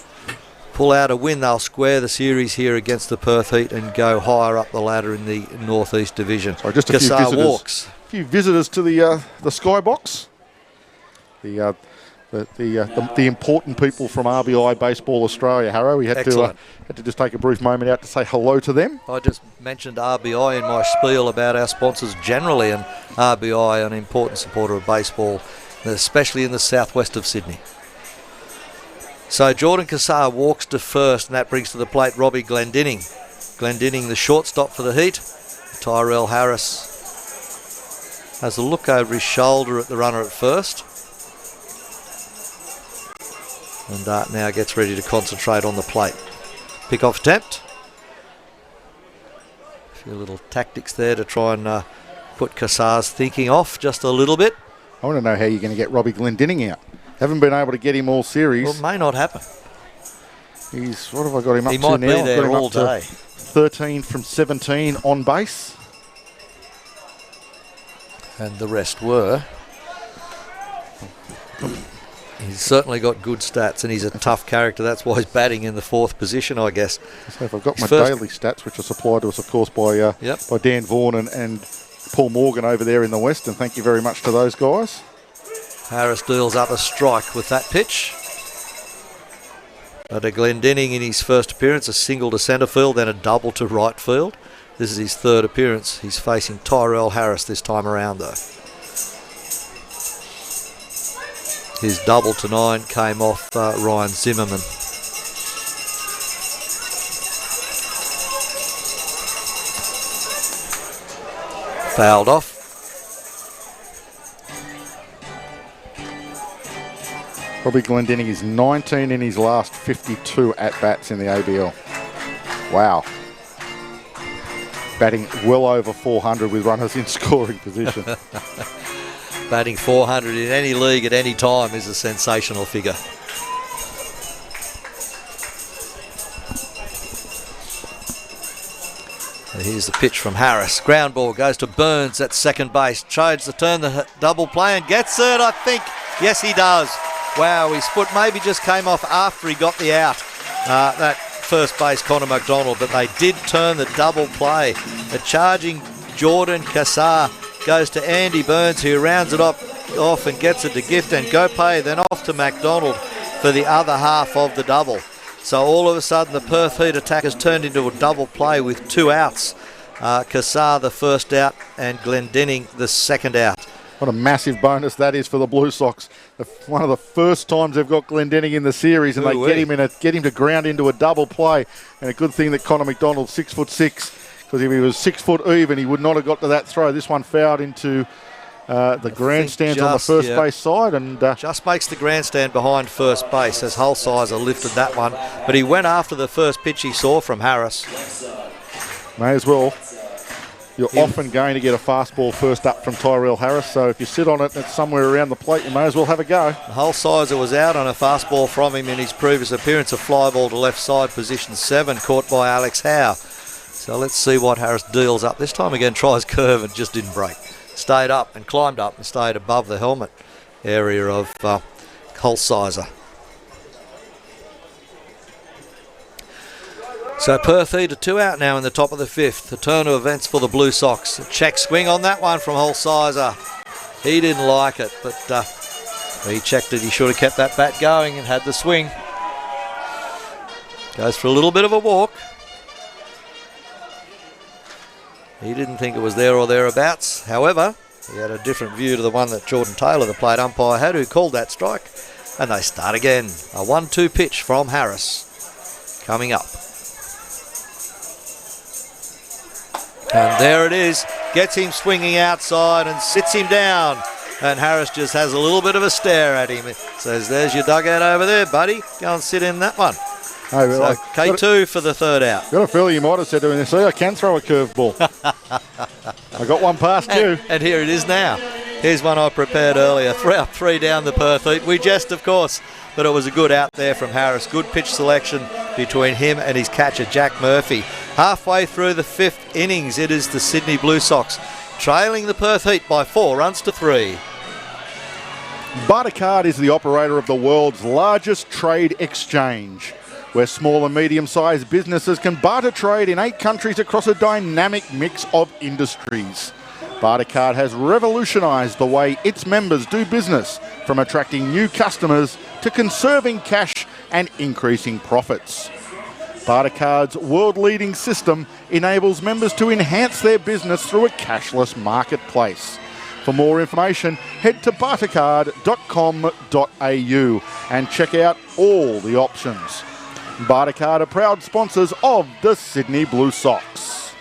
pull out a win, they'll square the series here against the Perth Heat and go higher up the ladder in the Northeast Division. So just a few visitors to the skybox. The important people from RBI Baseball Australia, Harrow. We had to just take a brief moment out to say hello to them. I just mentioned RBI in my spiel about our sponsors generally, and RBI, an important supporter of baseball, especially in the southwest of Sydney. So Jordan Cassar walks to first, and that brings to the plate Robbie Glendenning. Glendinning, the shortstop for the heat. Tyrell Harris has a look over his shoulder at the runner at first. And now gets ready to concentrate on the plate. Pick-off attempt. A few little tactics there to try and put Kassar's thinking off just a little bit. I want to know how you're going to get Robbie Glendinning out. Haven't been able to get him all series. Well, it may not happen. What have I got him up He to might now? be I've got there him all up to day. 13 from 17 on base. And the rest were. He's certainly got good stats, and he's a tough character. That's why he's batting in the 4th position, I guess. So if I've got my First- daily stats, which are supplied to us, of course, by Yep. by Dan Vaughan and Paul Morgan over there in the West, and thank you very much to those guys. Harris deals up a strike with that pitch. But a Glendinning in his first appearance, a single to centre field, then a double to right field. This is his 3rd appearance. He's facing Tyrell Harris this time around, though. His double to 9 came off Ryan Zimmerman. Fouled off. Robbie Glendinning is 19 in his last 52 at-bats in the ABL. Wow. Batting well over 400 with runners in scoring position. Batting 400 in any league at any time is a sensational figure. And here's the pitch from Harris. Ground ball goes to Burns at second base. Trades the turn, the double play, and gets it, I think. Yes, he does. Wow, his foot maybe just came off after he got the out. That first base, Connor McDonald, but they did turn the double play. A charging Jordan Kassar goes to Andy Burns, who rounds it off and gets it to Gift and Gopay, then off to McDonald for the other half of the double. So all of a sudden the Perth Heat attack has turned into a double play with 2 outs. Kassar the first out and Glendinning the second out. What a massive bonus that is for the Blue Sox. One of the first times they've got Glendinning in the series, and they get him to ground into a double play. And a good thing that Connor McDonald's 6'6", because if he was 6 foot even, he would not have got to that throw. This one fouled into the grandstands on the first base side, and just makes the grandstand behind first base as Holsizer lifted that one. But he went after the first pitch he saw from Harris. May as well. You're often going to get a fastball first up from Tyrell Harris, so if you sit on it and it's somewhere around the plate, you may as well have a go. Holsizer was out on a fastball from him in his previous appearance, a fly ball to left side, position 7, caught by Alex Howe. So let's see what Harris deals up. This time again tries curve and just didn't break. Stayed up and climbed up and stayed above the helmet area of Holsizer. So Perth Heat are 2 out now in the top of the 5th. The turn of events for the Blue Sox. A check swing on that one from Holsizer. He didn't like it, but he checked it. He should have kept that bat going and had the swing. Goes for a little bit of a walk. He didn't think it was there or thereabouts. However, he had a different view to the one that Jordan Taylor, the plate umpire, had, who called that strike. And they start again. A 1-2 pitch from Harris coming up. And there it is. Gets him swinging outside and sits him down. And Harris just has a little bit of a stare at him. Says, there's your dugout over there, buddy. Go and sit in that one. Oh, so K2 for the third out. Got a feeling you might have said to him, see, I can throw a curveball. I got one past you. And here it is now. Here's one I prepared earlier. 3 down the Perth Heat. We jest, of course, but it was a good out there from Harris. Good pitch selection between him and his catcher, Jack Murphy. Halfway through the 5th innings, it is the Sydney Blue Sox trailing the Perth Heat by 4 runs to 3. Bartercard is the operator of the world's largest trade exchange, where small and medium-sized businesses can barter trade in 8 countries across a dynamic mix of industries. Bartercard has revolutionised the way its members do business, from attracting new customers to conserving cash and increasing profits. Bartercard's world-leading system enables members to enhance their business through a cashless marketplace. For more information, head to bartercard.com.au and check out all the options. Bartercard are proud sponsors of the Sydney Blue Sox.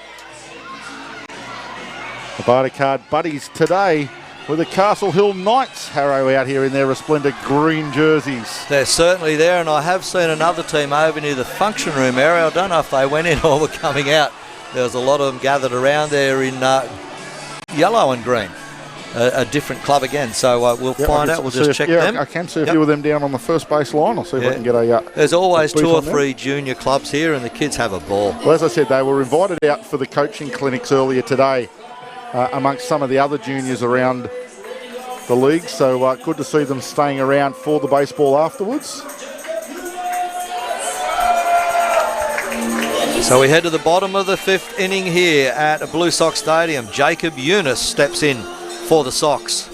The Bartercard buddies today with the Castle Hill Knights, Harrow, out here in their resplendent green jerseys. They're certainly there, and I have seen another team over near the function room area. I don't know if they went in or were coming out. There was a lot of them gathered around there in yellow and green. A different club again, so we'll find out. We'll just check them. I can see a few of them down on the first base line. I'll see if I can get a... There's always 2 or 3 junior clubs here, and the kids have a ball. Well, as I said, they were invited out for the coaching clinics earlier today amongst some of the other juniors around the league, so good to see them staying around for the baseball afterwards. So we head to the bottom of the 5th inning here at Blue Sox Stadium. Jacob Eunice steps in for the Sox.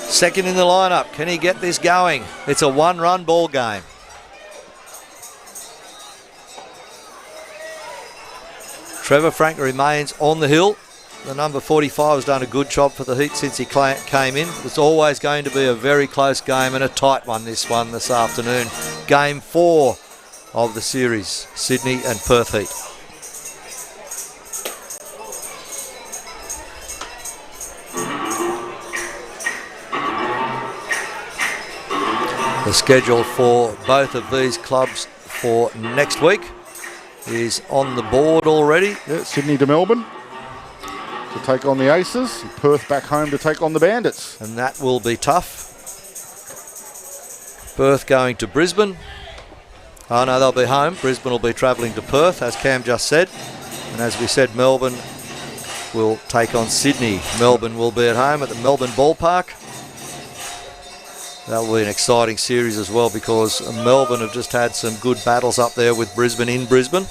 Second in the lineup. Can he get this going? It's a 1-run ball game. Trevor Frank remains on the hill. The number 45 has done a good job for the Heat since he came in. It's always going to be a very close game and a tight one this afternoon. Game 4 of the series, Sydney and Perth Heat. The schedule for both of these clubs for next week is on the board already. Yeah, Sydney to Melbourne to take on the Aces, and Perth back home to take on the Bandits. And that will be tough. Perth going to Brisbane. Oh no, they'll be home. Brisbane will be travelling to Perth, as Cam just said. And as we said, Melbourne will take on Sydney. Melbourne will be at home at the Melbourne Ballpark. That will be an exciting series as well, because Melbourne have just had some good battles up there with Brisbane in Brisbane.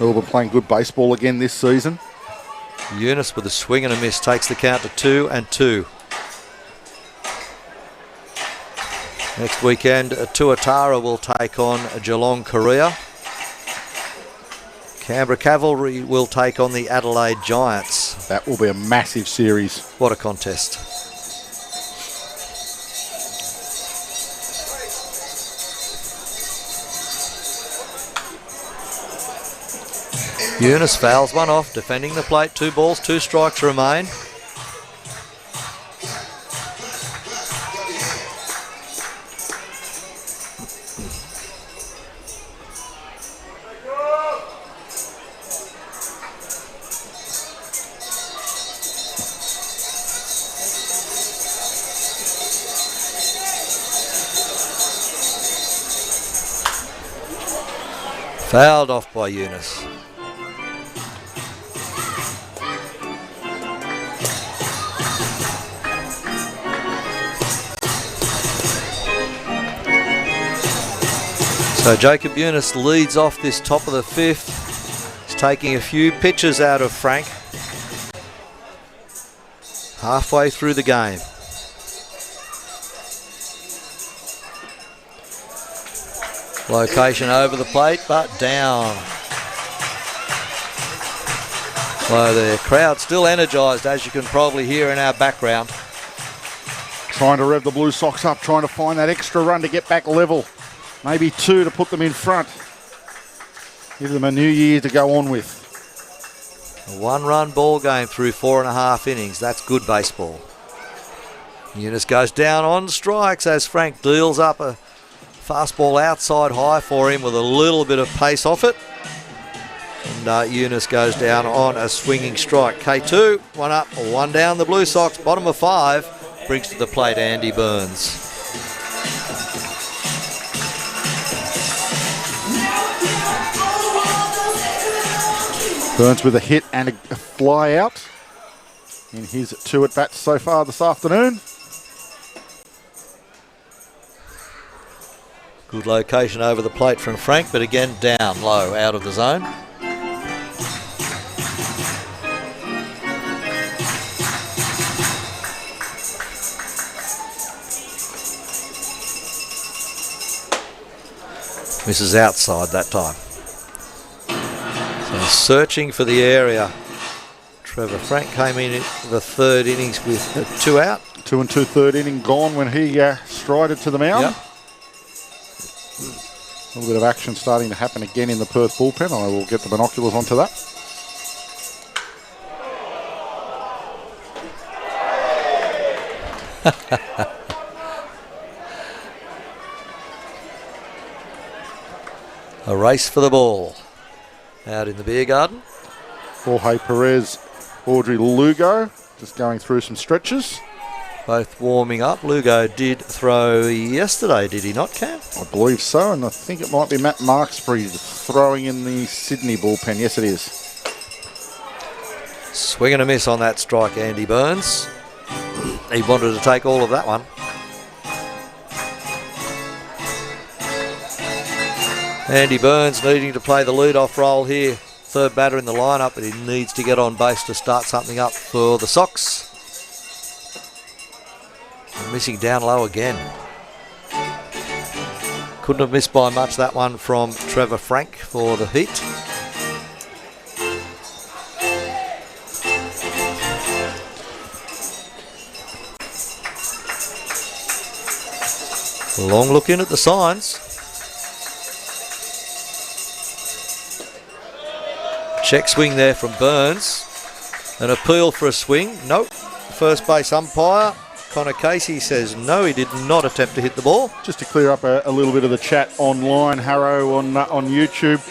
Melbourne playing good baseball again this season. Eunice with a swing and a miss takes the count to 2-2. Next weekend, Tuatara will take on Geelong Korea. Canberra Cavalry will take on the Adelaide Giants. That will be a massive series. What a contest. Eunice fouls one off, defending the plate. 2 balls, 2 strikes remain. Fouled off by Eunice. So Jacob Eunice leads off this top of the 5th. He's taking a few pitches out of Frank. Halfway through the game. Location over the plate, but down. Well, the crowd still energised, as you can probably hear in our background. Trying to rev the Blue Sox up, trying to find that extra run to get back level. Maybe 2 to put them in front. Give them a new year to go on with. A 1-run ball game through 4.5 innings. That's good baseball. Eunice goes down on strikes as Frank deals up a fastball outside high for him with a little bit of pace off it. And Eunice goes down on a swinging strike. K2, 1 up, 1 down. The Blue Sox, bottom of 5, brings to the plate Andy Burns. Burns with a hit and a fly out in his 2 at-bats so far this afternoon. Good location over the plate from Frank, but again down low, out of the zone. Misses outside that time. So searching for the area. Trevor Frank came in the 3rd innings with 2 out. 2 and 2/3 inning gone when he strided to the mound. Yep. A little bit of action starting to happen again in the Perth bullpen. I will get the binoculars onto that. A race for the ball out in the beer garden. Jorge Perez, Audrey Lugo, just going through some stretches. Both warming up. Lugo did throw yesterday, did he not, Cam? I believe so, and I think it might be Matt Marksbury throwing in the Sydney bullpen. Yes, it is. Swing and a miss on that strike, Andy Burns. He wanted to take all of that one. Andy Burns needing to play the lead-off role here. Third batter in the lineup, but he needs to get on base to start something up for the Sox. Missing down low again. Couldn't have missed by much, that one from Trevor Frank for the Heat. Long look in at the signs. Check swing there from Burns. An appeal for a swing. Nope. First base umpire Connor Casey says no, he did not attempt to hit the ball. Just to clear up a little bit of the chat online, Harrow, on YouTube.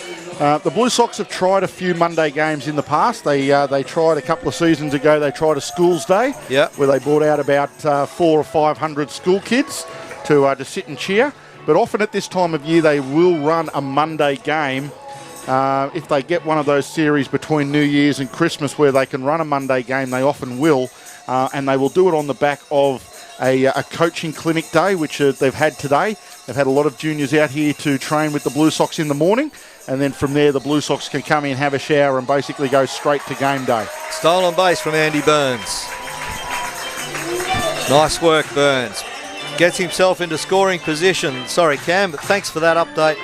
The Blue Sox have tried a few Monday games in the past. They tried a couple of seasons ago. They tried a schools day, where they brought out about 400 or 500 school kids to sit and cheer. But often at this time of year, they will run a Monday game. If they get one of those series between New Year's and Christmas where they can run a Monday game, they often will. And they will do it on the back of a coaching clinic day, which they've had today. They've had a lot of juniors out here to train with the Blue Sox in the morning. And then from there, the Blue Sox can come in, have a shower, and basically go straight to game day. Stolen base from Andy Burns. Nice work, Burns. Gets himself into scoring position. Sorry, Cam, but thanks for that update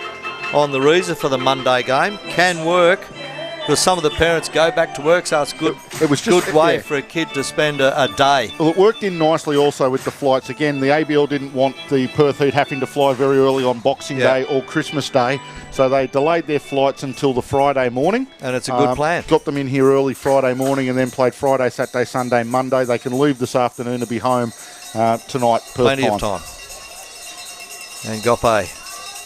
on the reason for the Monday game. Can work, because some of the parents go back to work, so it's good. It was just good way for a kid to spend a day. Well, it worked in nicely also with the flights. Again, the ABL didn't want the Perth Heat having to fly very early on Boxing Day or Christmas Day, so they delayed their flights until the Friday morning. And it's a good plan. Got them in here early Friday morning and then played Friday, Saturday, Sunday, Monday. They can leave this afternoon and be home tonight. Perth Plenty time. of time. And Gope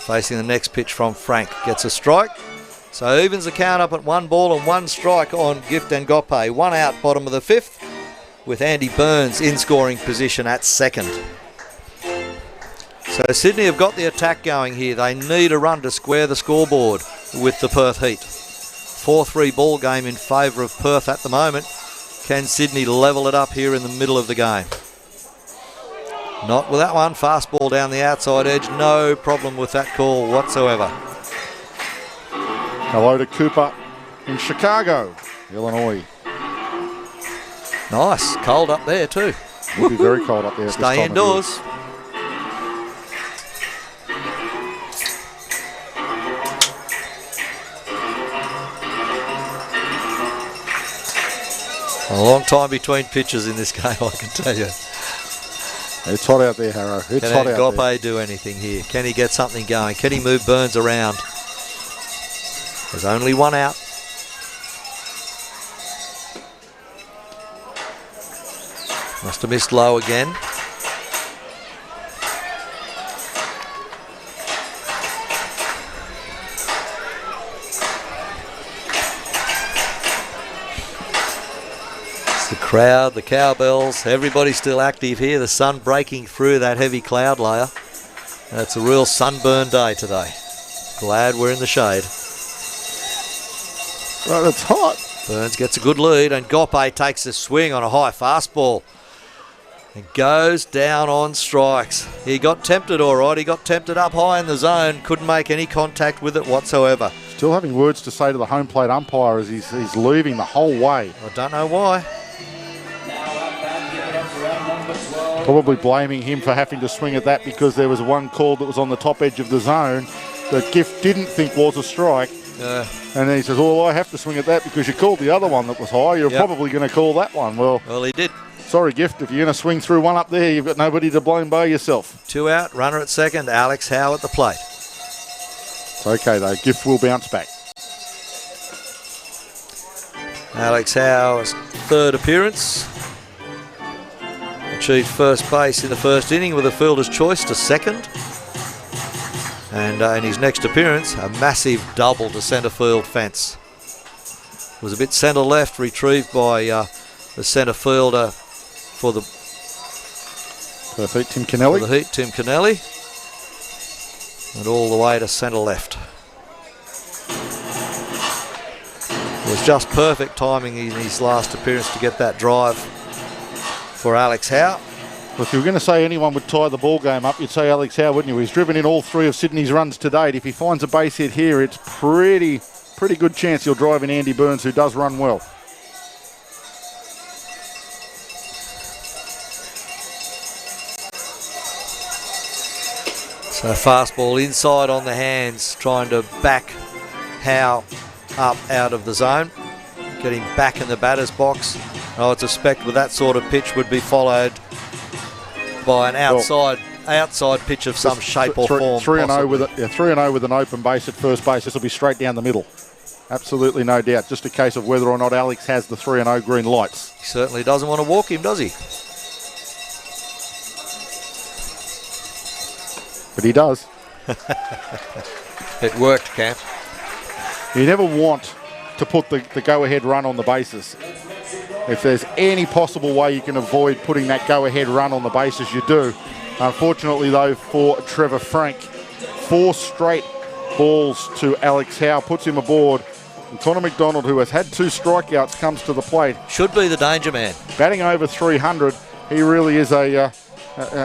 facing the next pitch from Frank. Gets a strike. So evens the count up at 1 ball and 1 strike on Gift and Gope. 1 out, bottom of the 5th, with Andy Burns in scoring position at second. So Sydney have got the attack going here. They need a run to square the scoreboard with the Perth Heat. 4-3 ball game in favour of Perth at the moment. Can Sydney level it up here in the middle of the game? Not with that one. Fastball down the outside edge. No problem with that call whatsoever. Hello to Cooper in Chicago, Illinois. Nice. Cold up there too. It'll be very cold up there. Stay indoors. A long time between pitches in this game, I can tell you. It's hot out there, Harrow. It's hot out Gope there. do anything here? Can he get something going? Can he move Burns around? There's only 1 out. Must have missed low again. It's the crowd, the cowbells, everybody's still active here. The sun breaking through that heavy cloud layer. It's a real sunburn day today. Glad we're in the shade. Right, it's hot. Burns gets a good lead, and Gope takes a swing on a high fastball and goes down on strikes. He got tempted all right. He got tempted up high in the zone. Couldn't make any contact with it whatsoever. Still having words to say to the home plate umpire as he's leaving the whole way. I don't know why. Probably blaming him for having to swing at that because there was one call that was on the top edge of the zone that Gift didn't think was a strike. And then he says, well, I have to swing at that because you called the other one that was high. You're probably going to call that one. Well, he did. sorry, Gift, if you're going to swing through one up there, you've got nobody to blame by yourself. 2 out, runner at second, Alex Howe at the plate. It's okay, though. Gift will bounce back. Alex Howe's third appearance. Achieved first base in the first inning with a fielder's choice to second. And in his next appearance, a massive double to centre field fence. Was a bit centre left, retrieved by the centre fielder for the Perfect, Tim Kennelly. For the Heat, Tim Kennelly. And all the way to centre left. It was just perfect timing in his last appearance to get that drive for Alex Howe. Well, if you were going to say anyone would tie the ball game up, you'd say Alex Howe, wouldn't you? He's driven in all 3 of Sydney's runs to date. If he finds a base hit here, it's pretty good chance he'll drive in Andy Burns, who does run well. So fastball inside on the hands, trying to back Howe up out of the zone, get him back in the batter's box. I would suspect with that sort of pitch would be followed by an outside pitch of some shape or form. 3-0 with 3-0 with an open base at first base. This will be straight down the middle. Absolutely no doubt. Just a case of whether or not Alex has the 3-0 green lights. He certainly doesn't want to walk him, does he? But he does. It worked, Camp. You never want to put the go-ahead run on the bases. If there's any possible way you can avoid putting that go-ahead run on the bases, you do. Unfortunately, though, for Trevor Frank, 4 straight balls to Alex Howe puts him aboard. And Connor McDonald, who has had 2 strikeouts, comes to the plate. Should be the danger man. Batting over 300, he really is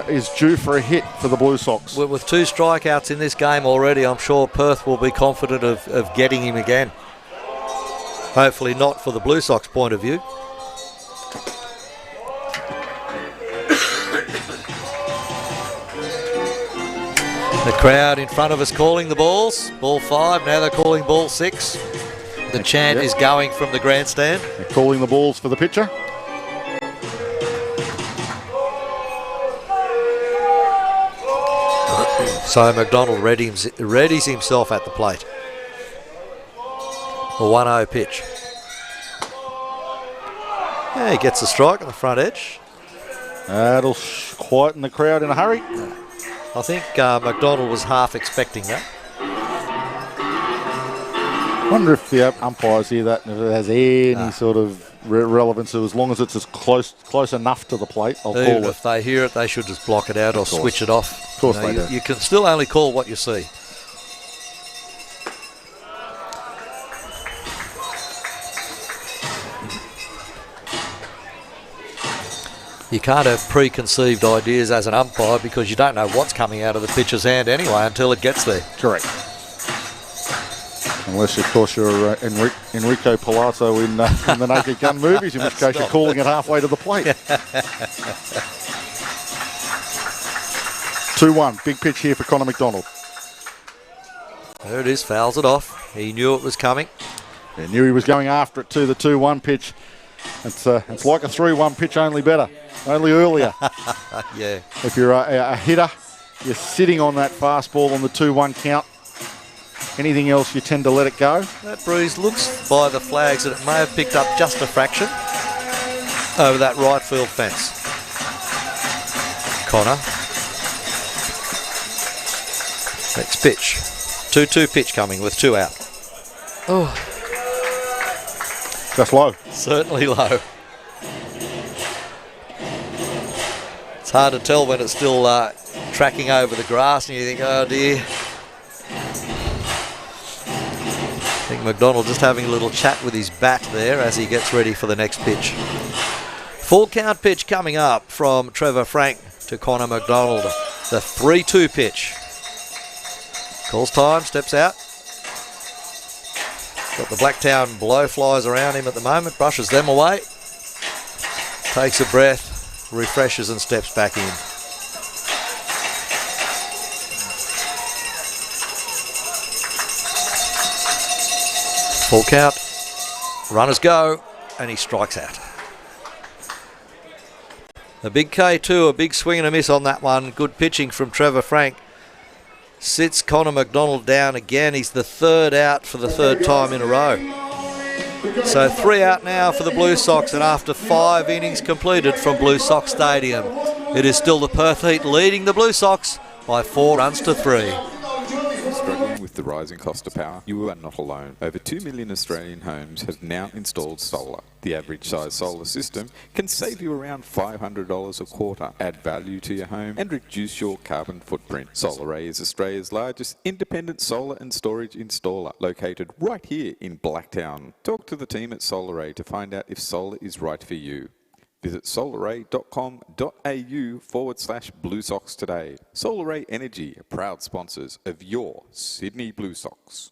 is due for a hit for the Blue Sox. With 2 strikeouts in this game already, I'm sure Perth will be confident of getting him again. Hopefully not for the Blue Sox point of view. The crowd in front of us calling the balls. Ball 5, now they're calling ball 6. The chant is going from the grandstand. They're calling the balls for the pitcher. So McDonald readies himself at the plate. A 1-0 pitch. Yeah, he gets a strike on the front edge. That'll quieten the crowd in a hurry. I think McDonald was half expecting that. Wonder if the umpires hear that and if it has any sort of relevance. As long as it's as close enough to the plate, I'll call it. If they hear it, they should just block it out or switch it off. Of course they do. You can still only call what you see. You can't have preconceived ideas as an umpire because you don't know what's coming out of the pitcher's hand anyway until it gets there. Correct. Unless, of course, you're Enrico Palazzo in the Naked Gun movies, in which case you're calling it halfway to the plate. 2-1, big pitch here for Connor McDonald. There it is, fouls it off. He knew it was coming. He knew he was going after it to the 2-1 pitch. It's like a 3-1 pitch, only better, only earlier. Yeah. If you're a hitter, you're sitting on that fastball on the 2-1 count. Anything else, you tend to let it go. That breeze looks by the flags that it may have picked up just a fraction over that right field fence. Connor. Next pitch. 2-2 pitch coming with 2 out. Oh. Just low. Certainly low. It's hard to tell when it's still tracking over the grass and you think, oh dear. I think McDonald just having a little chat with his bat there as he gets ready for the next pitch. Full count pitch coming up from Trevor Frank to Connor McDonald. The 3-2 pitch. Calls time, steps out. Got the Blacktown blowflies around him at the moment, brushes them away. Takes a breath, refreshes and steps back in. Full count, runners go, and he strikes out. A big K2, a big swing and a miss on that one. Good pitching from Trevor Frank. Sits Connor McDonald down again. He's the third out for the third time in a row. So 3 out now for the Blue Sox, and after 5 innings completed from Blue Sox Stadium, it is still the Perth Heat leading the Blue Sox by 4 runs to 3. Struggling with the rising cost of power? You are not alone. Over 2 million Australian homes have now installed solar. The average size solar system can save you around $500 a quarter, add value to your home and reduce your carbon footprint. SolarAy is Australia's largest independent solar and storage installer, located right here in Blacktown. Talk to the team at SolarAy to find out if solar is right for you. Visit solaray.com.au/Blue Sox today. SolarAy Energy, proud sponsors of your Sydney Blue Sox.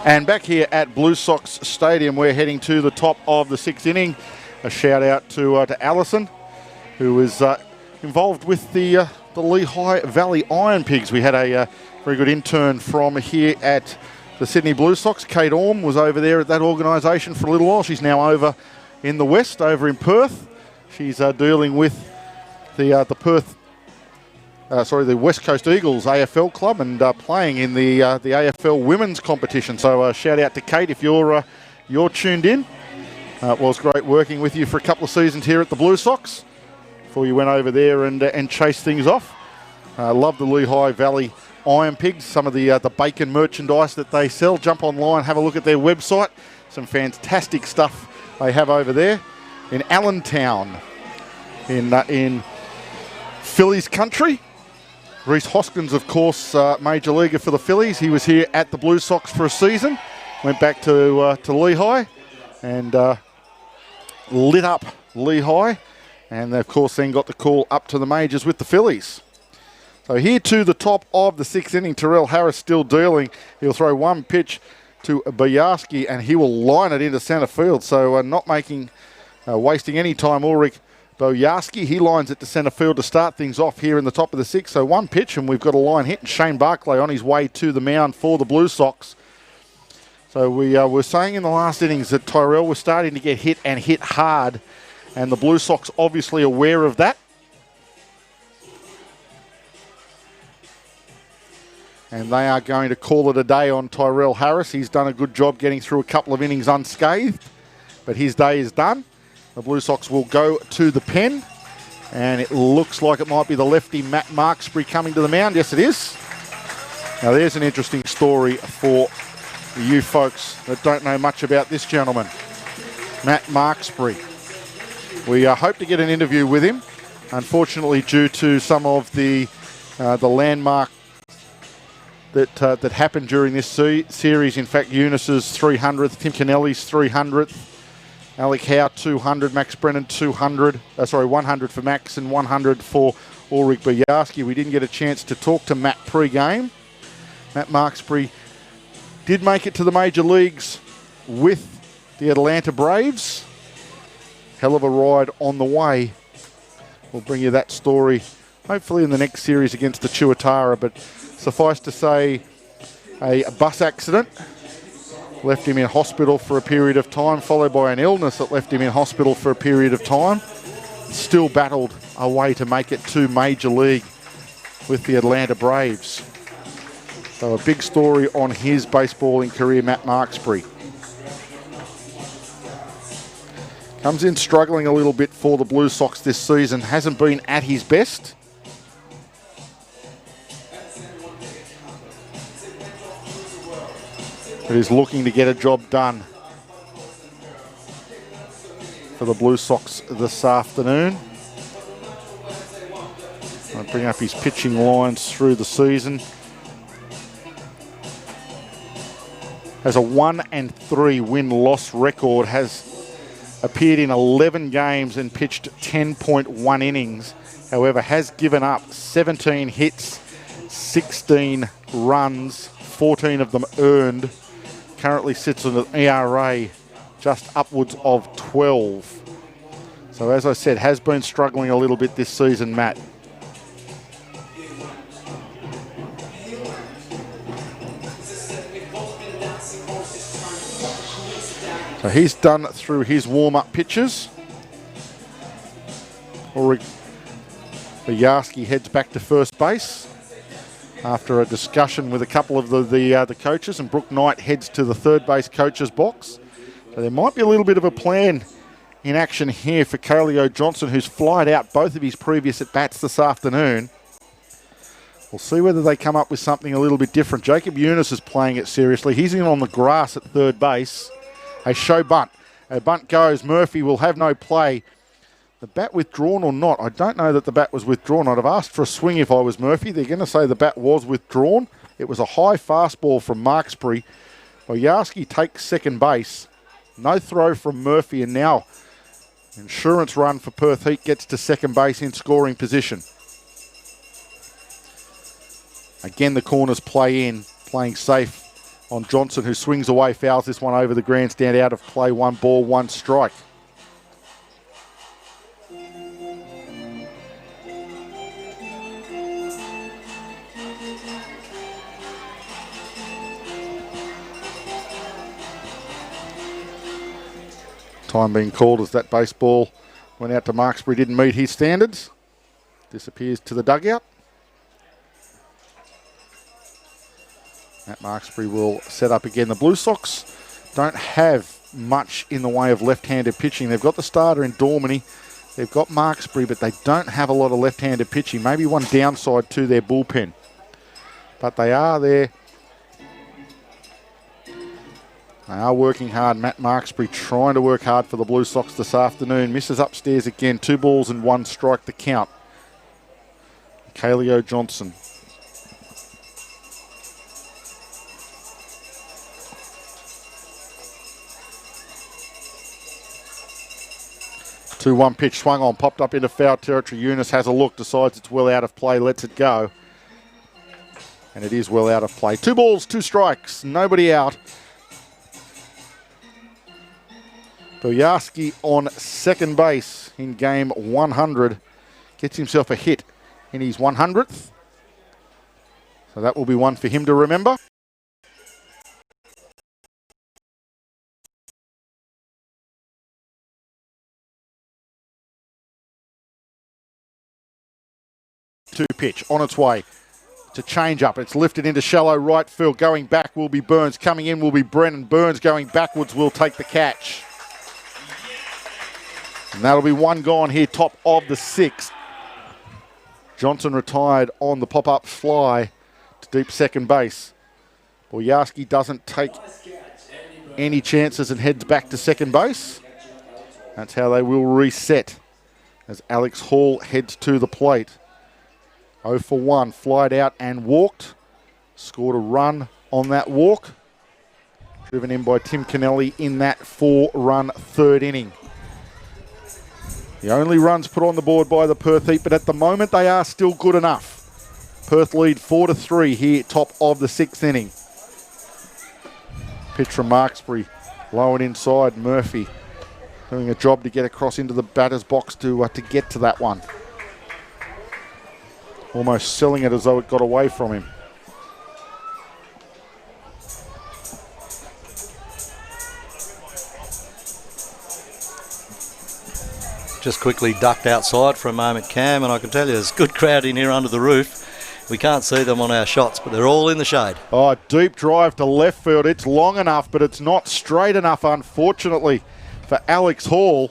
And back here at Blue Sox Stadium, we're heading to the top of the 6th inning. A shout out to Allison, who was involved with the Lehigh Valley Iron Pigs. We had a very good intern from here at the Sydney Blue Sox. Kate Orme was over there at that organisation for a little while. She's now over in the West, over in Perth. She's dealing with the West Coast Eagles AFL club and playing in the AFL women's competition. So shout out to Kate if you're tuned in. It was great working with you for a couple of seasons here at the Blue Sox before you went over there and chased things off. Love the Lehigh Valley Iron Pigs, some of the bacon merchandise that they sell. Jump online, have a look at their website. Some fantastic stuff they have over there in Allentown in Phillies country. Reece Hoskins, of course, major leaguer for the Phillies. He was here at the Blue Sox for a season. Went back to Lehigh and lit up Lehigh. And, of course, then got the call up to the majors with the Phillies. So here to the top of the 6th inning, Terrell Harris still dealing. He'll throw one pitch to Boyarsky and he will line it into centre field. So not wasting any time, Ulrich Boyarsky, he lines it to centre field to start things off here in the top of the 6th. So one pitch and we've got a line hit, and Shane Barclay on his way to the mound for the Blue Sox. So we were saying in the last innings that Tyrell was starting to get hit and hit hard, and the Blue Sox obviously aware of that. And they are going to call it a day on Tyrell Harris. He's done a good job getting through a couple of innings unscathed, but his day is done. The Blue Sox will go to the pen, and it looks like it might be the lefty Matt Marksbury coming to the mound. Yes, it is. Now, there's an interesting story for you folks that don't know much about this gentleman, Matt Marksbury. We hope to get an interview with him. Unfortunately, due to some of the landmark that happened during this series, in fact, Eunice's 300th, Tim Kennelly's 300th, Alec Howe 200, Max Brennan 100 for Max and 100 for Ulrich Boyarsky. We didn't get a chance to talk to Matt pre-game. Matt Marksbury did make it to the major leagues with the Atlanta Braves. Hell of a ride on the way. We'll bring you that story hopefully in the next series against the Tuatara, but suffice to say, a bus accident left him in hospital for a period of time, followed by an illness that left him in hospital for a period of time. Still battled a way to make it to Major League with the Atlanta Braves. So a big story on his baseballing career, Matt Marksbury. Comes in struggling a little bit for the Blue Sox this season. Hasn't been at his best. But is looking to get a job done for the Blue Sox this afternoon. I'll bring up his pitching lines through the season. Has a 1-3 win-loss record, has appeared in 11 games and pitched 10.1 innings. However, has given up 17 hits, 16 runs, 14 of them earned, currently sits on an ERA just upwards of 12. So as I said, has been struggling a little bit this season, Matt. So he's done through his warm-up pitches. Bojarski heads back to first base after a discussion with a couple of the coaches, and Brooke Knight heads to the third base coach's box. So there might be a little bit of a plan in action here for Kaleo Johnson, who's flied out both of his previous at-bats this afternoon. We'll see whether they come up with something a little bit different. Jacob Eunice is playing it seriously. He's in on the grass at third base. A show bunt. A bunt goes. Murphy will have no play. The bat withdrawn or not? I don't know that the bat was withdrawn. I'd have asked for a swing if I was Murphy. They're going to say the bat was withdrawn. It was a high fastball from Marksbury. Bojarski takes second base. No throw from Murphy, and now insurance run for Perth Heat gets to second base in scoring position. Again, the corners play in, playing safe on Johnson, who swings away, fouls this one over the grandstand, out of play, 1 ball, 1 strike. Time being called as that baseball went out to Marksbury, didn't meet his standards. Disappears to the dugout. Matt Marksbury will set up again. The Blue Sox don't have much in the way of left-handed pitching. They've got the starter in Dormany. They've got Marksbury, but they don't have a lot of left-handed pitching. Maybe one downside to their bullpen. But they are there. They are working hard. Matt Marksbury trying to work hard for the Blue Sox this afternoon. Misses upstairs again. 2 balls and 1 strike to count. Kaleo Johnson. Two-one pitch swung on, popped up into foul territory. Eunice has a look, decides it's well out of play, lets it go. And it is well out of play. 2 balls, 2 strikes, nobody out. Bojarski on second base in game 100. Gets himself a hit in his 100th. So that will be one for him to remember. Two pitch on its way to change up. It's lifted into shallow right field. Going back will be Burns. Coming in will be Brennan. Burns going backwards will take the catch. And that'll be 1 gone here, top of the 6th. Johnson retired on the pop-up fly to deep second base. Bojarski doesn't take any chances and heads back to second base. That's how they will reset as Alex Hall heads to the plate. 0 for 1, flied out and walked. Scored a run on that walk. Driven in by Tim Kennelly in that 4-run third inning. The only runs put on the board by the Perth Heat, but at the moment they are still good enough. Perth lead 4-3 here, top of the 6th inning. Pitch from Marksbury, low and inside. Murphy doing a job to get across into the batter's box to get to that one. Almost selling it as though it got away from him. Just quickly ducked outside for a moment, Cam, and I can tell you there's a good crowd in here under the roof. We can't see them on our shots, but they're all in the shade. Oh, deep drive to left field. It's long enough, but it's not straight enough, unfortunately, for Alex Hall.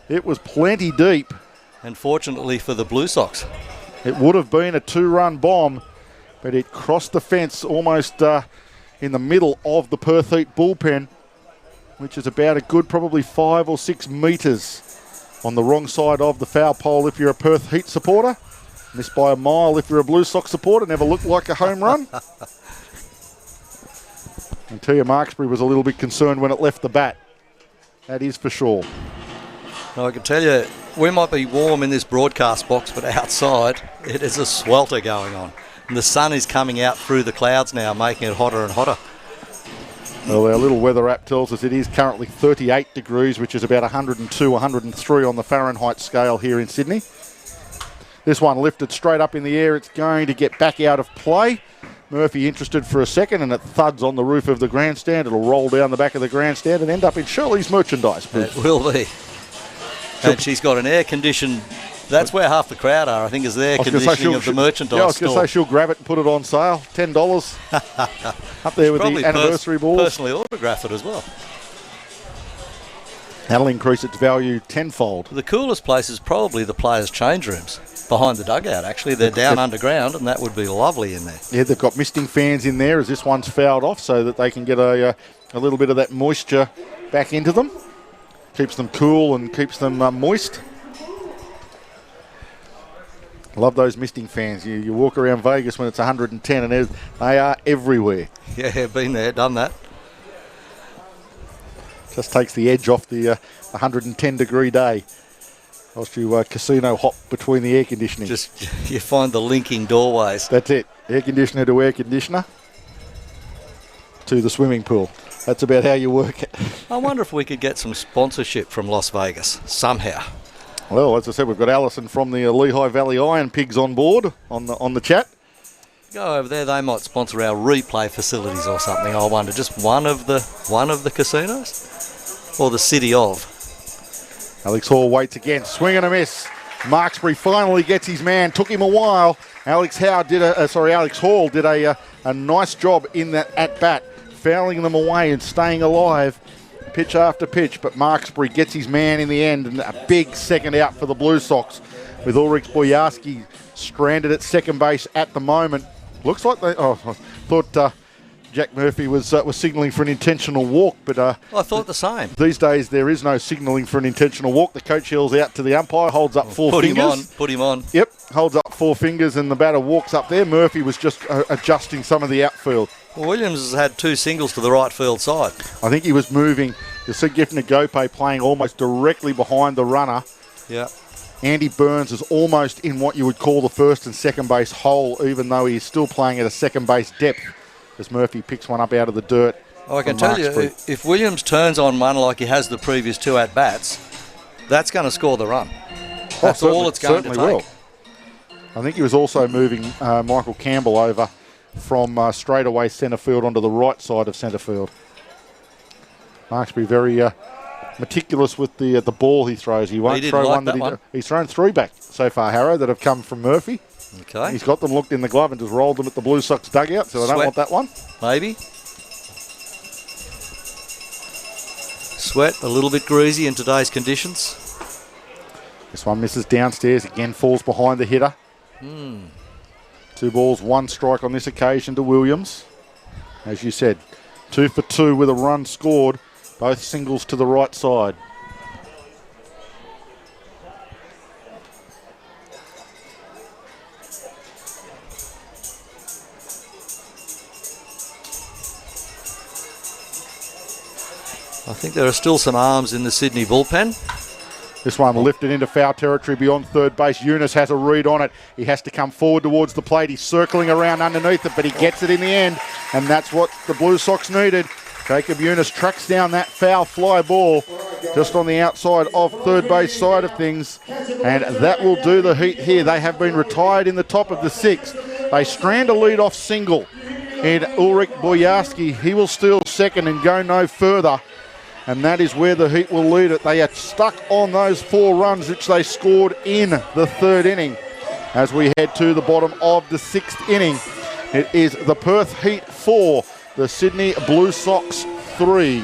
It was plenty deep. And fortunately for the Blue Sox. It would have been a 2-run bomb, but it crossed the fence almost in the middle of the Perth Heat bullpen, which is about a good probably 5 or 6 metres on the wrong side of the foul pole if you're a Perth Heat supporter. Missed by a mile if you're a Blue Sox supporter. Never looked like a home run. And Tia Marksbury was a little bit concerned when it left the bat. That is for sure. Now, I can tell you, we might be warm in this broadcast box, but outside it is a swelter going on. And the sun is coming out through the clouds now, making it hotter and hotter. Well, our little weather app tells us it is currently 38 degrees, which is about 102, 103 on the Fahrenheit scale here in Sydney. This one lifted straight up in the air. It's going to get back out of play. Murphy interested for a second, and it thuds on the roof of the grandstand. It'll roll down the back of the grandstand and end up in Shirley's merchandise booth. It will be. And she's got an air-conditioned... That's where half the crowd are, I think, is the air conditioning of the merchandise I was going to say she'll grab it and put it on sale. $10 up there with the anniversary balls. Personally autograph it as well. That'll increase its value tenfold. The coolest place is probably the players' change rooms behind the dugout, actually. They're down underground, and that would be lovely in there. Yeah, they've got misting fans in there as this one's fouled off so that they can get a little bit of that moisture back into them. Keeps them cool and keeps them moist. Love those misting fans. You walk around Vegas when it's 110 and they are everywhere. Yeah, been there, done that. Just takes the edge off the 110 degree day. Whilst you casino hop between the air conditioning. Just you find the linking doorways. That's it. Air conditioner to air conditioner to the swimming pool. That's about how you work it. I wonder if we could get some sponsorship from Las Vegas somehow. Well, as I said, we've got Alison from the Lehigh Valley Iron Pigs on board on the chat. Go over there, they might sponsor our replay facilities or something. I wonder, just one of the casinos, or the city of. Alex Hall waits again, swing and a miss. Marksbury finally gets his man. Took him a while. Alex Hall did a nice job in that at bat, fouling them away and staying alive. Pitch after pitch, but Marksbury gets his man in the end, and a big second out for the Blue Sox with Ulrich Bojarski stranded at second base at the moment. Looks like they... I thought Jack Murphy was signalling for an intentional walk, but... I thought the same. These days there is no signalling for an intentional walk. The coach yells out to the umpire, holds up four fingers. Put him on. Yep, holds up four fingers and the batter walks up there. Murphy was just adjusting some of the outfield. Well, Williams has had two singles to the right field side. I think he was moving. You see Giffen Gope playing almost directly behind the runner. Yeah. Andy Burns is almost in what you would call the first and second base hole, even though he's still playing at a second base depth, as Murphy picks one up out of the dirt. Oh, I can tell you, if Williams turns on one like he has the previous two at-bats, that's going to score the run. That's all it's going to take. Will. I think he was also moving Michael Campbell over from straightaway centre field onto the right side of centre field. Marksbury very meticulous with the ball he throws. He won't throw one that he's thrown three back so far, Harrow, that have come from Murphy. Okay. He's got them looked in the glove and just rolled them at the Blue Sox dugout, so I don't want that one. Maybe. Sweat, a little bit greasy in today's conditions. This one misses downstairs, again falls behind the hitter. 2 balls, 1 strike on this occasion to Williams. As you said, 2 for 2 with a run scored, both singles to the right side. I think there are still some arms in the Sydney bullpen. This one lifted into foul territory beyond third base. Eunice has a read on it. He has to come forward towards the plate. He's circling around underneath it, but he gets it in the end, and that's what the Blue Sox needed. Jacob Eunice tracks down that foul fly ball just on the outside of third base side of things, and that will do the Heat here. They have been retired in the top of the 6th. They strand a lead-off single, and Ulrich Bojarski, he will steal second and go no further. And that is where the Heat will lead it. They are stuck on those 4 runs which they scored in the 3rd inning. As we head to the bottom of the 6th inning, it is the Perth Heat 4, the Sydney Blue Sox 3.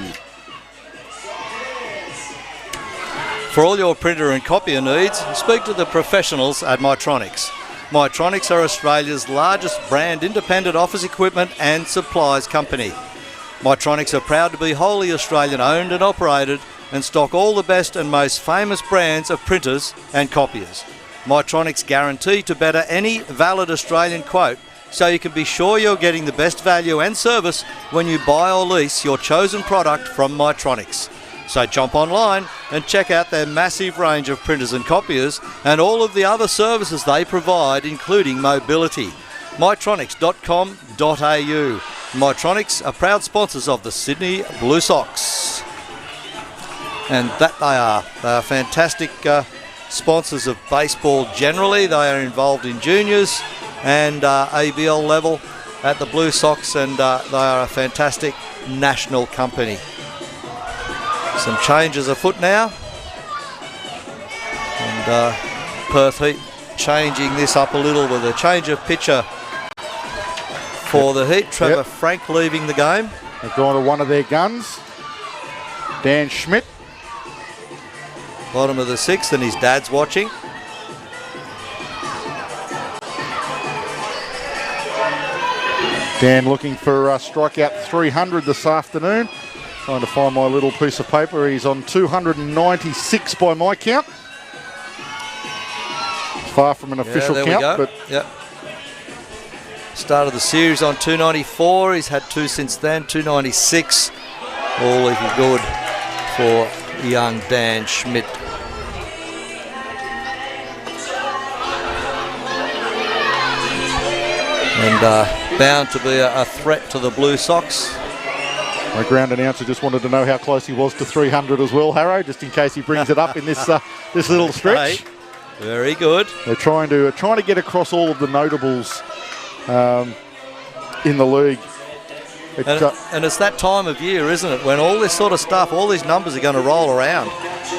For all your printer and copier needs, speak to the professionals at Mitronics. Mitronics are Australia's largest brand independent office equipment and supplies company. Mitronics are proud to be wholly Australian owned and operated and stock all the best and most famous brands of printers and copiers. Mitronics guarantee to better any valid Australian quote, so you can be sure you're getting the best value and service when you buy or lease your chosen product from Mitronics. So jump online and check out their massive range of printers and copiers and all of the other services they provide, including mobility. Mitronics.com.au. Mytronics are proud sponsors of the Sydney Blue Sox. And that they are. They are fantastic sponsors of baseball generally. They are involved in juniors and ABL level at the Blue Sox, and they are a fantastic national company. Some changes afoot now. And Perth Heat changing this up a little with a change of pitcher for the Heat. Trevor Frank leaving the game. They've gone to one of their guns. Dan Schmidt. Bottom of the sixth, and his dad's watching. Dan looking for strikeout 300 this afternoon. Trying to find my little piece of paper. He's on 296 by my count. Far from an official count, but start of the series on 294. He's had two since then, 296. All looking good for young Dan Schmidt. And bound to be a threat to the Blue Sox. My ground announcer just wanted to know how close he was to 300 as well, Harrow, just in case he brings it up in this this little stretch. Hey, very good. They're trying to get across all of the notables in the league. And it's that time of year, isn't it, when all this sort of stuff, all these numbers are going to roll around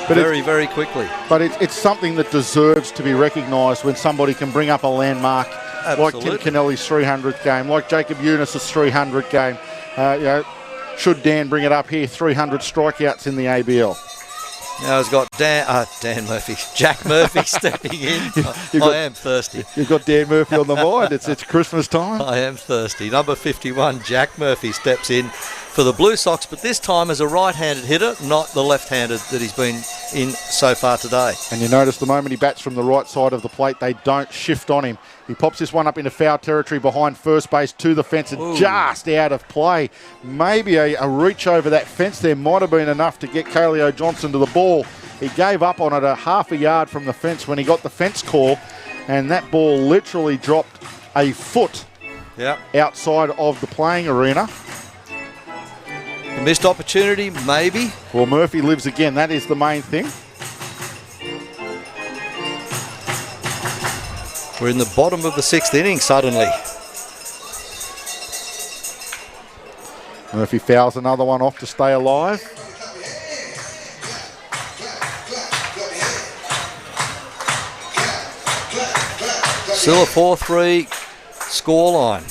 very quickly. But it's something that deserves to be recognised when somebody can bring up a landmark. Absolutely. Like Tim Kennelly's 300th game, like Jacob Eunice's 300th game. Should Dan bring it up here, 300 strikeouts in the ABL. Now he's got Jack Murphy stepping in. I am thirsty. You've got Dan Murphy on the mind. It's Christmas time. I am thirsty. Number 51, Jack Murphy steps in for the Blue Sox, but this time as a right-handed hitter, not the left-handed that he's been in so far today. And you notice the moment he bats from the right side of the plate, they don't shift on him. He pops this one up into foul territory behind first base to the fence and just out of play. Maybe a reach over that fence there might have been enough to get Kaleo Johnson to the ball. He gave up on it a half a yard from the fence when he got the fence call, and that ball literally dropped a foot outside of the playing arena. A missed opportunity, maybe. Well, Murphy lives again. That is the main thing. We're in the bottom of the sixth inning suddenly. Murphy fouls another one off to stay alive. Still a 4-3 scoreline.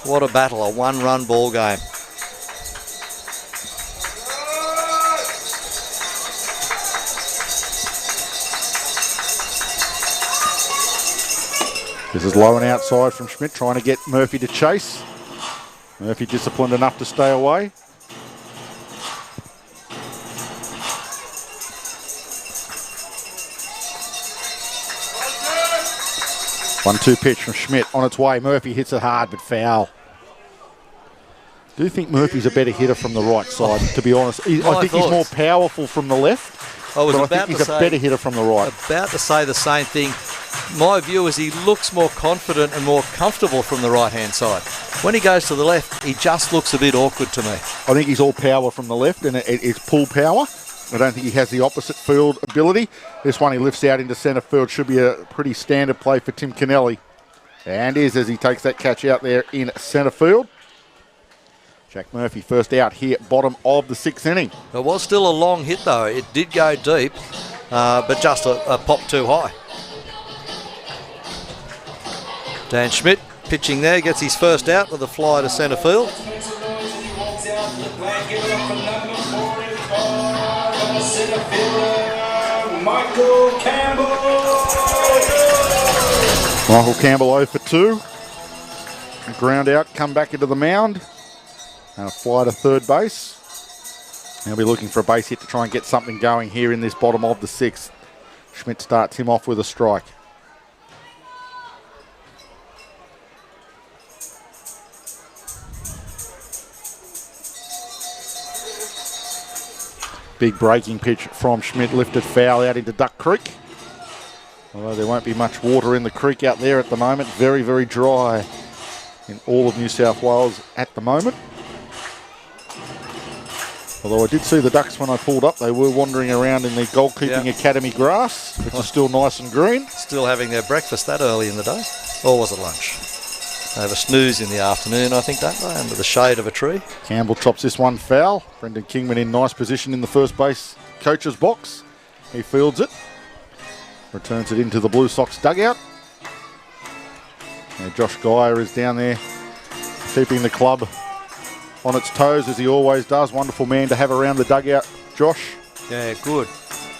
What a battle, a one-run ball game. This is low and outside from Schmidt, trying to get Murphy to chase. Murphy disciplined enough to stay away. One-two pitch from Schmidt on its way. Murphy hits it hard but foul. Do you think Murphy's a better hitter from the right side, to be honest? I think he's more powerful from the left. I think he's a better hitter from the right. About to say the same thing. My view is he looks more confident and more comfortable from the right-hand side. When he goes to the left, he just looks a bit awkward to me. I think he's all power from the left, and it's pull power. I don't think he has the opposite field ability. This one he lifts out into centre field. Should be a pretty standard play for Tim Kennelly. And is as he takes that catch out there in centre field. Jack Murphy first out here, bottom of the sixth inning. It was still a long hit though. It did go deep, but just a pop too high. Dan Schmidt pitching there, gets his first out with a fly to centre field. Michael Campbell 0 for 2. A ground out, come back into the mound. And a fly to third base. He'll be looking for a base hit to try and get something going here in this bottom of the sixth. Schmidt starts him off with a strike. Big breaking pitch from Schmidt, lifted foul out into Duck Creek. Although there won't be much water in the creek out there at the moment. Very, very dry in all of New South Wales at the moment. Although I did see the ducks when I pulled up, they were wandering around in the goalkeeping academy grass, which is still nice and green. Still having their breakfast that early in the day. Or was it lunch? They have a snooze in the afternoon, I think, don't they, under the shade of a tree. Campbell chops this one foul. Brendan Kingman in nice position in the first base coach's box. He fields it. Returns it into the Blue Sox dugout. And Josh Geyer is down there keeping the club on its toes as he always does. Wonderful man to have around the dugout, Josh. Yeah, good.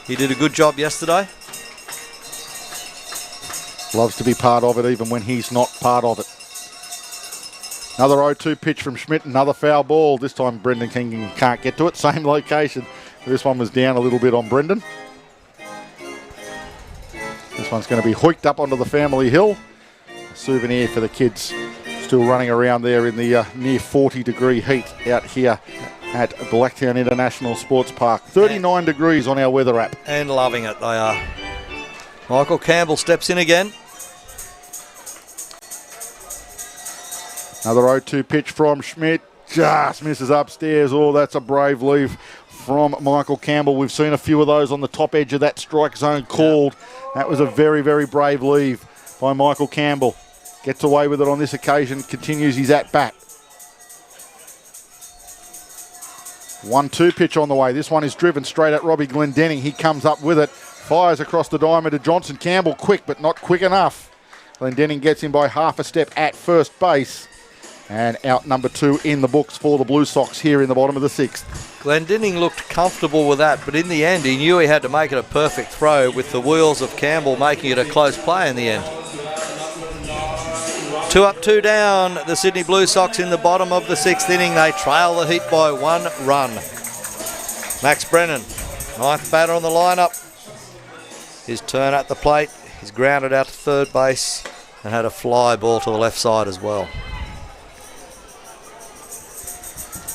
He did a good job yesterday. Loves to be part of it even when he's not part of it. Another 0-2 pitch from Schmidt, another foul ball. This time Brendan King can't get to it. Same location. This one was down a little bit on Brendan. This one's going to be hoiked up onto the family hill. A souvenir for the kids still running around there in the near 40-degree heat out here at Blacktown International Sports Park. 39 degrees on our weather app. And loving it, they are. Michael Campbell steps in again. Another 0-2 pitch from Schmidt. Just misses upstairs. Oh, that's a brave leave from Michael Campbell. We've seen a few of those on the top edge of that strike zone called. That was a very, very brave leave by Michael Campbell. Gets away with it on this occasion. Continues his at-bat. 1-2 pitch on the way. This one is driven straight at Robbie Glendenning. He comes up with it. Fires across the diamond to Johnson. Campbell quick, but not quick enough. Glendenning gets him by half a step at first base. And out number 2 in the books for the Blue Sox here in the bottom of the 6th. Glendenning looked comfortable with that, but in the end he knew he had to make it a perfect throw, with the wheels of Campbell making it a close play in the end. 2 up, 2 down, the Sydney Blue Sox in the bottom of the 6th inning. They trail the Heat by 1 run. Max Brennan, 9th batter on the lineup. His turn at the plate. He's grounded out to third base and had a fly ball to the left side as well.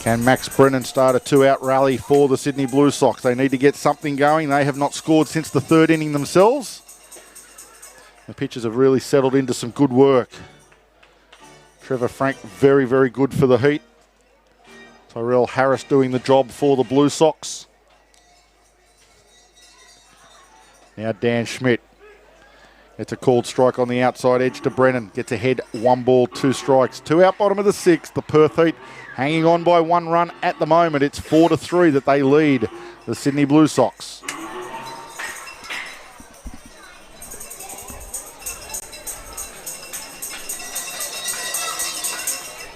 Can Max Brennan start a 2-out rally for the Sydney Blue Sox? They need to get something going. They have not scored since the 3rd inning themselves. The pitchers have really settled into some good work. Trevor Frank, very, very good for the Heat. Tyrell Harris doing the job for the Blue Sox. Now Dan Schmidt. It's a called strike on the outside edge to Brennan. Gets ahead, 1 ball, 2 strikes. 2 out, bottom of the 6th. The Perth Heat hanging on by 1 run at the moment. It's 4-3 that they lead the Sydney Blue Sox.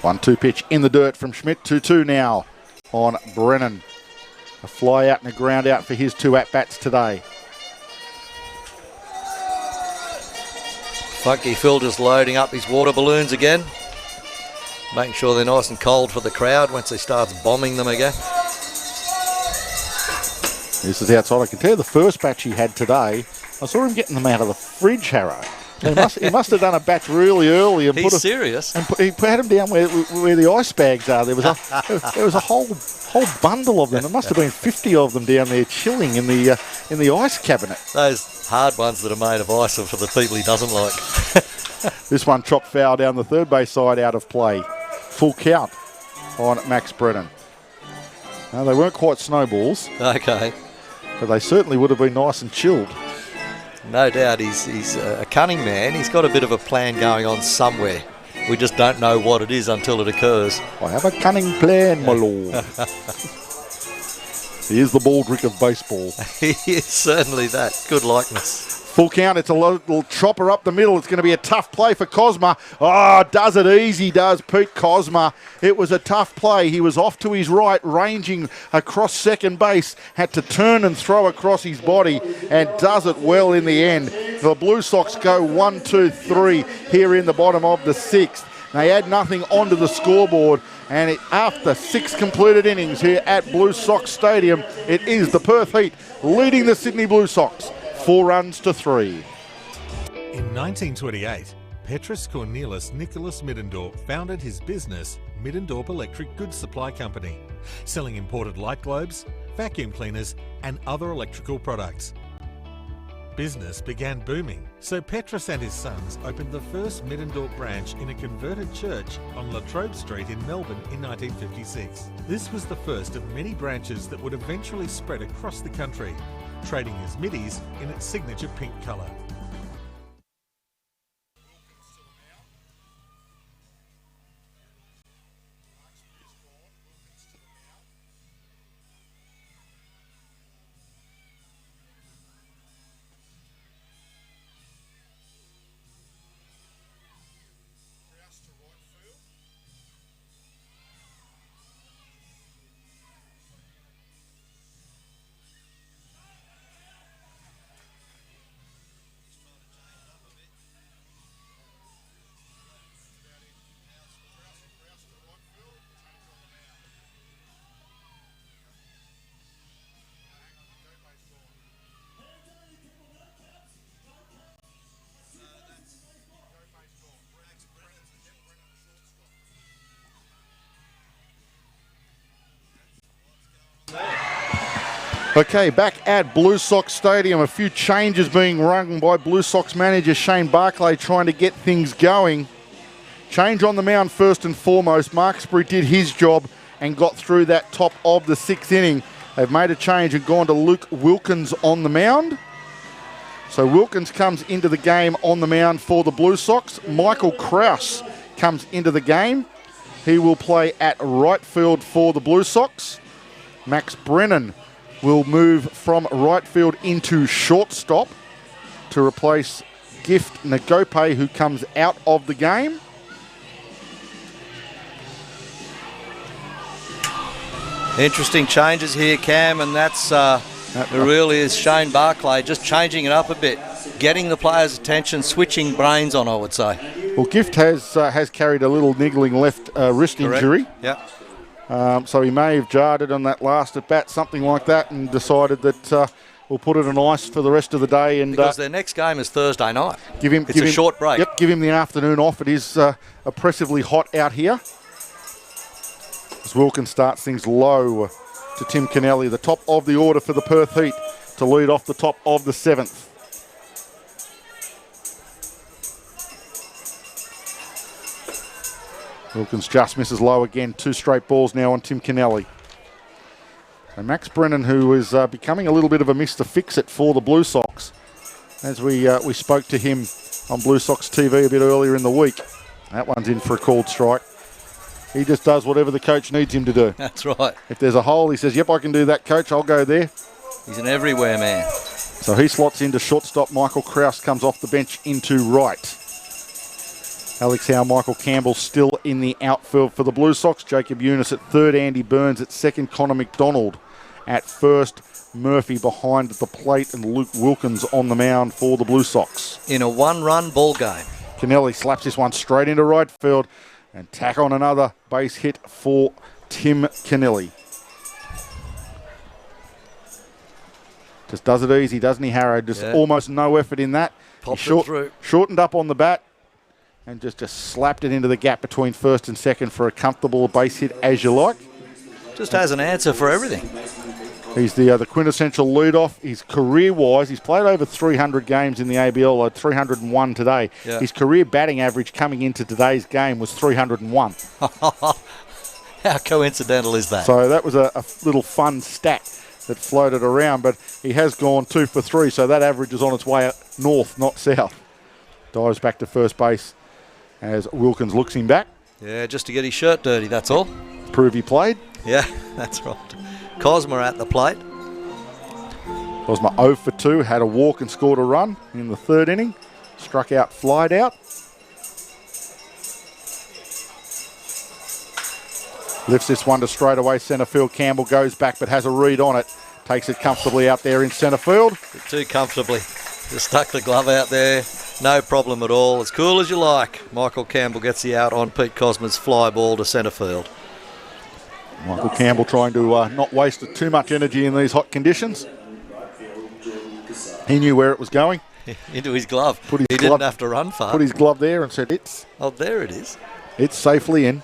One-two pitch in the dirt from Schmidt. 2-2 now on Brennan. A fly out and a ground out for his 2 at-bats today. Funky Phil just loading up his water balloons again, making sure they're nice and cold for the crowd once he starts bombing them again. This is outside. I can tell you the first batch he had today, I saw him getting them out of the fridge, Harrow. He must have done a batch really early and He's serious. And he had them down where the ice bags are. There was a whole bundle of them. There must have been 50 of them down there chilling in the ice cabinet. Those hard ones that are made of ice are for the people he doesn't like. This one chopped foul down the third base side, out of play. Full count on Max Brennan. Now, they weren't quite snowballs. Okay. But they certainly would have been nice and chilled. No doubt he's a cunning man. He's got a bit of a plan going on somewhere. We just don't know what it is until it occurs. I have a cunning plan, my lord. He is the Baldrick of baseball. He is certainly that. Good likeness. Full count. It's a little chopper up the middle. It's going to be a tough play for Cosma. Oh, does it easy, does Pete Cosma. It was a tough play. He was off to his right, ranging across second base. Had to turn and throw across his body, and does it well in the end. The Blue Sox go 1-2-3 here in the bottom of the 6th. They add nothing onto the scoreboard. And after 6 completed innings here at Blue Sox Stadium, it is the Perth Heat leading the Sydney Blue Sox 4-3. In 1928, Petrus Cornelis Nicholas Middendorp founded his business, Middendorp Electric Goods Supply Company, selling imported light globes, vacuum cleaners and other electrical products. Business began booming, so Petrus and his sons opened the first Middendorp branch in a converted church on La Trobe Street in Melbourne in 1956. This was the first of many branches that would eventually spread across the country, trading as middies in its signature pink colour. Okay, back at Blue Sox Stadium, a few changes being rung by Blue Sox manager Shane Barclay trying to get things going. Change on the mound first and foremost. Marksbury did his job and got through that top of the 6th inning. They've made a change and gone to Luke Wilkins on the mound. So Wilkins comes into the game on the mound for the Blue Sox. Michael Krause comes into the game. He will play at right field for the Blue Sox. Max Brennan will move from right field into shortstop to replace Gift Nagope, who comes out of the game. Interesting changes here, Cam, and that's it really is Shane Barclay just changing it up a bit, getting the players' attention, switching brains on, I would say. Well, Gift has carried a little niggling left wrist injury. Yeah. So he may have jarred it on that last at bat, something like that, and decided that we'll put it on ice for the rest of the day. And because their next game is Thursday night. It's a short break. Yep, give him the afternoon off. It is oppressively hot out here. As Wilkins starts things low to Tim Kennelly, the top of the order for the Perth Heat, to lead off the top of the 7th. Wilkins just misses low again. 2 straight balls now on Tim Kennelly. And Max Brennan, who is becoming a little bit of a Mr. Fix-It for the Blue Sox, as we spoke to him on Blue Sox TV a bit earlier in the week. That one's in for a called strike. He just does whatever the coach needs him to do. That's right. If there's a hole, he says, yep, I can do that, coach. I'll go there. He's an everywhere man. So he slots into shortstop. Michael Krause comes off the bench into right. Alex Howe, Michael Campbell still in the outfield for the Blue Sox. Jacob Eunice at third, Andy Burns at second, Connor McDonald at first, Murphy behind the plate, and Luke Wilkins on the mound for the Blue Sox. In a one-run ball game. Kennelly slaps this one straight into right field and tack on another base hit for Tim Kennelly. Just does it easy, doesn't he, Harrow? Just almost no effort in that. Popped it through. Shortened up on the bat and just slapped it into the gap between first and second for a comfortable base hit, as you like. Just has an answer for everything. He's the quintessential leadoff. His career-wise, he's played over 300 games in the ABL, 301 today. Yeah. His career batting average coming into today's game was 301. How coincidental is that? So that was a little fun stat that floated around, but he has gone 2 for 3, so that average is on its way north, not south. Dives back to first base as Wilkins looks him back. Yeah, just to get his shirt dirty, that's all. Prove he played. Yeah, that's right. Cosma at the plate. Cosma 0 for 2, had a walk and scored a run in the 3rd inning. Struck out, flied out. Lifts this one to straightaway centre field. Campbell goes back but has a read on it. Takes it comfortably out there in centre field. Too comfortably. Just stuck the glove out there. No problem at all. As cool as you like. Michael Campbell gets the out on Pete Cosma's fly ball to centre field. Michael Campbell trying to not waste too much energy in these hot conditions. He knew where it was going. Into his glove. He didn't have to run far. Put his glove there and said, Oh, there it is. It's safely in.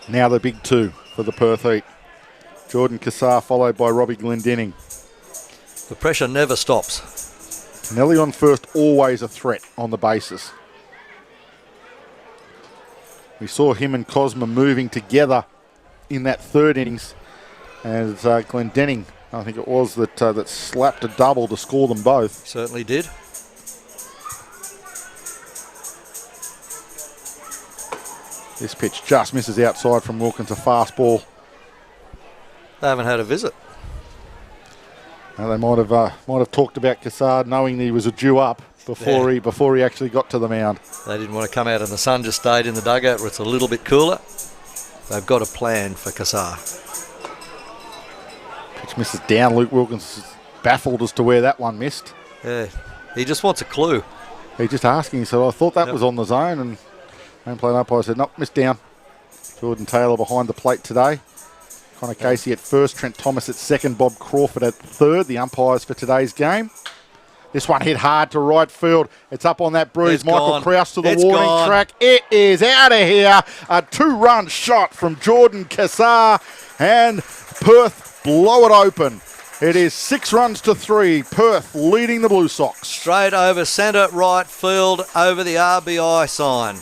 Now the big 2 for the Perth Heat. Jordan Cassar followed by Robbie Glendinning. The pressure never stops. Kennelly on first, always a threat on the bases. We saw him and Cosma moving together in that third innings as Glendenning, I think it was, that slapped a double to score them both. Certainly did. This pitch just misses outside from Wilkins, a fast ball. They haven't had a visit. Now they might have talked about Cassard knowing that he was a due up before he actually got to the mound. They didn't want to come out in the sun, just stayed in the dugout where it's a little bit cooler. They've got a plan for Cassar. Pitch misses down. Luke Wilkins is baffled as to where that one missed. Yeah, he just wants a clue. He just asking, he said, I thought that was on the zone, and home plate umpire said, nope, missed down. Jordan Taylor behind the plate today. Connor Casey at first, Trent Thomas at second, Bob Crawford at third, the umpires for today's game. This one hit hard to right field. It's up on that breeze. It's Michael gone. Krause to the It's warning gone. track. It is out of here. A 2-run shot from Jordan Cassar, and Perth blow it open. It is 6 runs to 3. Perth leading the Blue Sox. Straight over centre, right field, over the RBI sign.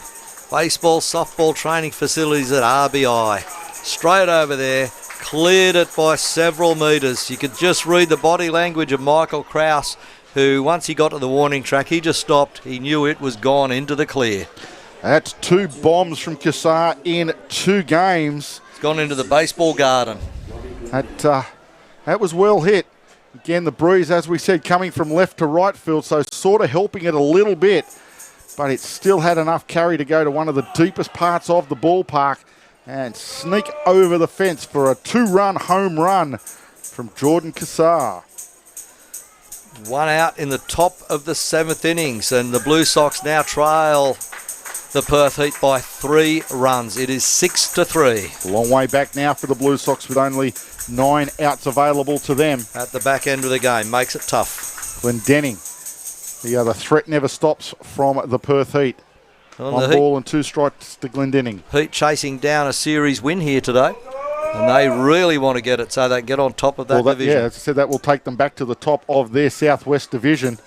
Baseball, softball training facilities at RBI. Straight over there, cleared it by several metres. You could just read the body language of Michael Krause, who, once he got to the warning track, he just stopped. He knew it was gone into the clear. That's 2 bombs from Cassar in 2 games. It's gone into the baseball garden. That was well hit. Again, the breeze, as we said, coming from left to right field, so sort of helping it a little bit. But it still had enough carry to go to one of the deepest parts of the ballpark and sneak over the fence for a 2-run home run from Jordan Cassar. 1 out in the top of the 7th innings, and the Blue Sox now trail the Perth Heat by 3 runs. It is 6-3. A long way back now for the Blue Sox with only 9 outs available to them. At the back end of the game, makes it tough. Glendenning, the threat never stops from the Perth Heat. On 1 the ball and 2 strikes to Glendenning. Heat chasing down a series win here today, and they really want to get it so they can get on top of that division. Yeah, as I said, that will take them back to the top of their Southwest Division.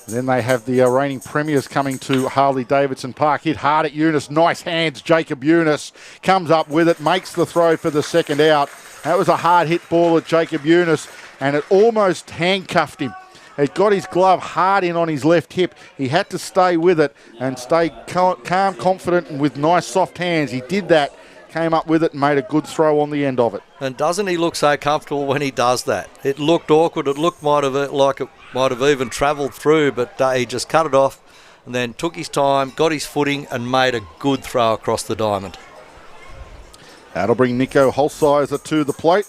And then they have the reigning premiers coming to Harley-Davidson Park. Hit hard at Eunice. Nice hands. Jacob Eunice comes up with it, makes the throw for the second out. That was a hard hit ball at Jacob Eunice, and it almost handcuffed him. It got his glove hard in on his left hip. He had to stay with it and stay calm, confident, and with nice soft hands. He did that, came up with it and made a good throw on the end of it. And doesn't he look so comfortable when he does that? It looked awkward. It looked like it might have even travelled through, but he just cut it off and then took his time, got his footing and made a good throw across the diamond. That'll bring Nico Holsizer to the plate.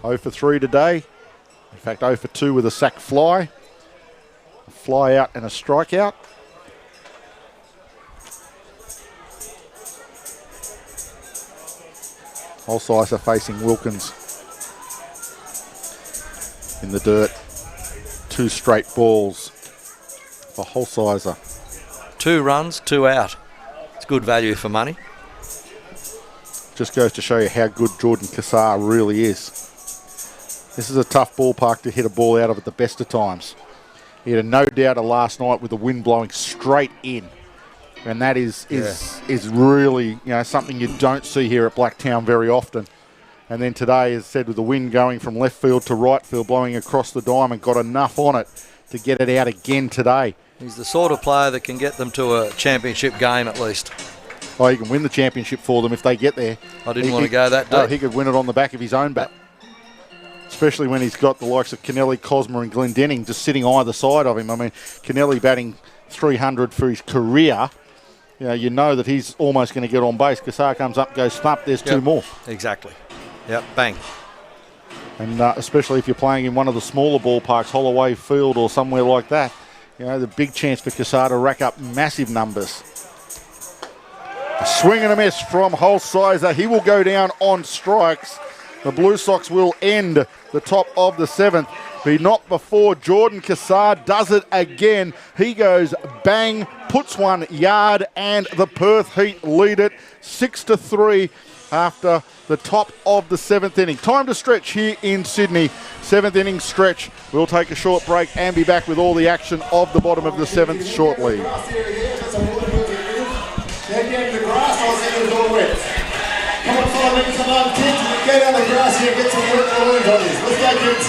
0 for 3 today. In fact, 0 for 2 with a sack fly. A fly out and a strikeout. Holsizer facing Wilkins in the dirt. 2 straight balls for Holsizer. 2 runs, 2 out. It's good value for money. Just goes to show you how good Jordan Cassar really is. This is a tough ballpark to hit a ball out of at the best of times. He had a no doubter last night with the wind blowing straight in. And that is really, something you don't see here at Blacktown very often. And then today, as I said, with the wind going from left field to right field, blowing across the diamond, got enough on it to get it out again today. He's the sort of player that can get them to a championship game at least. Oh, he can win the championship for them if they get there. I didn't want to go that deep. No, he could win it on the back of his own bat. Especially when he's got the likes of Kennelly, Cosma and Glendenning just sitting either side of him. I mean, Kennelly batting 300 for his career. You know that he's almost going to get on base. Cassar comes up, goes thump, there's 2 more. Exactly. Yep, bang. And especially if you're playing in one of the smaller ballparks, Holloway Field or somewhere like that, the big chance for Cassar to rack up massive numbers. A swing and a miss from Holsizer. He will go down on strikes. The Blue Sox will end the top of the 7th. But not before Jordan Cassar does it again. He goes bang, puts 1 yard, and the Perth Heat lead it 6-3. after the top of the 7th inning. Time to stretch here in Sydney. 7th inning stretch. We'll take a short break and be back with all the action of the bottom of the 7th shortly. They're getting the grass, I was thinking it was all wet. Come on, 5 minutes of love, kids. Get down the grass here, get some work balloons on this. Let's go, kids.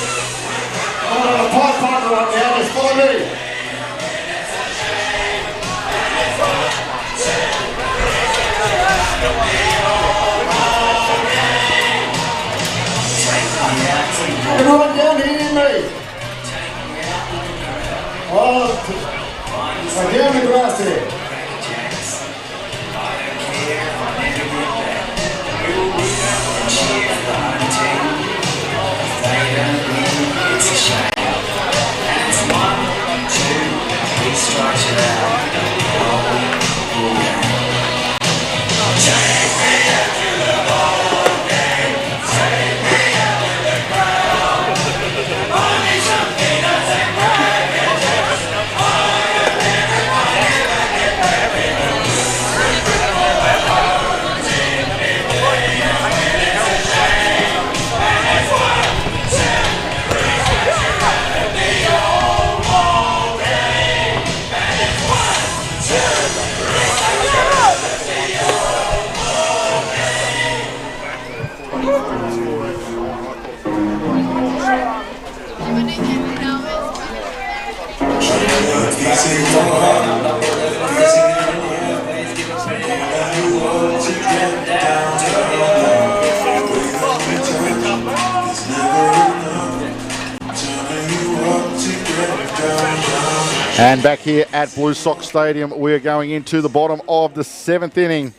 I'm on a pipe partner right now, just follow me. Everyone down here in me. Oh, down the grass here. And back here at Blue Sox Stadium, we are going into the bottom of the 7th inning.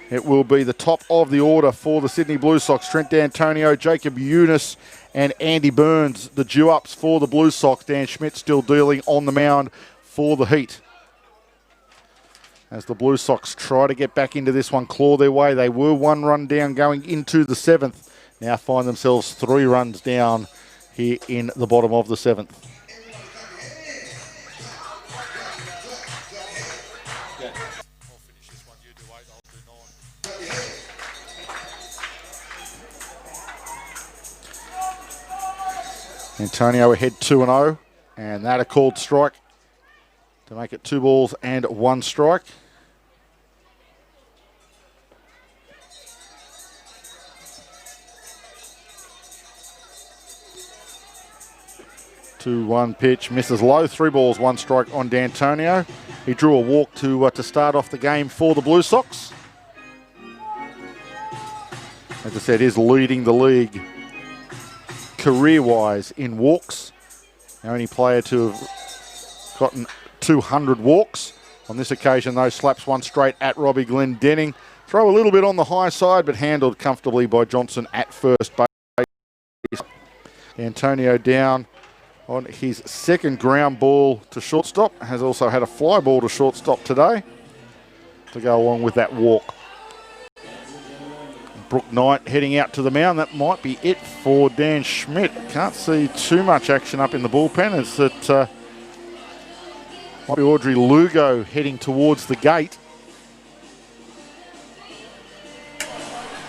It will be the top of the order for the Sydney Blue Sox. Trent D'Antonio, Jacob Eunice and Andy Burns, the due-ups for the Blue Sox. Dan Schmidt still dealing on the mound for the Heat. As the Blue Sox try to get back into this one, claw their way. They were 1 run down going into the 7th. Now find themselves 3 runs down here in the bottom of the 7th. Antonio ahead 2-0, and that a called strike to make it 2 balls and 1 strike. Two-one pitch, misses low, 3 balls, 1 strike on D'Antonio. He drew a walk to start off the game for the Blue Sox. As I said, is leading the league career-wise in walks. The only player to have gotten 200 walks. On this occasion, though, slaps one straight at Robbie Glendenning. Throw a little bit on the high side, but handled comfortably by Johnson at first base. Antonio down on his 2nd ground ball to shortstop. Has also had a fly ball to shortstop today to go along with that walk. Brooke Knight heading out to the mound. That might be it for Dan Schmidt. Can't see too much action up in the bullpen. As it might be Audrey Lugo heading towards the gate.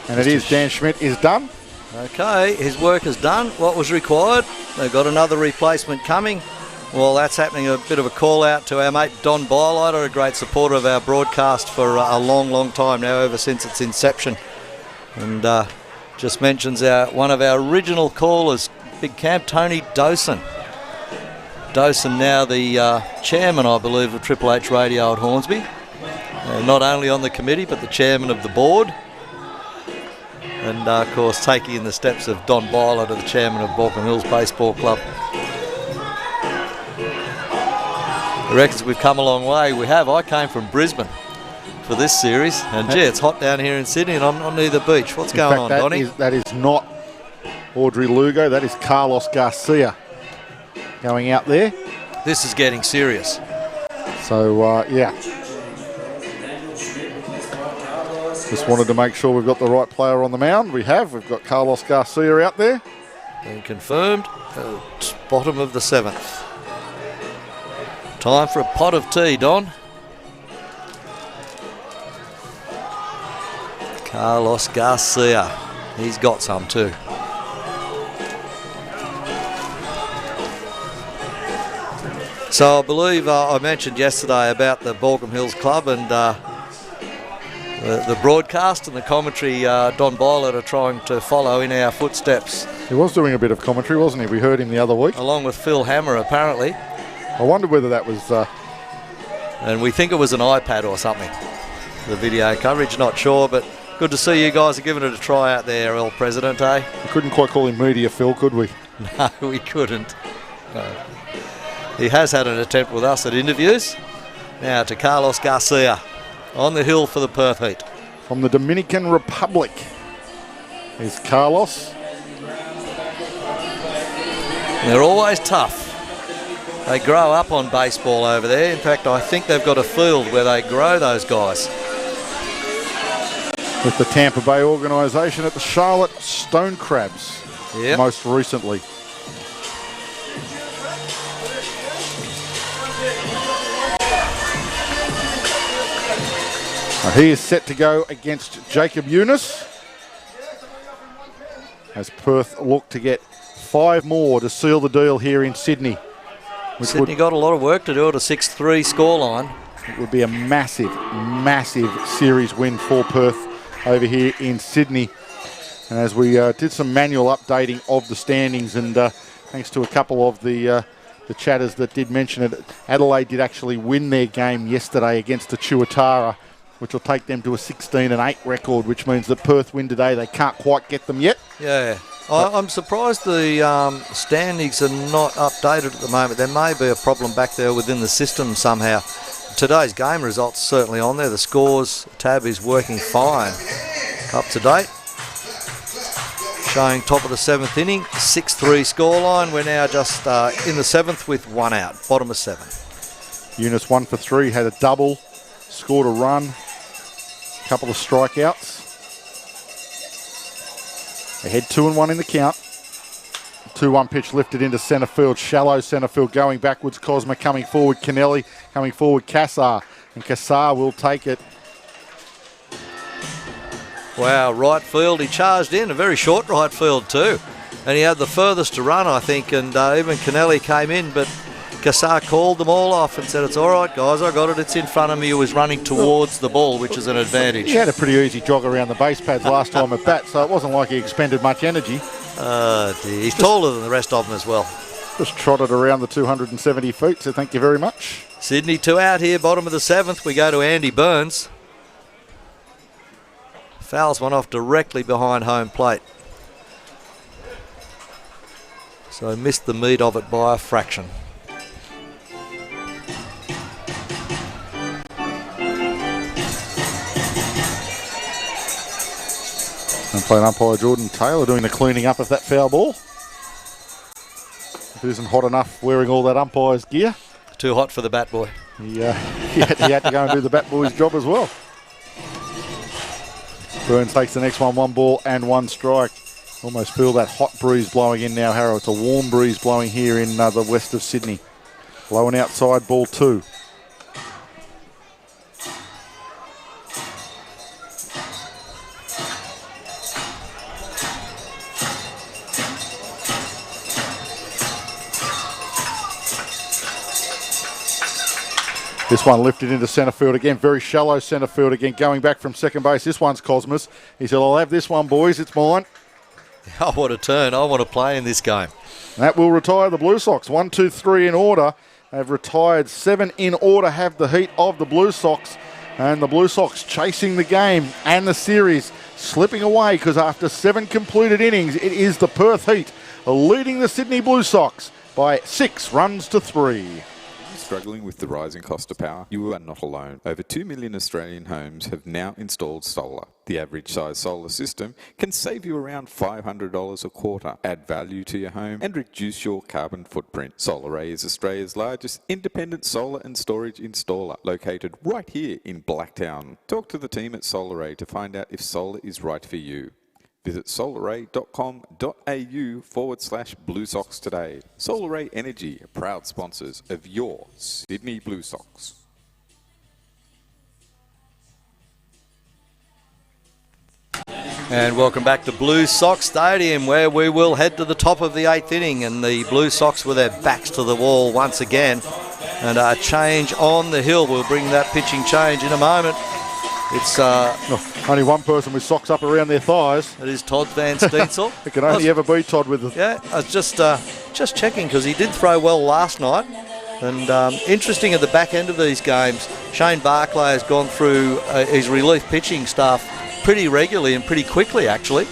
And it is Dan Schmidt is done. Okay, his work is done. What was required? They've got another replacement coming. Well, that's happening. A bit of a call out to our mate Don Bylighter, a great supporter of our broadcast for a long, long time now, ever since its inception. And just mentions one of our original callers, Big Camp, Tony Dawson. Dawson now the chairman, I believe, of Triple H Radio at Hornsby. Not only on the committee, but the chairman of the board. And, of course, taking in the steps of Don Byler, the chairman of Balcombe Hills Baseball Club. He reckons we've come a long way. We have. I came from Brisbane for this series. And, gee, it's hot down here in Sydney and I'm near the beach. What's going on, Donnie? That is not Audrey Lugo. That is Carlos Garcia going out there. This is getting serious. So, yeah. Just wanted to make sure we've got the right player on the mound. We have. We've got Carlos Garcia out there. Being confirmed. Bottom of the 7th. Time for a pot of tea, Don. Carlos Garcia. He's got some too. So I believe I mentioned yesterday about the Baulkham Hills Club and the broadcast and the commentary. Don Boylett are trying to follow in our footsteps. He was doing a bit of commentary, wasn't he? We heard him the other week. Along with Phil Hammer, apparently. I wondered whether that was... And we think it was an iPad or something, the video coverage, not sure, but good to see you guys are giving it a try out there, El Presidente. We couldn't quite call him Media Phil, could we? No, we couldn't. No. He has had an attempt with us at interviews. Now to Carlos Garcia on the hill for the Perth Heat. From the Dominican Republic is Carlos. They're always tough. They grow up on baseball over there. In fact, I think they've got a field where they grow those guys. With the Tampa Bay organisation at the Charlotte Stone Crabs, most recently. He is set to go against Jacob Eunice as Perth look to get 5 more to seal the deal here in Sydney. Sydney got a lot of work to do at a 6-3 scoreline. It would be a massive, massive series win for Perth over here in Sydney. And as we did some manual updating of the standings, and thanks to a couple of the chatters that did mention it, Adelaide did actually win their game yesterday against the Tuatara, which will take them to a 16-8 record, which means that Perth win today. They can't quite get them yet. Yeah. I'm surprised the standings are not updated at the moment. There may be a problem back there within the system somehow. Today's game results are certainly on there. The scores tab is working fine. Up to date. Showing top of the 7th inning, 6-3 scoreline. We're now just in the 7th with 1 out, bottom of 7. Eunice 1 for 3, had a double, scored a run, couple of strikeouts. Ahead 2-1 in the count. 2-1 pitch lifted into centre field. Shallow centre field going backwards. Cosma coming forward. Kennelly coming forward. Cassar. And Cassar will take it. Wow, right field. He charged in. A very short right field too. And he had the furthest to run, I think. And even Kennelly came in. But Cassar called them all off and said, it's all right, guys. I got it. It's in front of me. He was running towards the ball, which is an advantage. He had a pretty easy jog around the base pads last time at bat, so it wasn't like he expended much energy. He's taller than the rest of them as well. Just trotted around the 270 feet, so thank you very much. Sydney 2 out here, bottom of the 7th. We go to Andy Burns. Fouls one off directly behind home plate. So missed the meat of it by a fraction. And playing umpire Jordan Taylor doing the cleaning up of that foul ball. If it isn't hot enough wearing all that umpire's gear. Too hot for the bat boy. He had to go and do the bat boy's job as well. Burns takes the next one, 1 ball and 1 strike. Almost feel that hot breeze blowing in now, Harrow. It's a warm breeze blowing here in the west of Sydney. Blowing outside, ball 2. This one lifted into centre field again, very shallow centre field again, going back from second base. This one's Cosmos. He said, I'll have this one, boys, it's mine. Oh, what a turn. I want to play in this game. That will retire the Blue Sox. 1, 2, 3 in order. They've retired 7 in order, have the heat of the Blue Sox. And the Blue Sox chasing the game and the series, slipping away because after 7 completed innings, it is the Perth Heat leading the Sydney Blue Sox by 6 runs to 3. Struggling with the rising cost of power? You are not alone. Over 2 million Australian homes have now installed solar. The average size solar system can save you around $500 a quarter, add value to your home and reduce your carbon footprint. SolarAy is Australia's largest independent solar and storage installer, located right here in Blacktown. Talk to the team at SolarAy to find out if solar is right for you. Visit solaray.com.au/Blue Sox today. SolarAy Energy, proud sponsors of your Sydney Blue Sox. And welcome back to Blue Sox Stadium, where we will head to the top of the 8th inning, and the Blue Sox with their backs to the wall once again. And a change on the hill. We'll bring that pitching change in a moment. It's only one person with socks up around their thighs. It is Todd Van Steensel. It can only ever be Todd with it. Yeah, I was just checking because he did throw well last night. And interesting at the back end of these games, Shane Barclay has gone through his relief pitching staff pretty regularly and pretty quickly, actually.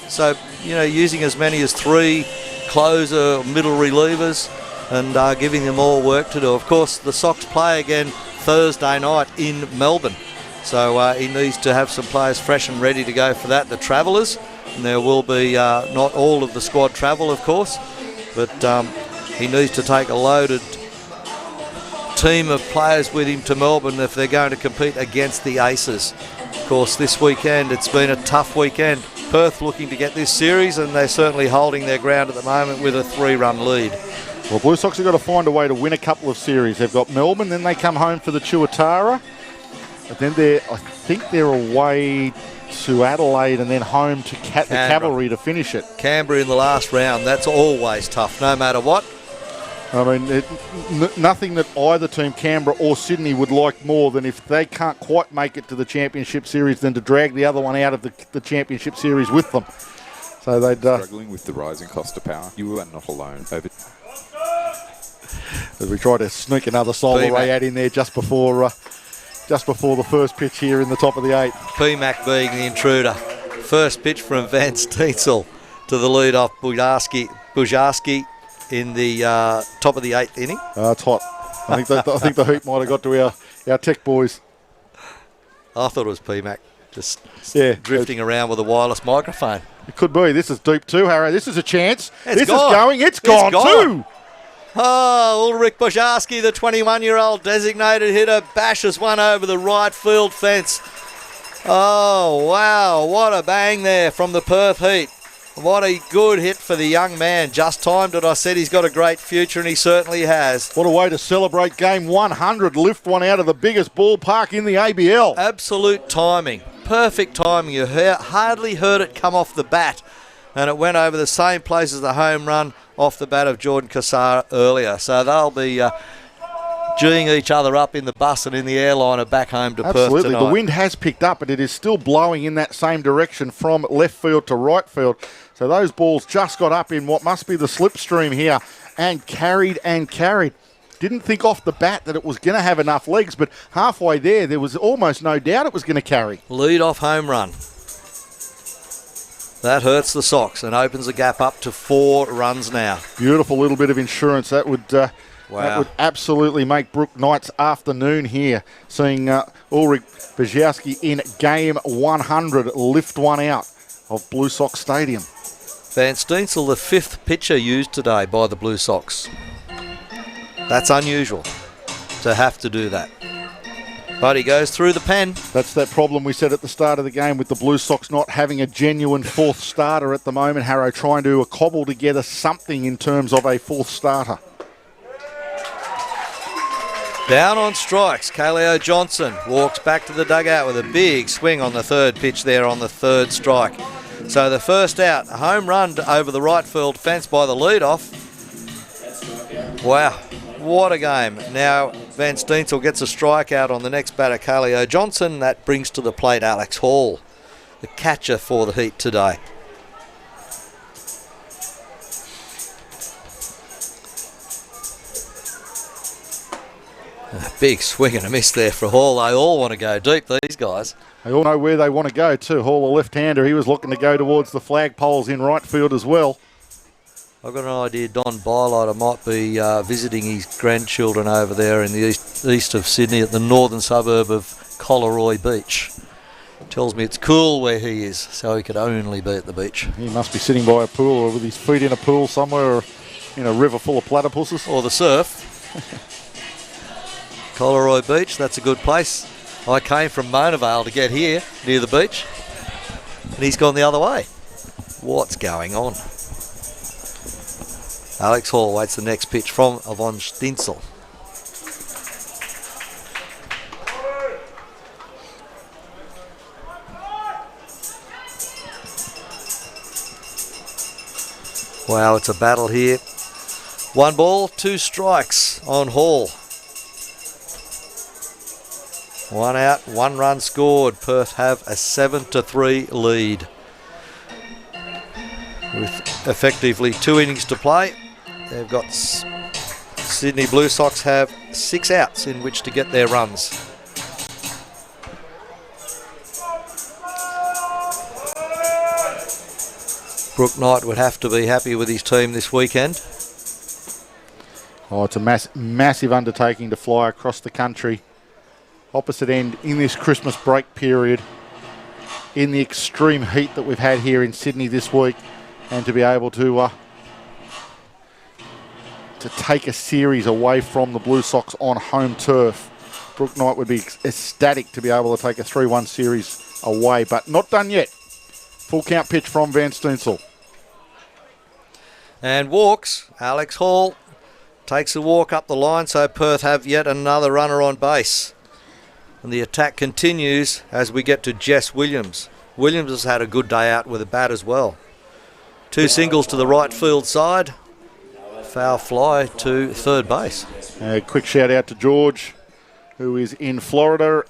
So, using as many as 3 closer, middle relievers, and giving them all work to do. Of course, the Sox play again Thursday night in Melbourne. So he needs to have some players fresh and ready to go for that. The Travellers, and there will be not all of the squad travel, of course, but he needs to take a loaded team of players with him to Melbourne if they're going to compete against the Aces. Of course, this weekend, it's been a tough weekend. Perth looking to get this series, and they're certainly holding their ground at the moment with a 3-run lead. Well, Blue Sox have got to find a way to win a couple of series. They've got Melbourne, then they come home for the Tuatara. But then I think they're away to Adelaide and then home to the Cavalry to finish it. Canberra in the last round, that's always tough, no matter what. I mean, nothing that either team, Canberra or Sydney, would like more than if they can't quite make it to the Championship Series, than to drag the other one out of the Championship Series with them. So they'd... Struggling with the rising cost of power, you are not alone. As we try to sneak another solar ray out in there just before the first pitch here in the top of the 8th. PMAC being the intruder. First pitch from Van Steensel to the lead-off Bujarski in the top of the 8th inning. It's hot. I think the heat might have got to our tech boys. I thought it was PMAC, just drifting around with a wireless microphone. It could be. This is deep too, Harry. This is a chance. It's is going. It's gone too. Oh, Ulrich Bujarski, the 21-year-old designated hitter, bashes one over the right field fence. Oh, wow, what a bang there from the Perth Heat. What a good hit for the young man. Just timed it. I said he's got a great future, and he certainly has. What a way to celebrate game 100. Lift one out of the biggest ballpark in the ABL. Absolute timing. Perfect timing. You hardly heard it come off the bat, and it went over the same place as the home run off the bat of Jordan Cassar earlier. So they'll be G'ing each other up in the bus and in the airliner back home to Perth tonight. Absolutely. The wind has picked up, but it is still blowing in that same direction from left field to right field. So those balls just got up in what must be the slipstream here and carried and carried. Didn't think off the bat that it was going to have enough legs, but halfway there was almost no doubt it was going to carry. Lead-off home run. That hurts the Sox and opens the gap up to 4 runs now. Beautiful little bit of insurance. That would absolutely make Brook Knight's afternoon here, seeing Ulrich Bujarski in game 100 lift one out of Blue Sox Stadium. Van Steensel, the 5th pitcher used today by the Blue Sox. That's unusual to have to do that. But he goes through the pen. That's that problem we said at the start of the game with the Blue Sox not having a genuine 4th starter at the moment. Harrow trying to cobble together something in terms of a 4th starter. Down on strikes, Kaleo Johnson walks back to the dugout with a big swing on the 3rd pitch there on the 3rd strike. So the first out, a home run over the right field fence by the leadoff. Wow, what a game. Now Van Steensel gets a strikeout on the next batter, Kaleo Johnson. That brings to the plate Alex Hall, the catcher for the Heat today. A big swing and a miss there for Hall. They all want to go deep, these guys. They all know where they want to go too. Hall, a left-hander, he was looking to go towards the flagpoles in right field as well. I've got an idea Don Bylighter might be visiting his grandchildren over there in the east of Sydney at the northern suburb of Collaroy Beach. Tells me it's cool where he is, so he could only be at the beach. He must be sitting by a pool or with his feet in a pool somewhere or in a river full of platypuses. Or the surf. Collaroy Beach, that's a good place. I came from Mona Vale to get here, near the beach, and he's gone the other way. What's going on? Alex Hall waits the next pitch from Van Steensel. Wow, it's a battle here. 1 ball, 2 strikes on Hall. 1 out, 1 run scored. Perth have a 7-3 lead. With effectively 2 innings to play, they've got Sydney Blue Sox have 6 outs in which to get their runs. Brook Knight would have to be happy with his team this weekend. Oh, it's a massive undertaking to fly across the country, opposite end in this Christmas break period, in the extreme heat that we've had here in Sydney this week, and to be able to take a series away from the Blue Sox on home turf. Brook Knight would be ecstatic to be able to take a 3-1 series away, but not done yet. Full count pitch from Van Steensel. And walks. Alex Hall takes a walk up the line, so Perth have yet another runner on base. And the attack continues as we get to Jess Williams. Williams has had a good day out with a bat as well. 2 singles to the right field side. Foul fly to third base. A quick shout out to George, who is in Florida,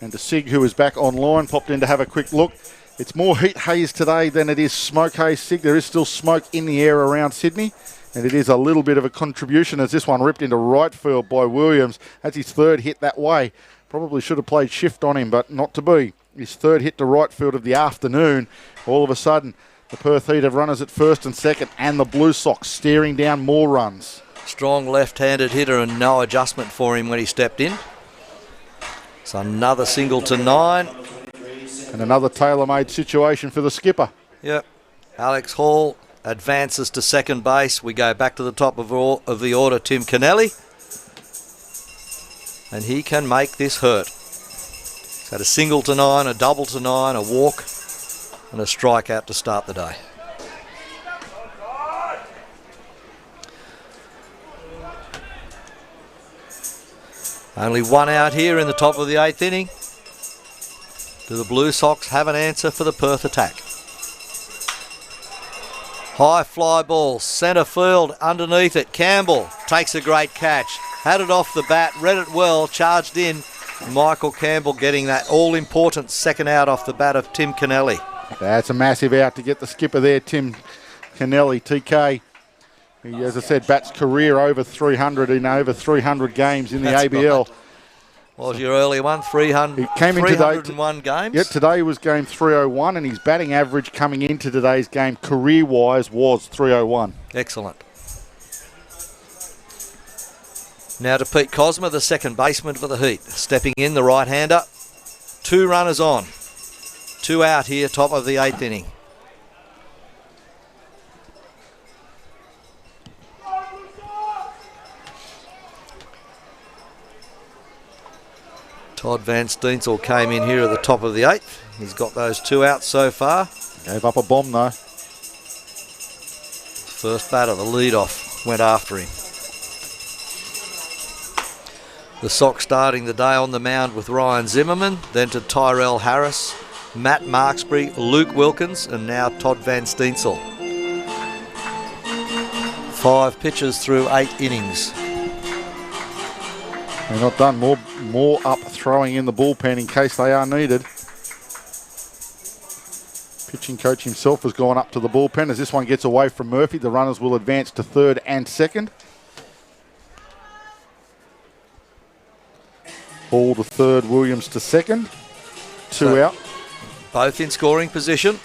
and to Sig, who is back online, popped in to have a quick look. It's more heat haze today than it is smoke haze, Sig. There is still smoke in the air around Sydney, and it is a little bit of a contribution as this one ripped into right field by Williams. That's his 3rd hit that way. Probably should have played shift on him, but not to be. His 3rd hit to right field of the afternoon. All of a sudden, the Perth Heat have runners at first and second, and the Blue Sox staring down more runs. Strong left-handed hitter and no adjustment for him when he stepped in. So another single to 9. And another tailor-made situation for the skipper. Yep. Alex Hall advances to second base. We go back to the top of the order, Tim Kennelly. And he can make this hurt. He's had a single to 9, a double to 9, a walk, and a strikeout to start the day. Only 1 out here in the top of the 8th inning. Do the Blue Sox have an answer for the Perth attack? High fly ball, centre field, underneath it. Campbell takes a great catch. Had it off the bat, read it well, charged in. Michael Campbell getting that all-important second out off the bat of Tim Kennelly. That's a massive out to get the skipper there, Tim Kennelly, TK. He, as I said, bats career over 300 in over 300 games in the ABL. Right. What was your earlier one? 300, he came in 301 games? Yeah, today was game 301, and his batting average coming into today's game career-wise was 301. Excellent. Now to Pete Cosma, the second baseman for the Heat. Stepping in, the right-hander. 2 runners on. 2 out here, top of the 8th inning. Todd Van Steensel came in here at the top of the 8th. He's got those 2 outs so far. Gave up a bomb though. First batter, the lead-off, went after him. The Sox starting the day on the mound with Ryan Zimmerman, then to Tyrell Harris, Matt Marksbury, Luke Wilkins, and now Todd Van Steensel. 5 pitches through 8 innings. They're not done. More up throwing in the bullpen in case they are needed. Pitching coach himself has gone up to the bullpen. As this one gets away from Murphy, the runners will advance to third and second. Hall to third, Williams to second. 2 out. Both in scoring position.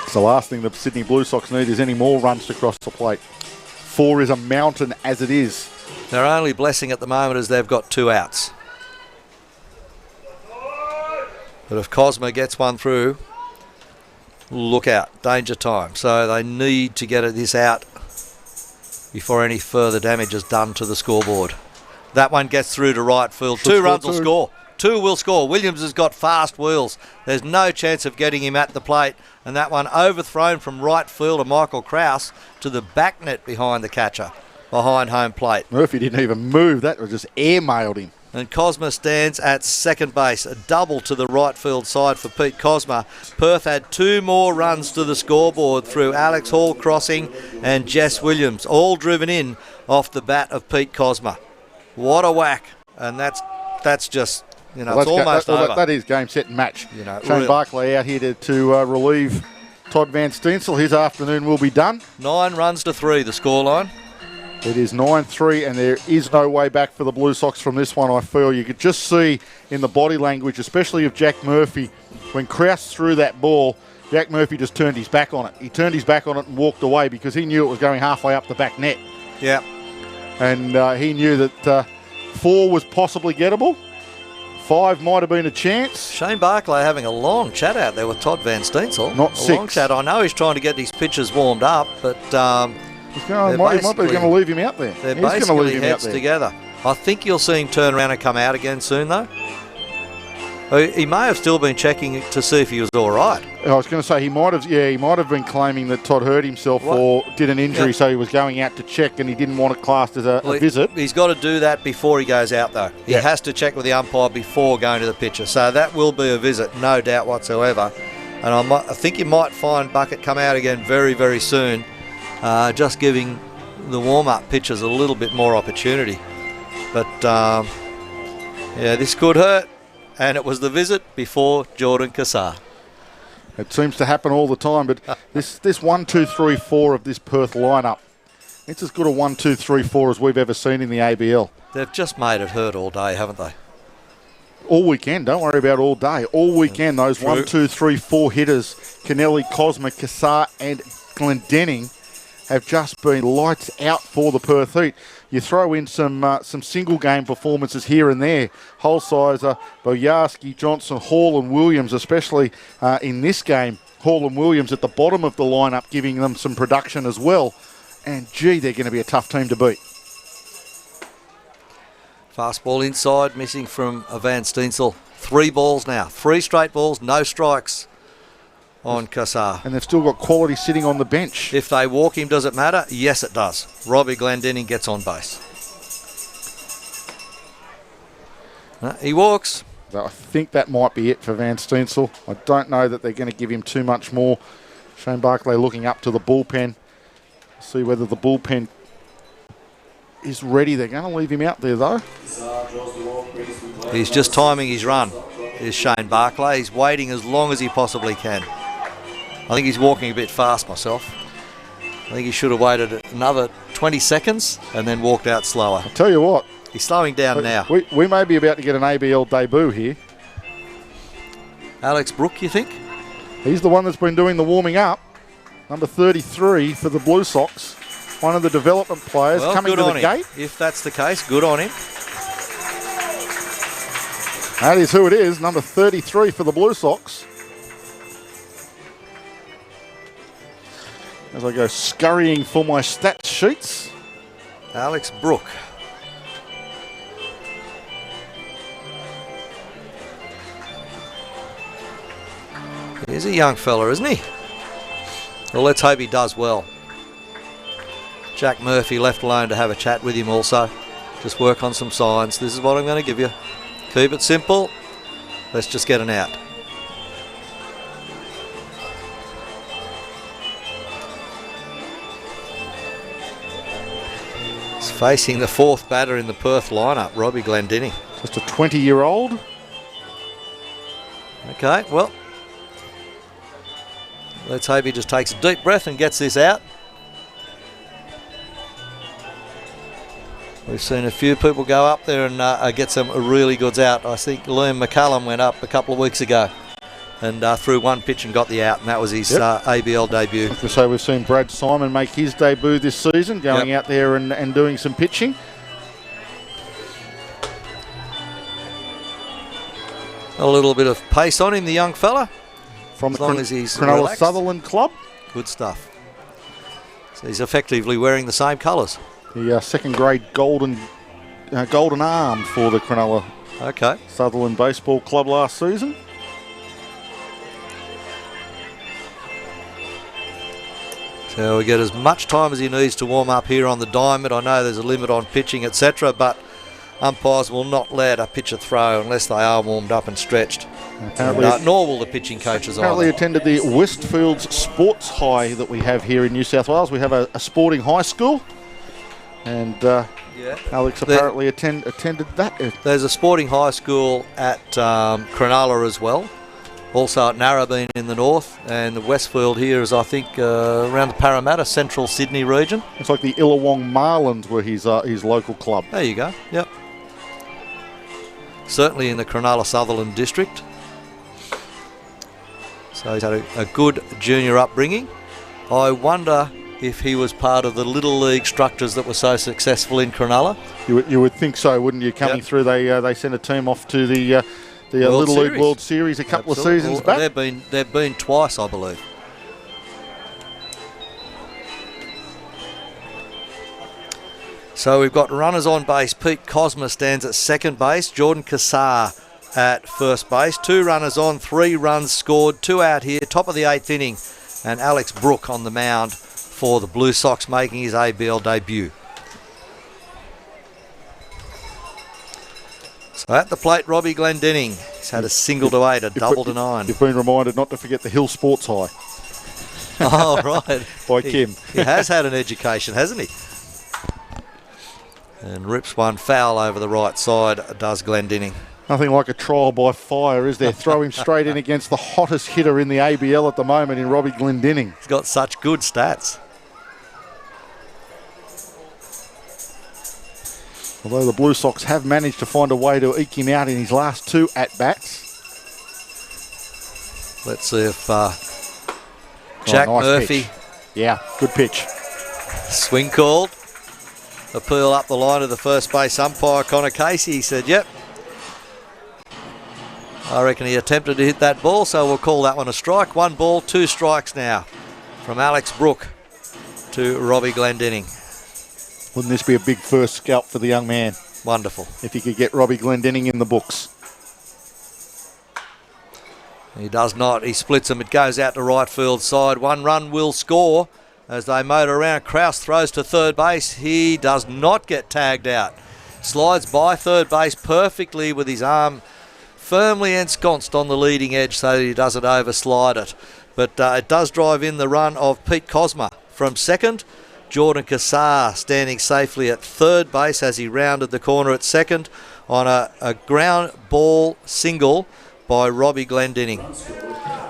So the last thing the Sydney Blue Sox need is any more runs to cross the plate. 4 is a mountain as it is. Their only blessing at the moment is they've got 2 outs. But if Cosma gets one through, look out, danger time. So they need to get this out before any further damage is done to the scoreboard. That one gets through to right field. 2 runs will score. 2 will score. Williams has got fast wheels. There's no chance of getting him at the plate. And that one overthrown from right field to Michael Krause to the back net behind the catcher, behind home plate. Murphy didn't even move. That was just airmailed him. And Cosma stands at second base. A double to the right field side for Pete Cosma. Perth had 2 more runs to the scoreboard through Alex Hall crossing and Jess Williams, all driven in off the bat of Pete Cosma. What a whack. And that's just, it's almost over. That is game, set and match. Shane really. Barclay out here to relieve Todd Van Steensel. His afternoon will be done. 9 runs to 3, the scoreline. It is 9-3, and there is no way back for the Blue Sox from this one, I feel. You could just see in the body language, especially of Jack Murphy, when Krause threw that ball, Jack Murphy just turned his back on it. He turned his back on it and walked away because he knew it was going halfway up the back net. Yeah. And he knew that 4 was possibly gettable. 5 might have been a chance. Shane Barclay having a long chat out there with Todd Van Steensel. Not a 6. long chat. I know he's trying to get his pitches warmed up, but he might be going to leave him out there. They're He's going to basically leave him out heads there. together. I think you'll see him turn around and come out again soon, though. He may have still been checking to see if he was all right. I was going to say he might have been claiming that Todd hurt himself or did an injury, so he was going out to check and he didn't want it classed as a visit. He's got to do that before he goes out, though. He has to check with the umpire before going to the pitcher. So that will be a visit, no doubt whatsoever. And I think you might find Bucket come out again very, very soon, just giving the warm-up pitchers a little bit more opportunity. But, this could hurt. And it was the visit before Jordan Cassar. It seems to happen all the time, but this 1, 2, 3, 4 of this Perth lineup, it's as good a 1, 2, 3, 4 as we've ever seen in the ABL. They've just made it hurt all day, haven't they? All weekend, don't worry about all day. All weekend, those True. 1, 2, 3, 4 hitters, Kennelly, Cosma, Cassar and Glendenning, have just been lights out for the Perth Heat. You throw in some single game performances here and there. Holsizer, Boyarski, Johnson, Hall and Williams, especially in this game. Hall and Williams at the bottom of the lineup, giving them some production as well. And gee, they're going to be a tough team to beat. Fastball inside, missing from Van Steensel. 3 balls now. 3 straight balls, no strikes on Cassar. And they've still got quality sitting on the bench. If they walk him, does it matter? Yes, it does. Robbie Glendenning gets on base. He walks. I think that might be it for Van Steensel. I don't know that they're going to give him too much more. Shane Barclay looking up to the bullpen. See whether the bullpen is ready. They're going to leave him out there, though. He's just timing his run, is Shane Barclay. He's waiting as long as he possibly can. I think he's walking a bit fast myself. I think he should have waited another 20 seconds and then walked out slower. I'll tell you what. He's slowing down now. We may be about to get an ABL debut here. Alex Brook, you think? He's the one that's been doing the warming up. Number 33 for the Blue Sox. One of the development players coming to the gate. If that's the case, good on him. That is who it is, number 33 for the Blue Sox. As I go scurrying for my stats sheets. Alex Brook. He's a young fella, isn't he? Well, let's hope he does well. Jack Murphy left alone to have a chat with him also. Just work on some signs. This is what I'm going to give you. Keep it simple. Let's just get an out. He's facing the 4th batter in the Perth lineup, Robbie Glendenning. Just a 20-year-old. Okay, well, let's hope he just takes a deep breath and gets this out. We've seen a few people go up there and get some really goods out. I think Liam McCullum went up a couple of weeks ago and threw one pitch and got the out, and that was his ABL debut. So we've seen Brad Simon make his debut this season, going out there and doing some pitching. A little bit of pace on him, the young fella. From as the long as he's Cronulla relaxed. Sutherland Club. Good stuff. So he's effectively wearing the same colours. The second grade golden arm for the Cronulla Sutherland Baseball Club last season. So we get as much time as he needs to warm up here on the diamond. I know there's a limit on pitching, etc., but umpires will not let a pitcher throw unless they are warmed up and stretched. Nor will the pitching coaches apparently either. attended the Westfields Sports High that we have here in New South Wales. We have a sporting high school, and Alex apparently attended that. There's a sporting high school at Cronulla as well, also at Narrabeen in the north, and the Westfield here is, I think, around the Parramatta, central Sydney region. It's like the Illawong Marlins were his local club. There you go, yep. Certainly in the Cronulla Sutherland district. So he's had a good junior upbringing. I wonder if he was part of the Little League structures that were so successful in Cronulla. You would think so, wouldn't you? Coming through, they sent a team off to the Little League World Series a couple of seasons back. They've been twice, I believe. So we've got runners on base. Pete Cosma stands at second base. Jordan Kassar at first base. 2 runners on, 3 runs scored, 2 out here, top of the 8th inning, and Alex Brook on the mound for the Blue Sox, making his ABL debut. So at the plate, Robbie Glendinning. He's had a single to 8, a double to 9. You've been reminded not to forget the Hill Sports High. Oh, right. By Kim. He has had an education, hasn't he? And rips one foul over the right side, does Glendinning. Nothing like a trial by fire, is there? Throw him straight in against the hottest hitter in the ABL at the moment in Robbie Glendinning. He's got such good stats. Although the Blue Sox have managed to find a way to eke him out in his last 2 at-bats. Let's see if Jack nice Murphy. Pitch. Yeah, good pitch. Swing called. Appeal up the line of the first base umpire, Connor Casey. He said, yep. I reckon he attempted to hit that ball, so we'll call that one a strike. 1 ball, 2 strikes now from Alex Brook to Robbie Glendinning. Wouldn't this be a big first scalp for the young man? Wonderful. If he could get Robbie Glendinning in the books. He does not. He splits them. It goes out to right field side. 1 run will score as they motor around. Krause throws to third base. He does not get tagged out. Slides by third base perfectly with his arm firmly ensconced on the leading edge so that he doesn't overslide it. But it does drive in the run of Pete Cosma from second. Jordan Kassar standing safely at third base as he rounded the corner at second on a ground ball single by Robbie Glendinning.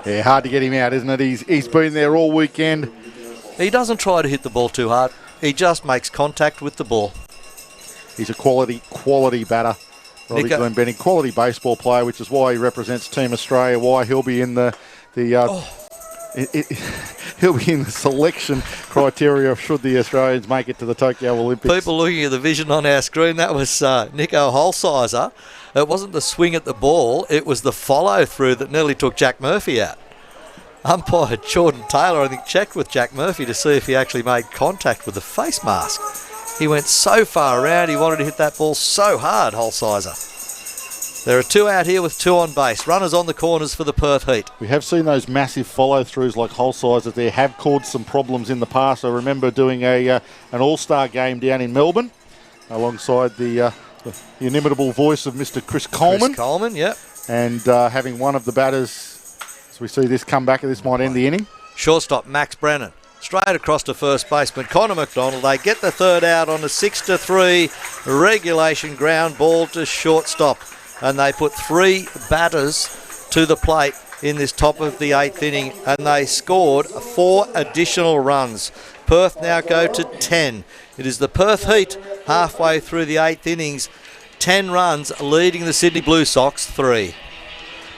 Yeah, hard to get him out, isn't it? He's been there all weekend. He doesn't try to hit the ball too hard. He just makes contact with the ball. He's a quality batter. Robbie Glendinning, quality baseball player, which is why he represents Team Australia, why he'll be in he'll be in the selection criteria should the Australians make it to the Tokyo Olympics. People looking at the vision on our screen, that was Nico Holsizer. It wasn't the swing at the ball, it was the follow-through that nearly took Jack Murphy out. Umpire Jordan Taylor, I think, checked with Jack Murphy to see if he actually made contact with the face mask. He went so far around, he wanted to hit that ball so hard, Holsizer. There are 2 out here with 2 on base. Runners on the corners for the Perth Heat. We have seen those massive follow-throughs like Holsizer there have caused some problems in the past. I remember doing an all-star game down in Melbourne alongside the inimitable voice of Mr. Chris Coleman. Chris Coleman, yep. And having one of the batters, as we see this come back, this might end the inning. Shortstop Max Brennan. Straight across to first baseman Connor McDonald. They get the third out on a 6-3 regulation ground ball to shortstop. And they put 3 batters to the plate in this top of the 8th inning, and they scored 4 additional runs. Perth now go to 10. It is the Perth Heat halfway through the 8th innings. 10 runs leading the Sydney Blue Sox 3.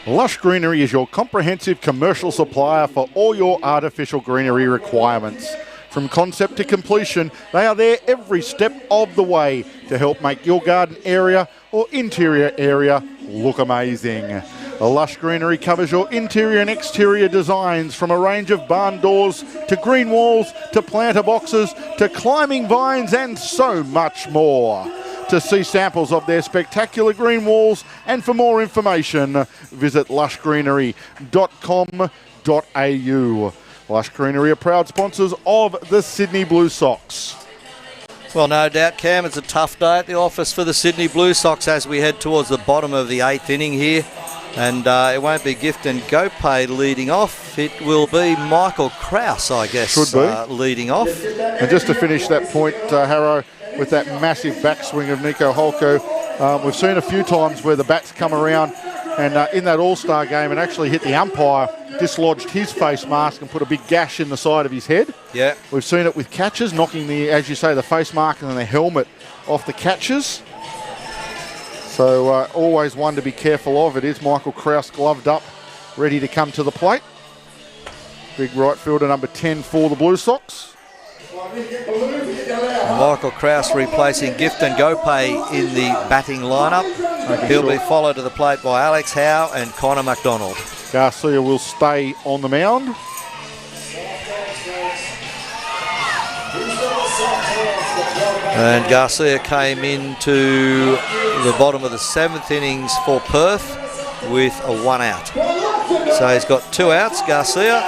Lush Greenery is your comprehensive commercial supplier for all your artificial greenery requirements. From concept to completion, they are there every step of the way to help make your garden area or interior area look amazing. Lush Greenery covers your interior and exterior designs from a range of barn doors to green walls to planter boxes to climbing vines and so much more. To see samples of their spectacular green walls and for more information, visit lushgreenery.com.au. Lush Greenery are proud sponsors of the Sydney Blue Sox. Well, no doubt, Cam, it's a tough day at the office for the Sydney Blue Sox as we head towards the bottom of the 8th inning here. And it won't be Gift and Gopay leading off. It will be Michael Krause, I guess, Should be. leading off. And just to finish that point, Harrow, with that massive backswing of Nico Holko, we've seen a few times where the bats come around and in that All-Star game and actually hit the umpire, dislodged his face mask and put a big gash in the side of his head. Yeah. We've seen it with catchers, knocking the, as you say, the face mask and the helmet off the catchers. So always one to be careful of. It is Michael Krause gloved up, ready to come to the plate. Big right fielder number 10 for the Blue Sox. Michael Krause replacing Gift and Gopay in the batting lineup. He'll be followed to the plate by Alex Howe and Connor McDonald. Garcia will stay on the mound. And Garcia came into the bottom of the 7th innings for Perth with a 1 out. So he's got 2 outs, Garcia.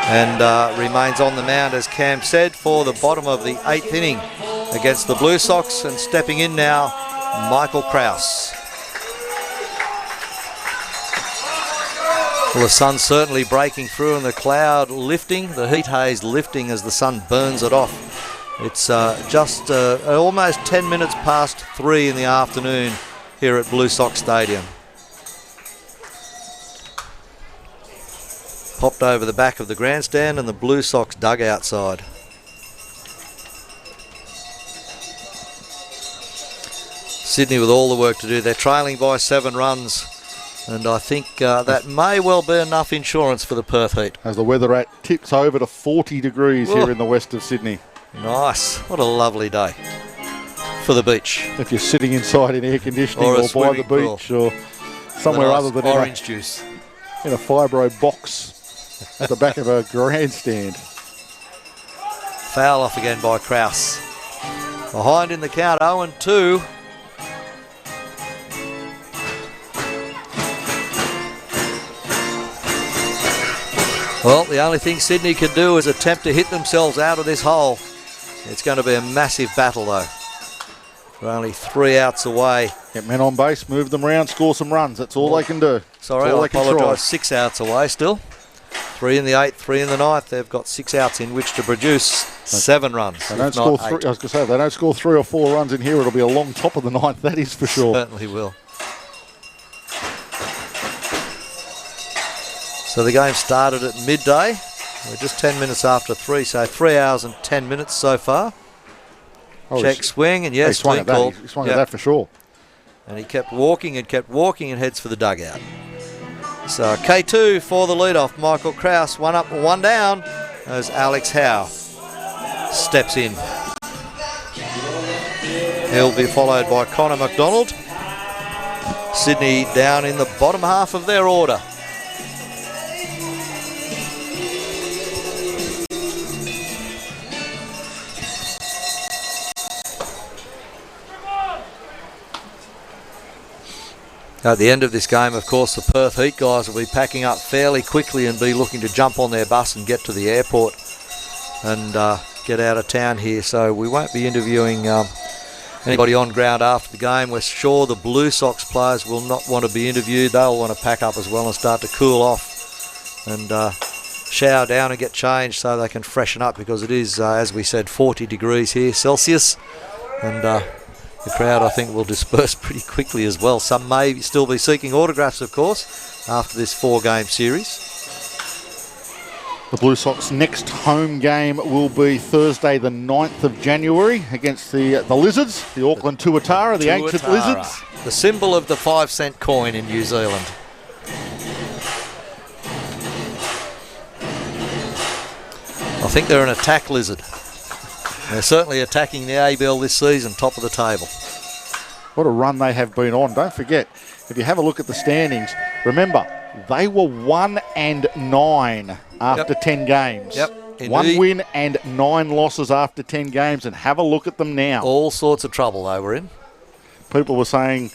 And remains on the mound, as Cam said, for the bottom of the 8th inning against the Blue Sox. And stepping in now, Michael Krause. Well, the sun's certainly breaking through and the cloud lifting, the heat haze lifting as the sun burns it off. It's just almost 10 minutes past 3 in the afternoon here at Blue Sox Stadium. Popped over the back of the grandstand and the Blue Sox dugout side. Sydney with all the work to do. They're trailing by 7 runs. And I think that may well be enough insurance for the Perth Heat. As the weather tips over to 40 degrees here in the west of Sydney. Nice. What a lovely day for the beach. If you're sitting inside in air conditioning or by the beach or somewhere nice other than orange juice in a fibro box at the back of a grandstand. Foul off again by Krause. Behind in the count, 0-2. Well, the only thing Sydney can do is attempt to hit themselves out of this hole. It's going to be a massive battle, though. We're only 3 outs away. Get men on base, move them around, score some runs. That's all they can do. Sorry, I apologise. 6 outs away still. 3 in the 8th, 3 in the 9th. They've got 6 outs in which to produce 7 runs. They don't score 3, I was going to say, if they don't score 3 or 4 runs in here, it'll be a long top of the 9th, that is for sure. Certainly will. So the game started at midday. We're just 10 minutes after 3, so 3 hours and 10 minutes so far. Oh, Check swing, and yes, swing at that. He swung at that for sure. And he kept walking and heads for the dugout. So K2 for the leadoff. Michael Krause, 1 up, 1 down, as Alex Howe steps in. He'll be followed by Connor McDonald. Sydney down in the bottom half of their order. At the end of this game, of course, the Perth Heat guys will be packing up fairly quickly and be looking to jump on their bus and get to the airport and get out of town here. So we won't be interviewing anybody on ground after the game. We're sure the Blue Sox players will not want to be interviewed. They'll want to pack up as well and start to cool off and shower down and get changed so they can freshen up, because it is, as we said, 40 degrees here Celsius. And the crowd, I think, will disperse pretty quickly as well. Some may still be seeking autographs, of course, after this 4-game series. The Blue Sox' next home game will be Thursday the 9th of January against the Lizards, the Auckland Tuatara, the ancient Lizards. The symbol of the 5-cent coin in New Zealand. I think they're an attack lizard. They're certainly attacking the ABL this season, top of the table. What a run they have been on. Don't forget, if you have a look at the standings, remember, they were 1-9 after 10 games. Yep. 1 win and 9 losses after 10 games, and have a look at them now. All sorts of trouble they were in. People were saying,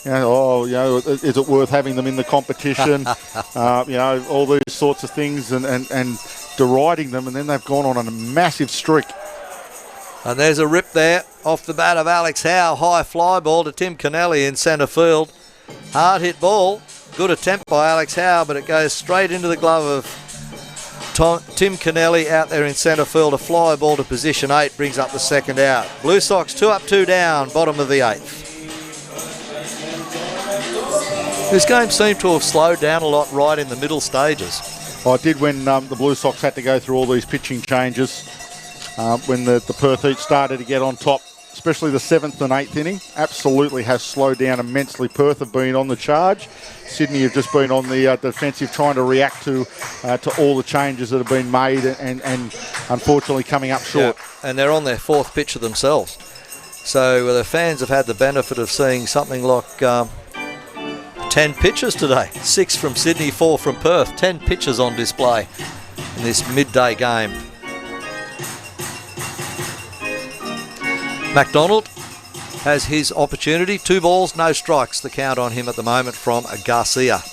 is it worth having them in the competition? All these sorts of things, and deriding them, and then they've gone on a massive streak. And there's a rip there off the bat of Alex Howe. High fly ball to Tim Kennelly in centre field. Hard hit ball. Good attempt by Alex Howe, but it goes straight into the glove of Tim Kennelly out there in centre field. A fly ball to position 8 brings up the second out. Blue Sox 2 up, 2 down, bottom of the 8th. This game seemed to have slowed down a lot right in the middle stages. I did when the Blue Sox had to go through all these pitching changes. When the Perth Heat started to get on top, especially the 7th and 8th inning, absolutely has slowed down immensely. Perth have been on the charge. Sydney have just been on the defensive, trying to react to all the changes that have been made and unfortunately coming up short. Yeah, and they're on their 4th pitcher themselves. So the fans have had the benefit of seeing something like 10 pitches today. 6 from Sydney, 4 from Perth. 10 pitches on display in this midday game. McDonald has his opportunity. 2 balls, no strikes. The count on him at the moment from Garcia.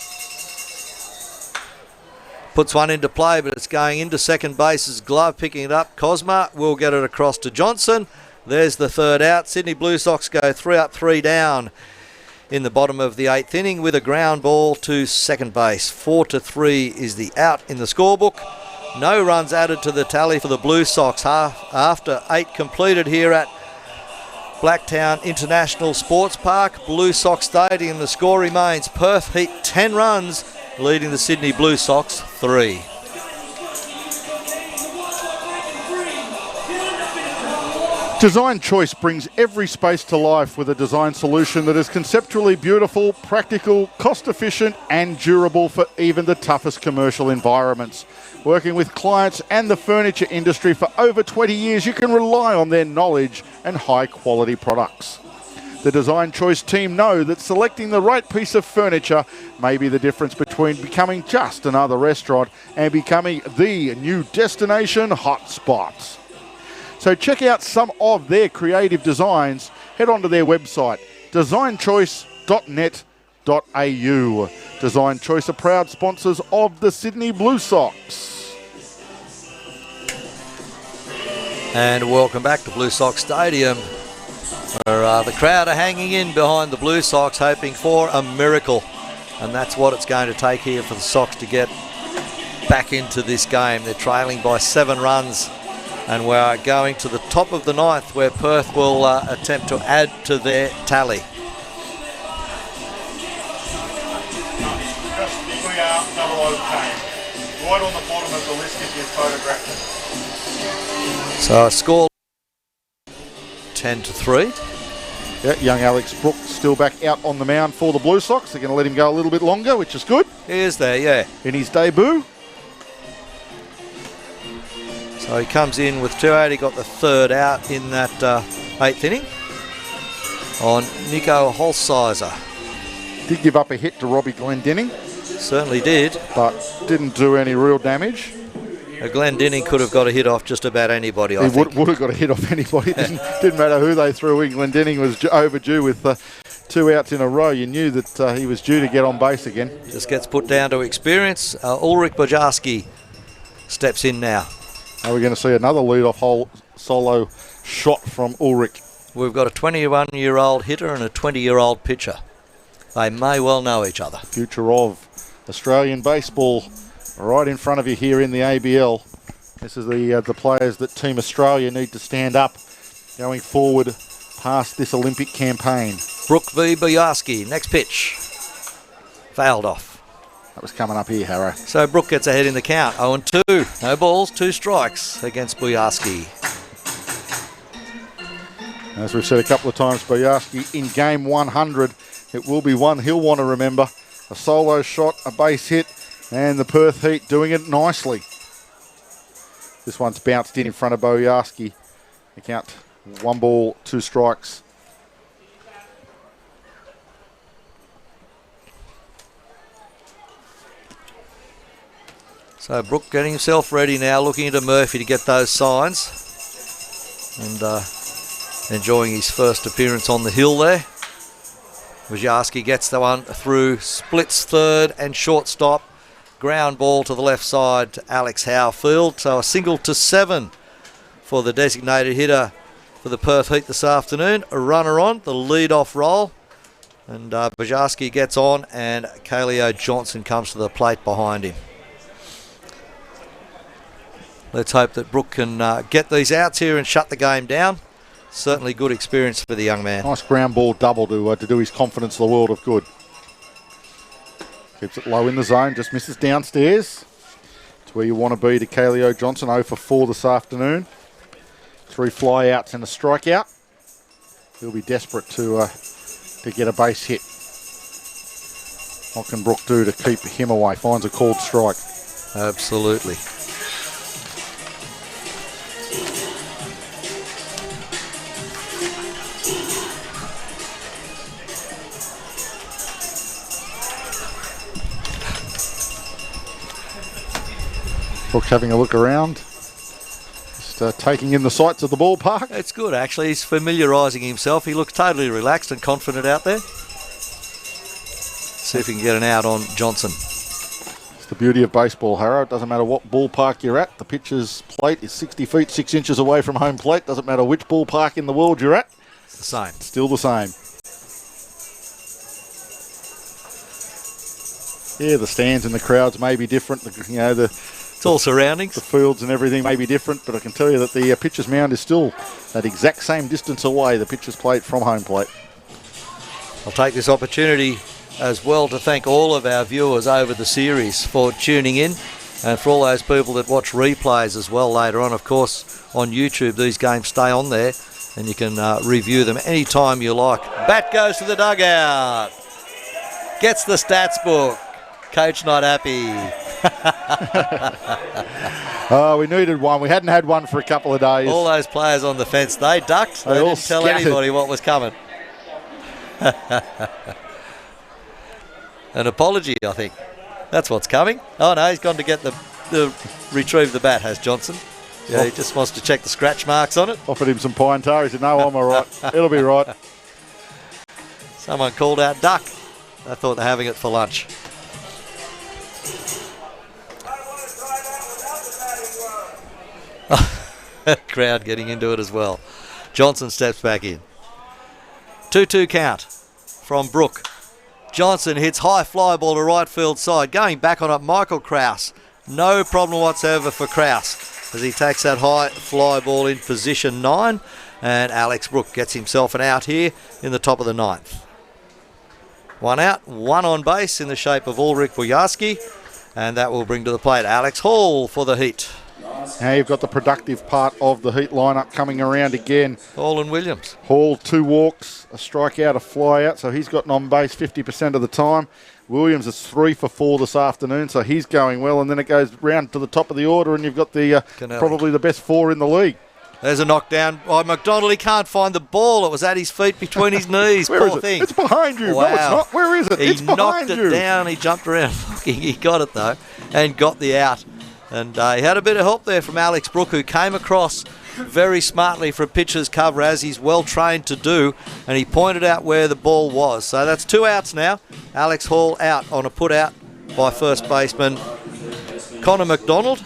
Puts one into play, but it's going into second base's glove, picking it up. Cosma will get it across to Johnson. There's the third out. Sydney Blue Sox go 3 up, 3 down in the bottom of the 8th inning with a ground ball to second base. 4-3 is the out in the scorebook. No runs added to the tally for the Blue Sox after 8 completed here at Blacktown International Sports Park, Blue Sox Stadium. The score remains Perth Heat 10 runs, leading the Sydney Blue Sox 3. Design Choice brings every space to life with a design solution that is conceptually beautiful, practical, cost-efficient and durable for even the toughest commercial environments. Working with clients and the furniture industry for over 20 years, you can rely on their knowledge and high-quality products. The Design Choice team know that selecting the right piece of furniture may be the difference between becoming just another restaurant and becoming the new destination hotspot. So check out some of their creative designs. Head on to their website, designchoice.net.au. Design Choice are proud sponsors of the Sydney Blue Sox. And welcome back to Blue Sox Stadium, where the crowd are hanging in behind the Blue Sox, hoping for a miracle. And that's what it's going to take here for the Sox to get back into this game. They're trailing by 7 runs. And we're going to the top of the 9th, where Perth will attempt to add to their tally. Right on the bottom of the list if you photograph it. So a score 10-3. Yeah, young Alex Brooks still back out on the mound for the Blue Sox. They're going to let him go a little bit longer, which is good. He is there, yeah. In his debut. So he comes in with 2 out. He got the third out in that 8th inning on Nico Holsizer. Did give up a hit to Robbie Glendinning. Certainly did. But didn't do any real damage. Glendinning could have got a hit off just about anybody, I think. He would have got a hit off anybody. Didn't matter who they threw in. Glendinning was overdue with 2 outs in a row. You knew that he was due to get on base again. Just gets put down to experience. Ulrich Bojarski steps in now. Are we going to see another lead-off hole solo shot from Ulrich? We've got a 21-year-old hitter and a 20-year-old pitcher. They may well know each other. Future of Australian baseball right in front of you here in the ABL. This is the players that Team Australia need to stand up going forward past this Olympic campaign. Brook v. Bojarski. Next pitch. Fouled off. That was coming up here, Harrow. So Brook gets ahead in the count. 0-2. No balls, 2 strikes against Bojarski. As we've said a couple of times, Bojarski in game 100. It will be one he'll want to remember. A solo shot, a base hit, and the Perth Heat doing it nicely. This one's bounced in front of Bojarski. The count, 1 ball, 2 strikes. So Brook getting himself ready now, looking into Murphy to get those signs. And enjoying his first appearance on the hill there. Bojarski gets the one through, splits third and shortstop. ground ball to the left side to Alex Howefield. So a single to 7 for the designated hitter for the Perth Heat this afternoon. A runner on, the lead-off roll. And Bajarski gets on, and Kaleo Johnson comes to the plate behind him. Let's hope that Brooke can get these outs here and shut the game down. Certainly good experience for the young man. Nice ground ball double to do his confidence the world of good. Keeps it low in the zone, just misses downstairs. It's where you want to be to Kaleo Johnson, 0 for 4 this afternoon. 3 fly-outs and a strikeout. He'll be desperate to get a base hit. What can Brooke do to keep him away? Finds a called strike. Absolutely. Brooks having a look around. Just taking in the sights of the ballpark. It's good, actually. He's familiarising himself. He looks totally relaxed and confident out there. See if he can get an out on Johnson. It's the beauty of baseball, Harrow. It doesn't matter what ballpark you're at. The pitcher's plate is 60 feet, 6 inches away from home plate. Doesn't matter which ballpark in the world you're at. It's the same. Still the same. Yeah, the stands and the crowds may be different. It's all surroundings. The fields and everything may be different, but I can tell you that the pitcher's mound is still that exact same distance away, the pitcher's plate from home plate. I'll take this opportunity as well to thank all of our viewers over the series for tuning in, and for all those people that watch replays as well later on. Of course, on YouTube, these games stay on there, and you can review them anytime you like. Bat goes to the dugout. Gets the stats book. Coach not happy. Oh, we needed one. We hadn't had one for a couple of days. All those players on the fence, they ducked. They didn't tell anybody what was coming. An apology, I think. That's what's coming. Oh, no, he's gone to get the retrieve the bat, has Johnson. Yeah, he just wants to check the scratch marks on it. Offered him some pine tar. He said, no, I'm all right. It'll be right. Someone called out duck. I thought they're having it for lunch. Crowd getting into it as well. Johnson steps back in. 2-2 count from Brooke. Johnson hits high fly ball to right field side. Going back on it, Michael Krause. No problem whatsoever for Krause as he takes that high fly ball in position 9. And Alex Brooke gets himself an out here in the top of the 9th. 1 out, 1 on base in the shape of Ulrich Bojarski. And that will bring to the plate Alex Hall for the Heat. Now you've got the productive part of the Heat lineup coming around again. Hall and Williams. Hall, 2 walks, a strikeout, a fly out, so he's gotten on base 50% of the time. Williams is 3 for 4 this afternoon, so he's going well. And then it goes round to the top of the order, and you've got the probably the best 4 in the league. There's a knockdown. Oh, McDonald, he can't find the ball. It was at his feet between his knees. Where Poor is it? thing. It's behind you. Wow. No, it's not. Where is it? It's behind you. He knocked it down. He jumped around looking. He got it, though, and got the out. And he had a bit of help there from Alex Brooke, who came across very smartly for a pitcher's cover, as he's well trained to do, and he pointed out where the ball was. So that's 2 outs now. Alex Hall out on a put out by first baseman Connor McDonald.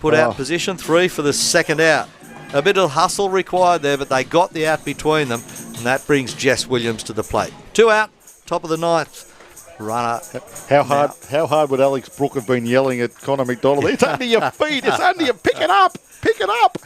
Put out position 3 for the second out. A bit of hustle required there, but they got the out between them, and that brings Jess Williams to the plate. 2 out, top of the 9th. Runner. How hard would Alex Brooke have been yelling at Connor McDonald? It's under your feet. It's under you. Pick it up. Pick it up.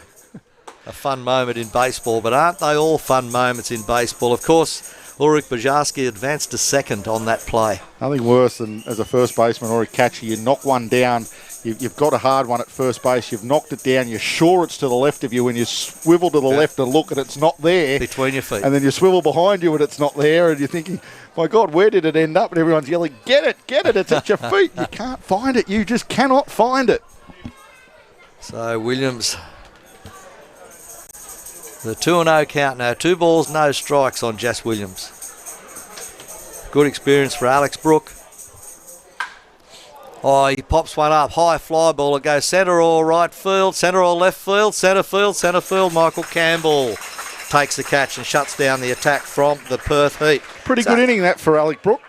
A fun moment in baseball, but aren't they all fun moments in baseball? Of course, Ulrich Bojarski advanced to second on that play. Nothing worse than as a first baseman or a catcher, you knock one down. You've got a hard one at first base. You've knocked it down. You're sure it's to the left of you, and you swivel to the left and look, and it's not there. Between your feet. And then you swivel behind you, and it's not there, and you're thinking, my God, where did it end up? And everyone's yelling, get it, it's at your feet. You can't find it. You just cannot find it. So Williams, the 2-0 count now. 2 balls, no strikes on Jess Williams. Good experience for Alex Brooke. Oh, he pops one up. High fly ball. It goes centre or right field, centre or left field, centre field. Michael Campbell takes the catch and shuts down the attack from the Perth Heat. Pretty good inning that for Alex Brooke.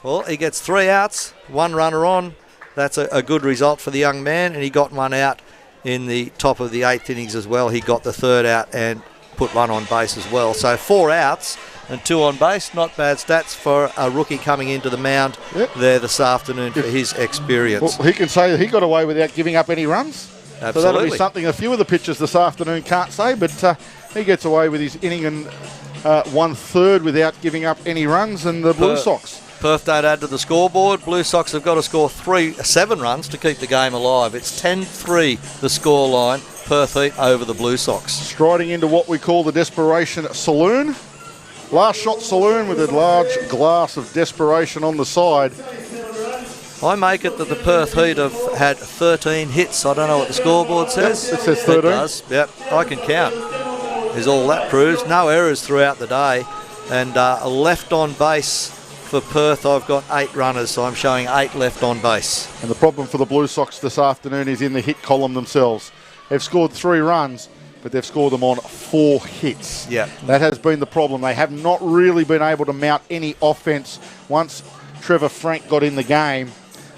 Well, he gets 3 outs, 1 runner on, that's a good result for the young man, and he got one out in the top of the 8th innings as well. He got the third out and put one on base as well. So 4 outs and 2 on base, not bad stats for a rookie coming into the mound there this afternoon for his experience. Well, he can say that he got away without giving up any runs. Absolutely. So that'll be something a few of the pitchers this afternoon can't say, but he gets away with his inning and 1/3 without giving up any runs, and the Blue Sox. Perth don't add to the scoreboard. Blue Sox have got to score 7 runs to keep the game alive. It's 10-3 the scoreline. Perth Heat over the Blue Sox. Striding into what we call the Desperation Saloon. Last shot saloon with a large glass of desperation on the side. I make it that the Perth Heat have had 13 hits. I don't know what the scoreboard says. Yep, it says 13. It does. Yep, I can count. Is all that proves. No errors throughout the day. And left on base for Perth, I've got 8 runners, so I'm showing 8 left on base. And the problem for the Blue Sox this afternoon is in the hit column themselves. They've scored 3 runs, but they've scored them on 4 hits. Yeah. That has been the problem. They have not really been able to mount any offense. Once Trevor Frank got in the game,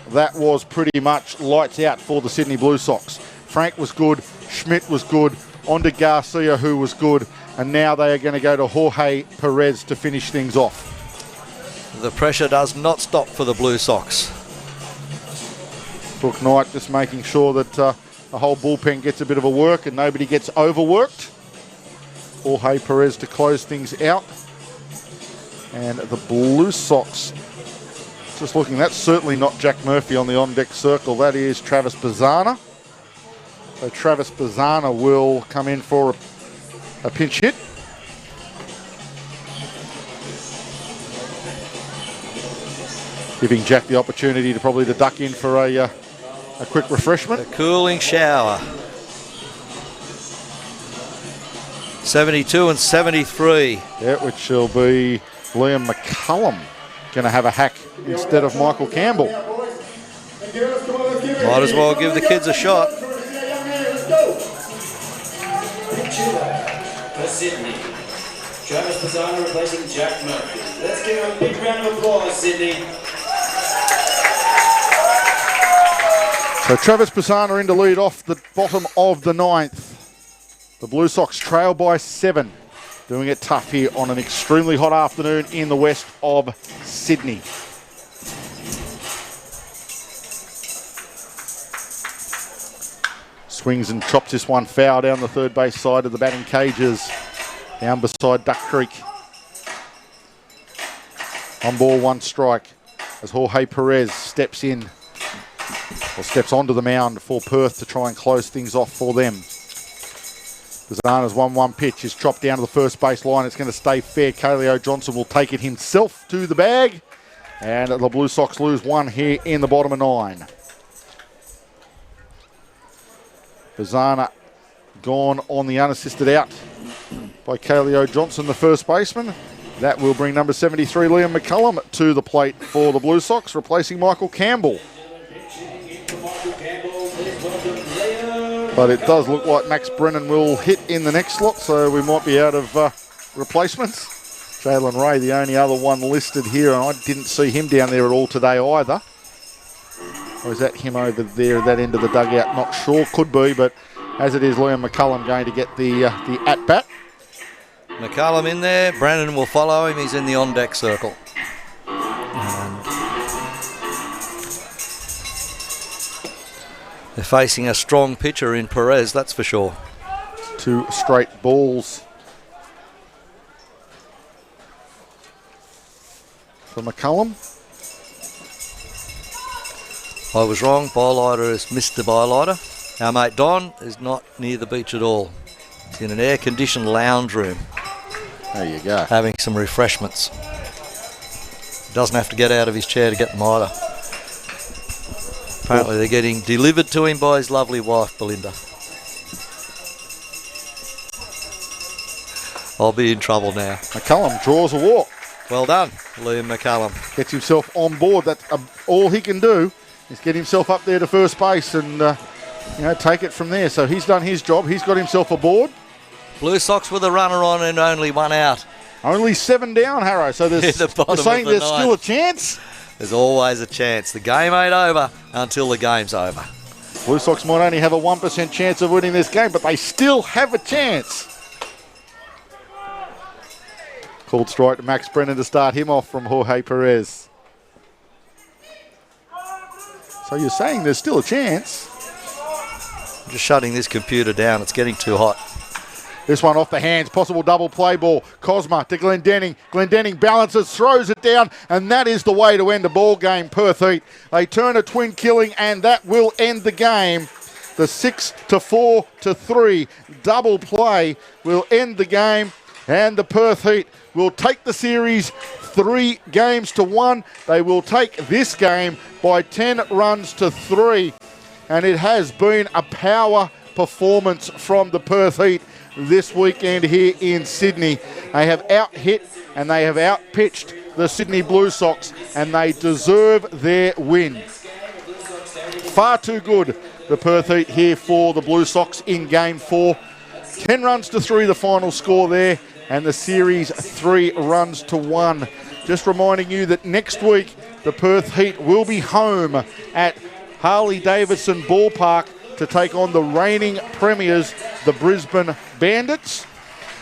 that was pretty much lights out for the Sydney Blue Sox. Frank was good, Schmidt was good, on to Garcia, who was good, and now they are going to go to Jorge Perez to finish things off. The pressure does not stop for the Blue Sox. Brooke Knight just making sure that the whole bullpen gets a bit of a work and nobody gets overworked. Jorge Perez to close things out. And the Blue Sox, just looking, that's certainly not Jack Murphy on the on-deck circle. That is Travis Bazzana. So Travis Bazzana will come in for a pinch hit. Giving Jack the opportunity to probably to duck in for a quick refreshment. A cooling shower. 72 and 73. Yeah, which will be Liam McCullum going to have a hack instead of Michael Campbell. Might as well give the kids a shot. For Sydney, Travis Bazzana replacing Jack Murphy. Let's give him a big round of applause, Sydney. So Travis Bazzana in to lead off the bottom of the 9th. The Blue Sox trail by 7. Doing it tough here on an extremely hot afternoon in the west of Sydney. Swings and chops this one foul down the third base side of the batting cages. Down beside Duck Creek. On ball, 1 strike. As Jorge Perez steps in, or steps onto the mound for Perth to try and close things off for them. Bazzana's 1-1 pitch is chopped down to the first base line. It's going to stay fair. Kaleo Johnson will take it himself to the bag. And the Blue Sox lose 1 here in the bottom of 9. Bazzana gone on the unassisted out by Kaleo Johnson, the first baseman. That will bring number 73, Liam McCullum, to the plate for the Blue Sox, replacing Michael Campbell. But it does look like Max Brennan will hit in the next slot, so we might be out of replacements. Jalen Ray, the only other one listed here, and I didn't see him down there at all today either. Or is that him over there at that end of the dugout? Not sure, could be, but as it is, Liam McCullum going to get the at-bat. McCullum in there. Brandon will follow him. He's in the on-deck circle. They're facing a strong pitcher in Perez, that's for sure. 2 straight balls for McCullum. I was wrong. Bylighter is Mr. Bylighter. Our mate Don is not near the beach at all. He's in an air-conditioned lounge room. There you go. Having some refreshments. Doesn't have to get out of his chair to get them either. Apparently they're getting delivered to him by his lovely wife, Belinda. I'll be in trouble now. McCullum draws a walk. Well done, Liam McCullum. Gets himself on board. That's all he can do is get himself up there to first base and take it from there. So he's done his job. He's got himself aboard. Blue Sox with a runner on and only 1 out. Only 7 down, Harrow. So there's, the bottom you're saying of the there's ninth. still a chance? There's always a chance. The game ain't over until the game's over. Blue Sox might only have a 1% chance of winning this game, but they still have a chance. Called strike to Max Brennan to start him off from Jorge Perez. So you're saying there's still a chance? I'm just shutting this computer down. It's getting too hot. This one off the hands, possible double play ball. Cosma to Glendenning. Glendenning balances, throws it down, and that is the way to end the ball game, Perth Heat. They turn a twin killing, and that will end the game. The 6-4-3 double play will end the game, and the Perth Heat will take the series 3-1. They will take this game by 10 runs to 3, and it has been a power performance from the Perth Heat this weekend here in Sydney. They have out-hit and they have out-pitched the Sydney Blue Sox, and they deserve their win. Far too good, the Perth Heat here for the Blue Sox in Game 4. 10 runs to 3 the final score there, and the series 3-1. Just reminding you that next week the Perth Heat will be home at Harley-Davidson Ballpark to take on the reigning premiers, the Brisbane Bandits.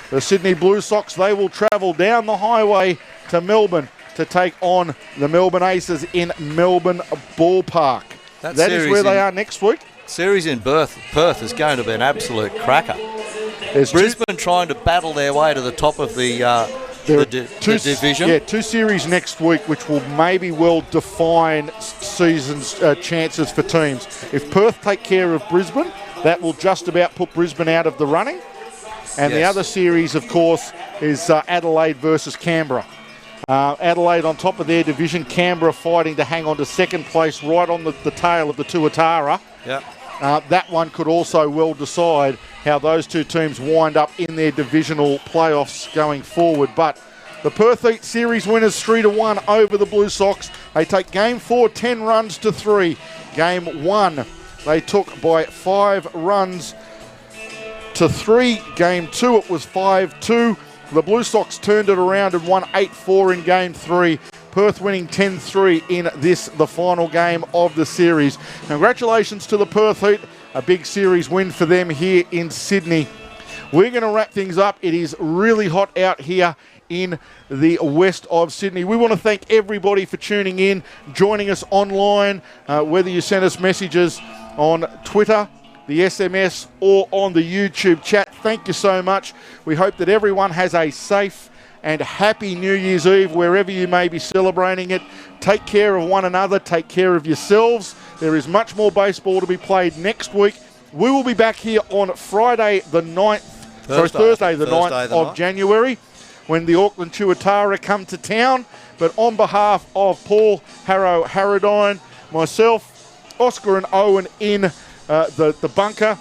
The Sydney Blue Sox, they will travel down the highway to Melbourne to take on the Melbourne Aces in Melbourne Ballpark. That is where they are next week. Series in Perth is going to be an absolute cracker. There's Brisbane trying to battle their way to the top of the division. Yeah, 2 series next week, which will maybe well define season's chances for teams. If Perth take care of Brisbane, that will just about put Brisbane out of the running. And the other series, of course, is Adelaide versus Canberra. Adelaide on top of their division, Canberra fighting to hang on to second place right on the tail of the Tuatara. Yeah. That one could also well decide how those two teams wind up in their divisional playoffs going forward. But the Perth Heat series winners 3-1 over the Blue Sox. They take Game 4, 10 runs to 3. Game 1, they took by 5 runs to 3. Game 2, it was 5-2. The Blue Sox turned it around and won 8-4 in Game 3. Perth winning 10-3 in the final game of the series. Congratulations to the Perth Heat. A big series win for them here in Sydney. We're going to wrap things up. It is really hot out here in the west of Sydney. We want to thank everybody for tuning in, joining us online, whether you send us messages on Twitter, the SMS, or on the YouTube chat. Thank you so much. We hope that everyone has a safe and happy New Year's Eve wherever you may be celebrating it. Take care of one another. Take care of yourselves. There is much more baseball to be played next week. We will be back here on Thursday the 9th of January, when the Auckland Tuatara come to town. But on behalf of Paul Harrow-Harradine, myself, Oscar and Owen in the bunker,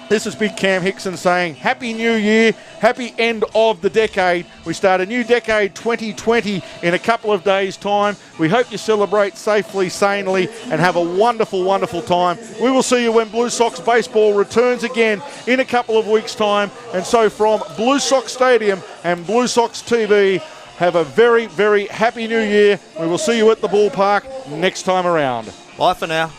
this is Big Cam Hickson saying Happy New Year, happy end of the decade. We start a new decade, 2020, in a couple of days' time. We hope you celebrate safely, sanely, and have a wonderful, wonderful time. We will see you when Blue Sox baseball returns again in a couple of weeks' time. And so from Blue Sox Stadium and Blue Sox TV, have a very, very happy New Year. We will see you at the ballpark next time around. Bye for now.